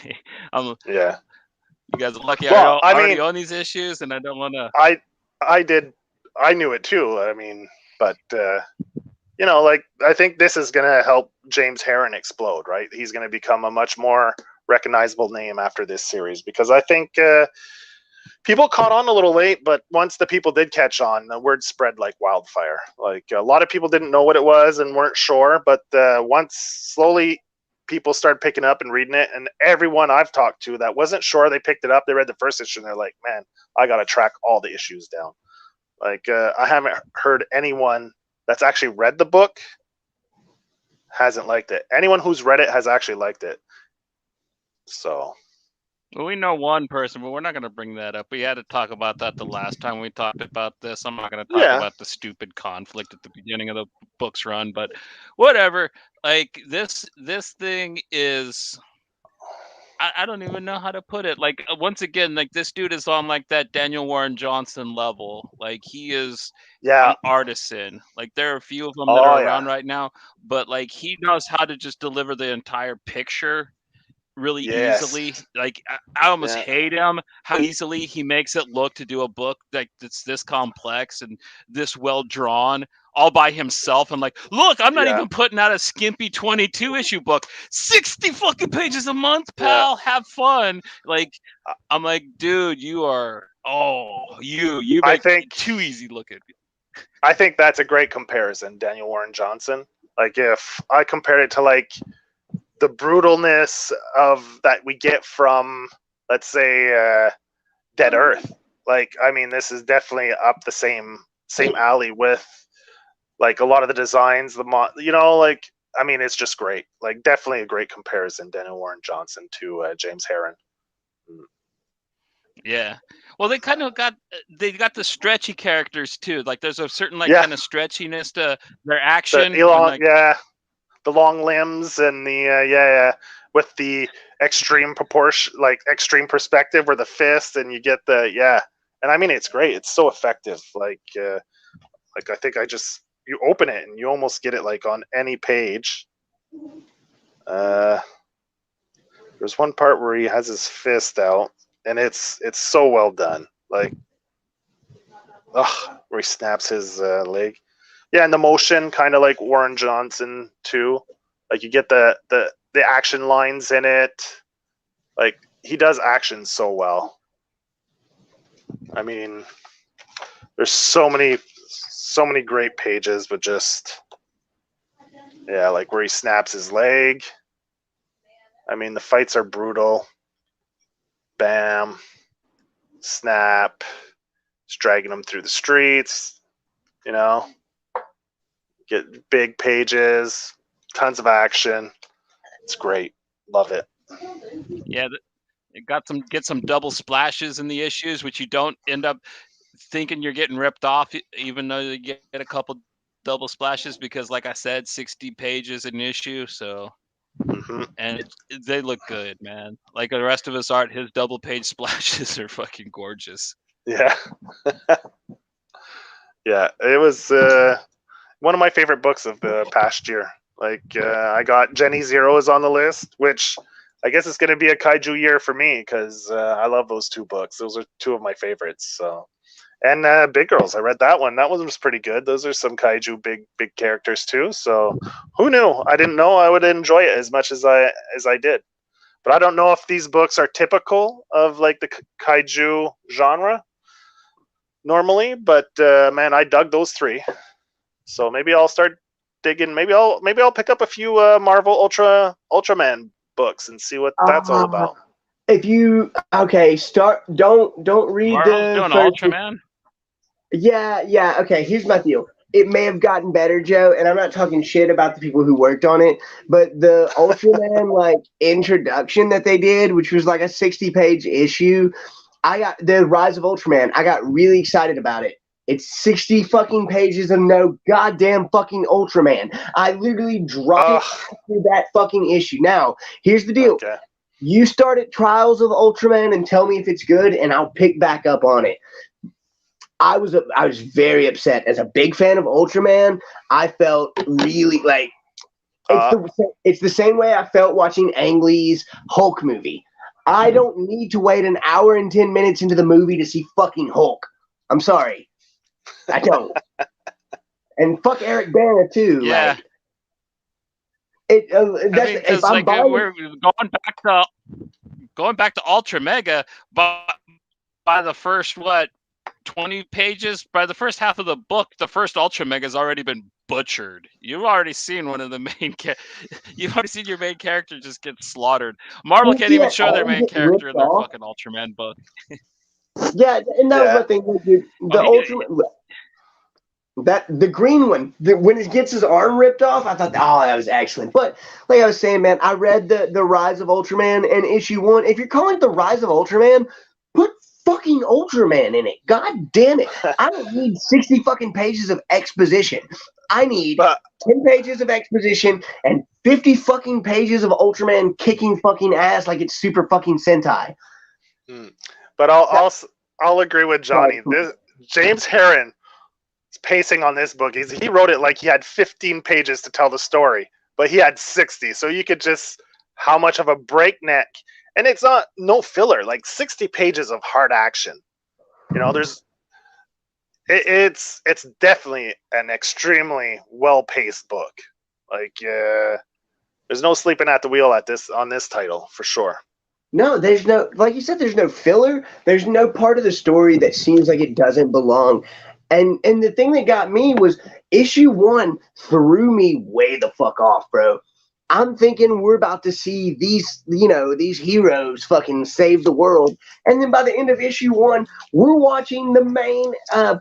Yeah. You guys are lucky. I already own these issues, and I don't want to. I did. I knew it too. I mean, but you know, like I think this is gonna help James Herron explode, right? He's gonna become a much more recognizable name after this series, because I think people caught on a little late, but once the people did catch on, the word spread like wildfire. Like a lot of people didn't know what it was and weren't sure, but once slowly people started picking up and reading it, and everyone I've talked to that wasn't sure, they picked it up, they read the first issue, and they're like, man, I got to track all the issues down. Like I haven't heard anyone that's actually read the book hasn't liked it. Anyone who's read it has actually liked it. So... Well, we know one person, but we're not going to bring that up. We had to talk about that the last time we talked about this. I'm not going to talk about the stupid conflict at the beginning of the book's run, but whatever. Like this thing is, I don't even know how to put it. Like once again, like this dude is on like that Daniel Warren Johnson level. Like he is an artisan. Like there are a few of them that are around right now, but like he knows how to just deliver the entire picture really easily. Like I almost hate him how easily he makes it look to do a book like that's this complex and this well drawn all by himself. And like, look, I'm not even putting out a skimpy 22 issue book, 60 fucking pages a month, pal. Have fun. Like I'm like, dude, you are you make it too easy looking. I think that's a great comparison, Daniel Warren Johnson. Like if I compared it to like the brutalness of that we get from, let's say, Dead Earth. Like, I mean, this is definitely up the same alley with like a lot of the designs, like, I mean, it's just great. Like, definitely a great comparison, Dennis Warren Johnson to James Herron. Yeah. Well, they kind of got the stretchy characters too. Like, there's a certain kind of stretchiness to their action. The long limbs and the with the extreme proportion, like extreme perspective, where the fist and you get and I mean, it's great. It's so effective. Like I think you open it and you almost get it like on any page. There's one part where he has his fist out, and it's so well done. Like, where he snaps his leg. Yeah, and the motion, kind of like Warren Johnson too. Like, you get the action lines in it. Like, he does action so well. I mean, there's so many great pages, but just like where he snaps his leg. I mean, the fights are brutal. Bam, snap, just dragging him through the streets. Get big pages, tons of action. It's great. Love it. Yeah, it get some double splashes in the issues, which you don't end up thinking you're getting ripped off, even though you get a couple double splashes, because, like I said, 60 pages an issue. So, and they look good, man. Like the rest of his art, his double page splashes are fucking gorgeous. Yeah. Yeah, it was one of my favorite books of the past year. Like, I got Jenny Zero is on the list, which I guess it's going to be a kaiju year for me, because I love those two books. Those are two of my favorites. So, and Big Girls, I read that one. That one was pretty good. Those are some kaiju big characters too. So, who knew? I didn't know I would enjoy it as much as I did. But I don't know if these books are typical of like the kaiju genre normally. But man, I dug those three. So maybe I'll start digging. Maybe I'll pick up a few Marvel Ultraman books and see what that's all about. If you don't read Marvel's doing Ultraman. Yeah. Okay, here's my deal. It may have gotten better, Joe, and I'm not talking shit about the people who worked on it, but the Ultraman like introduction that they did, which was like a 60-page issue, I got the Rise of Ultraman. I got really excited about it. It's 60 fucking pages of no goddamn fucking Ultraman. I literally dropped it after that fucking issue. Now, here's the deal. Okay. You start at Trials of Ultraman and tell me if it's good, and I'll pick back up on it. I was very upset. As a big fan of Ultraman, I felt really like it's the same way I felt watching Ang Lee's Hulk movie. I don't need to wait an hour and 10 minutes into the movie to see fucking Hulk. I'm sorry. I don't. And fuck Eric Bana too. Yeah. Like, we're going back to Ultramega, but by the first 20 pages, by the first half of the book, the first Ultramega has already been butchered. You've already seen one of the main you've already seen your main character just get slaughtered. Marvel can't even show their main character in their fucking Ultraman book. Yeah, and that was my thing. Ultraman, the green one, when it gets his arm ripped off, I thought, that was excellent. But like I was saying, man, I read the Rise of Ultraman and issue 1. If you're calling it the Rise of Ultraman, put fucking Ultraman in it. God damn it. I don't need 60 fucking pages of exposition. I need 10 pages of exposition and 50 fucking pages of Ultraman kicking fucking ass like it's Super fucking Sentai. But I'll agree with Johnny. James Herron pacing on this book, he wrote it like he had 15 pages to tell the story, but he had 60. So you could just, how much of a breakneck, and it's no filler, like 60 pages of hard action. It's definitely an extremely well-paced book. Like, there's no sleeping at the wheel on this title for sure. No, there's no, like you said, there's no filler. There's no part of the story that seems like it doesn't belong. And the thing that got me was issue 1 threw me way the fuck off, bro. I'm thinking we're about to see these, these heroes fucking save the world. And then by the end of issue 1, we're watching the main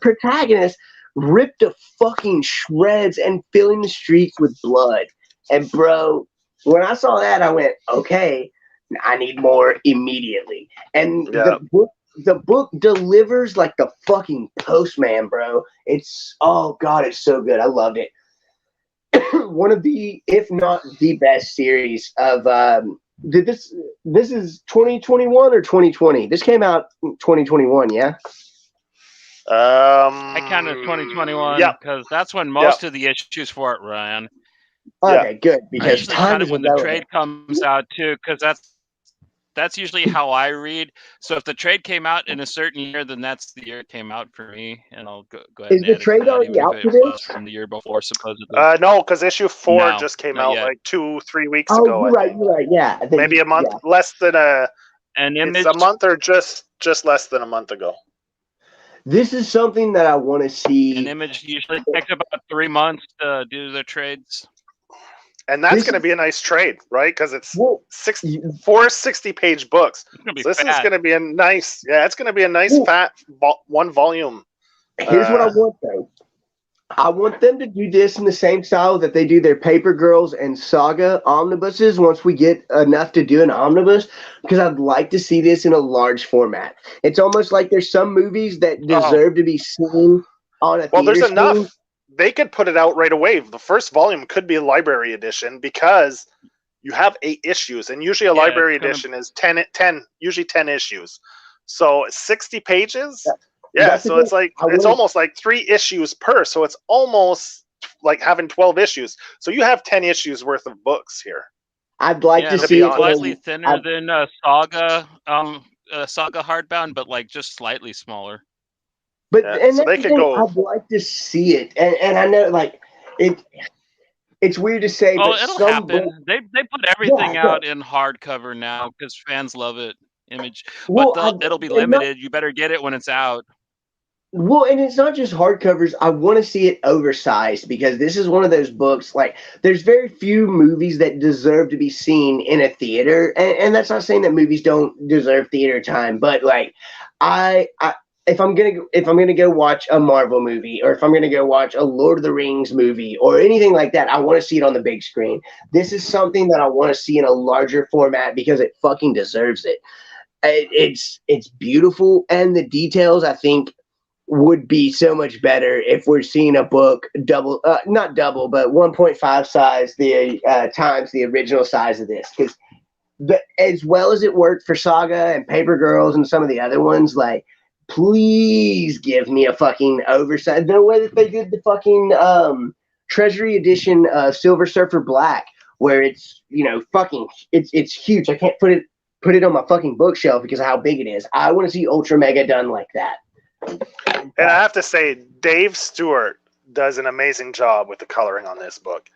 protagonist rip to fucking shreds and filling the streets with blood. And bro, when I saw that, I went, okay, I need more immediately. And the book delivers like the fucking postman, bro. Oh God, it's so good. I loved it. One of the, if not the best series of this is 2021 or 2020? This came out in 2021, yeah. I count it as 2021 because that's when most of the issues for it ran. Okay, good. Because I usually time count is it when the irrelevant. trade comes out too, because that's usually how I read. So if the trade came out in a certain year, then that's the year it came out for me, and I'll go ahead Is and the add it trade to that, already even out if for it this? was from the year before, supposedly. No, because issue 4 just came not out yet. like 2-3 weeks Oh, ago. you're right. Yeah, Maybe a month, less than An Image. It's a month or just less than a month ago. This is something that I want to see. An Image usually takes about 3 months to do the trades. And that's going to be a nice trade, right? Because it's 4 60-page books. So this is going to be a nice, it's going to be a nice fat one volume. Here's what I want, though. I want them to do this in the same style that they do their Paper Girls and Saga omnibuses once we get enough to do an omnibus, because I'd like to see this in a large format. It's almost like there's some movies that deserve to be seen on a theater there's screen. enough. They could put it out right away. The first volume could be a library edition because you have 8 issues, and usually a library edition is 10, usually 10 issues. So 60 pages. So it's like it's almost like 3 issues per. So it's almost like having 12 issues. So you have 10 issues worth of books here. I'd like to see it slightly thinner than Saga hardbound, but like just slightly smaller. But and so they could go. I'd like to see it, and I know like it. It's weird to say, but it'll happen. They put everything out in hardcover now because fans love it. Image, but it'll be limited. You better get it when it's out. Well, and it's not just hardcovers. I want to see it oversized because this is one of those books. Like, there's very few movies that deserve to be seen in a theater, and that's not saying that movies don't deserve theater time, but like, if I'm gonna go watch a Marvel movie, or if I'm gonna go watch a Lord of the Rings movie or anything like that, I want to see it on the big screen. This is something that I want to see in a larger format because it fucking deserves it. It's beautiful, and the details I think would be so much better if we're seeing a book not double, but 1.5 size times the original size of this. Because as well as it worked for Saga and Paper Girls and some of the other ones, like, please give me a fucking oversized. The way that they did the fucking Treasury Edition Silver Surfer Black, where it's fucking it's huge. I can't put it on my fucking bookshelf because of how big it is. I want to see Ultramega done like that. And I have to say, Dave Stewart does an amazing job with the coloring on this book.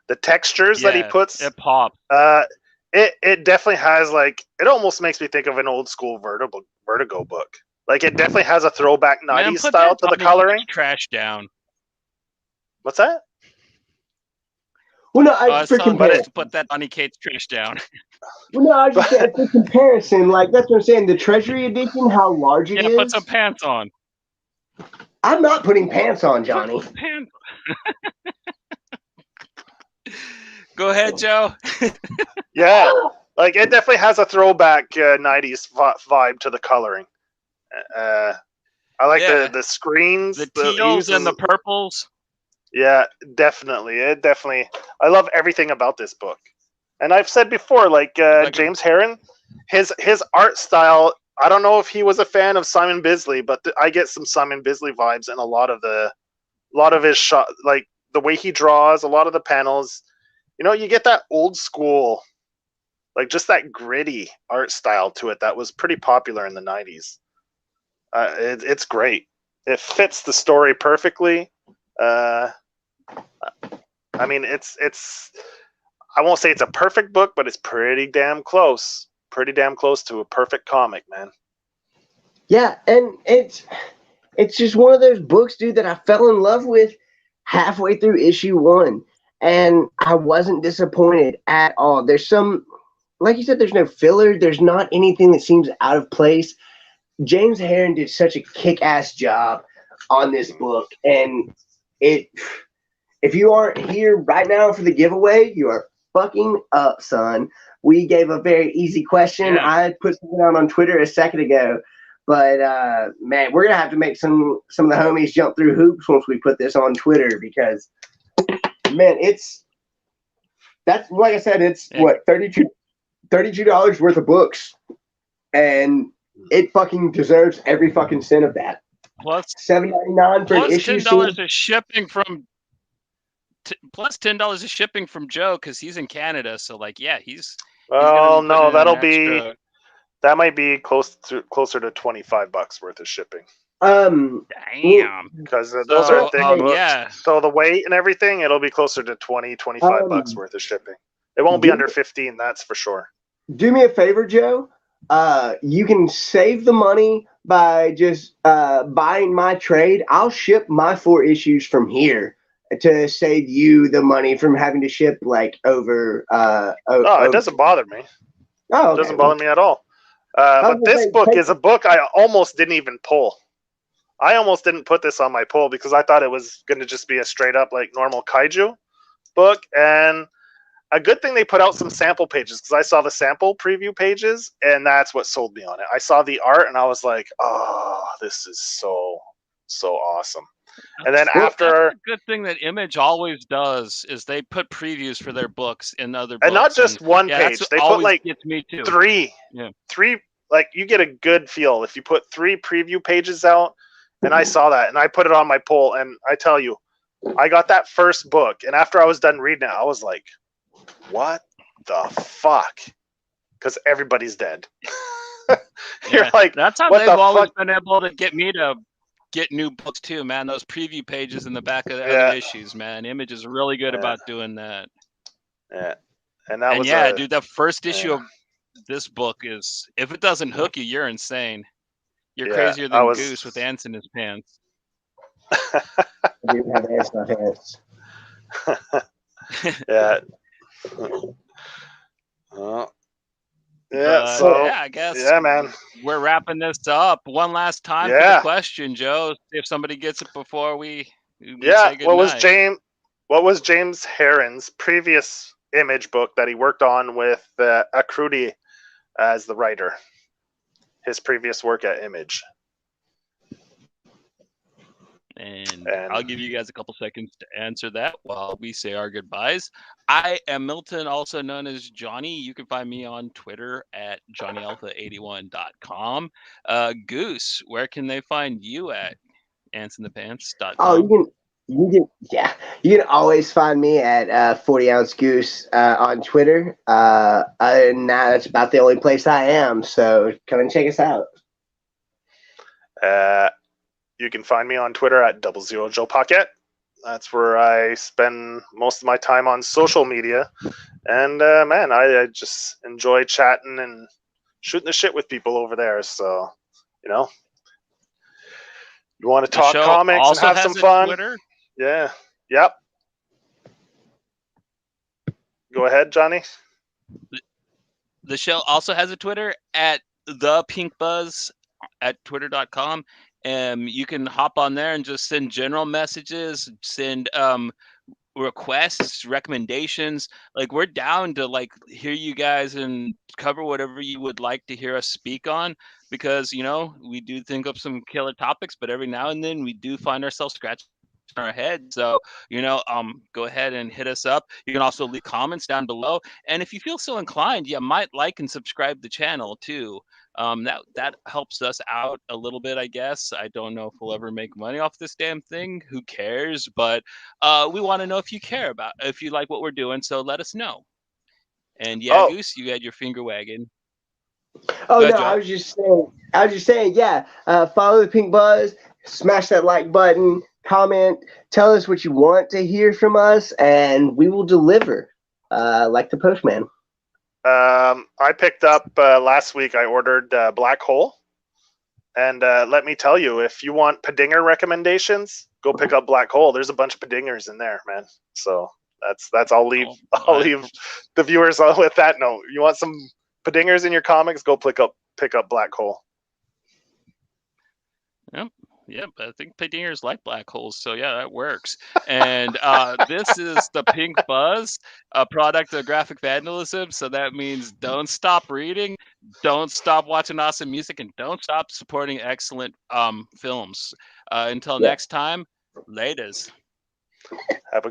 The textures that he puts, it pops. It definitely has, like, it almost makes me think of an old school Vertigo book. Like, it definitely has a throwback 90s style to the coloring. Trash down. What's that? Well, no, for comparison. Put that Donny Cates trash down. Well, no, I was just saying, for comparison, like, that's what I'm saying. The Treasury Edition, how large it is. Put some pants on. I'm not putting pants on, Johnny. Pants. Go ahead, Joe. Yeah, like, it definitely has a throwback 90s vibe to the coloring. I like the screens, the teals and the purples. Yeah, definitely. I love everything about this book. And I've said before, like James Herron, his art style, I don't know if he was a fan of Simon Bisley, but I get some Simon Bisley vibes in a lot of his shot, like the way he draws, a lot of the panels. You get that old school, like just that gritty art style to it that was pretty popular in the 90s. It's great. It fits the story perfectly. I mean, it's I won't say it's a perfect book, but it's pretty damn close to a perfect comic, man. Yeah, and it's just one of those books, dude, that I fell in love with halfway through issue 1. and I wasn't disappointed at all. There's some, like you said, there's no filler. There's not anything that seems out of place. James Herron did such a kick-ass job on this book, and it. If you aren't here right now for the giveaway, you are fucking up, son. We gave a very easy question. Yeah. I put something out on Twitter a second ago, but man, we're gonna have to make some of the homies jump through hoops once we put this on Twitter because, man, that's like I said, it's what $32 worth of books, and it fucking deserves every fucking cent of that. Plus $7.99 for an issue. $10 of shipping from. Plus $10 of shipping from Joe because he's in Canada. So like, yeah, he's. Well, no, that'll be. Extra... That might be closer to $25 worth of shipping. Damn. Because those are thick books. Yeah. So the weight and everything, it'll be closer to $25 worth of shipping. It won't be under 15, that's for sure. Do me a favor, Joe. You can save the money by just buying my trade. I'll ship my 4 issues from here to save you the money from having to ship like over. It doesn't bother me. Oh, okay. It doesn't bother me at all. But this book is a book I almost didn't even pull. I almost didn't put this on my pull because I thought it was going to just be a straight up like normal kaiju book. And a good thing they put out some sample pages because I saw the sample preview pages and that's what sold me on it. I saw the art and I was like, oh, this is so awesome. And then after, that's a good thing that Image always does is they put previews for their books in other books. And not just one page. They put like me too. 3. Yeah. 3, like you get a good feel if you put 3 preview pages out. And I saw that and I put it on my poll. And I tell you, I got that first book. And after I was done reading it, I was like, what the fuck? Because everybody's dead. You're like, that's how they've always been able to get me to get new books too, man. Those preview pages in the back of the other issues, man. Image is really good about doing that. Yeah. And that was dude, that first issue of this book is, if it doesn't hook you, you're insane. You're crazier than Goose with ants in his pants. I do have ants in my pants. Yeah. I guess. Yeah, man. We're wrapping this up. One last time for the question, Joe. See if somebody gets it before we say good night. What was James Herron's previous Image book that he worked on with Akrudi as the writer? His previous work at Image. And I'll give you guys a couple seconds to answer that while we say our goodbyes. I am Milton, also known as Johnny. You can find me on Twitter at JohnnyAlpha81.com. Goose, where can they find you at? AntsInThePants.com. Oh, you can always find me at 40 Ounce Goose on Twitter. And that's about the only place I am. So come and check us out. You can find me on Twitter at 00JoePocket. That's where I spend most of my time on social media. And man, I just enjoy chatting and shooting the shit with people over there. So, you want to talk comics and have some fun? Twitter? Yeah. Yep. Go ahead, Johnny. The show also has a Twitter at the Pink Buzz at twitter.com. You can hop on there and just send general messages, send requests, recommendations. Like, we're down to like hear you guys and cover whatever you would like to hear us speak on, because we do think of some killer topics, but every now and then we do find ourselves scratching our head. So go ahead and hit us up. You can also leave comments down below, and if you feel so inclined, you might like and subscribe the channel too. That helps us out a little bit, I guess. I don't know if we'll ever make money off this damn thing. Who cares? But we want to know if you care if you like what we're doing. So let us know. And Goose, you had your finger wagging. Oh no, I was just saying, follow the Pink Buzz, smash that like button, comment, tell us what you want to hear from us, and we will deliver, like the postman. I picked up last week. I ordered Black Hole, and let me tell you, if you want Padinger recommendations, go pick up Black Hole. There's a bunch of Padingers in there, man. So That's I'll leave Oh, I'll leave the viewers with that note. You want some padingers in your comics? Go pick up Black Hole. Yep, I think padingers like black holes, so yeah, that works. And this is the Pink Buzz, a product of graphic vandalism. So that means don't stop reading, don't stop watching awesome music, and don't stop supporting excellent films. Until next time, laters. Have a good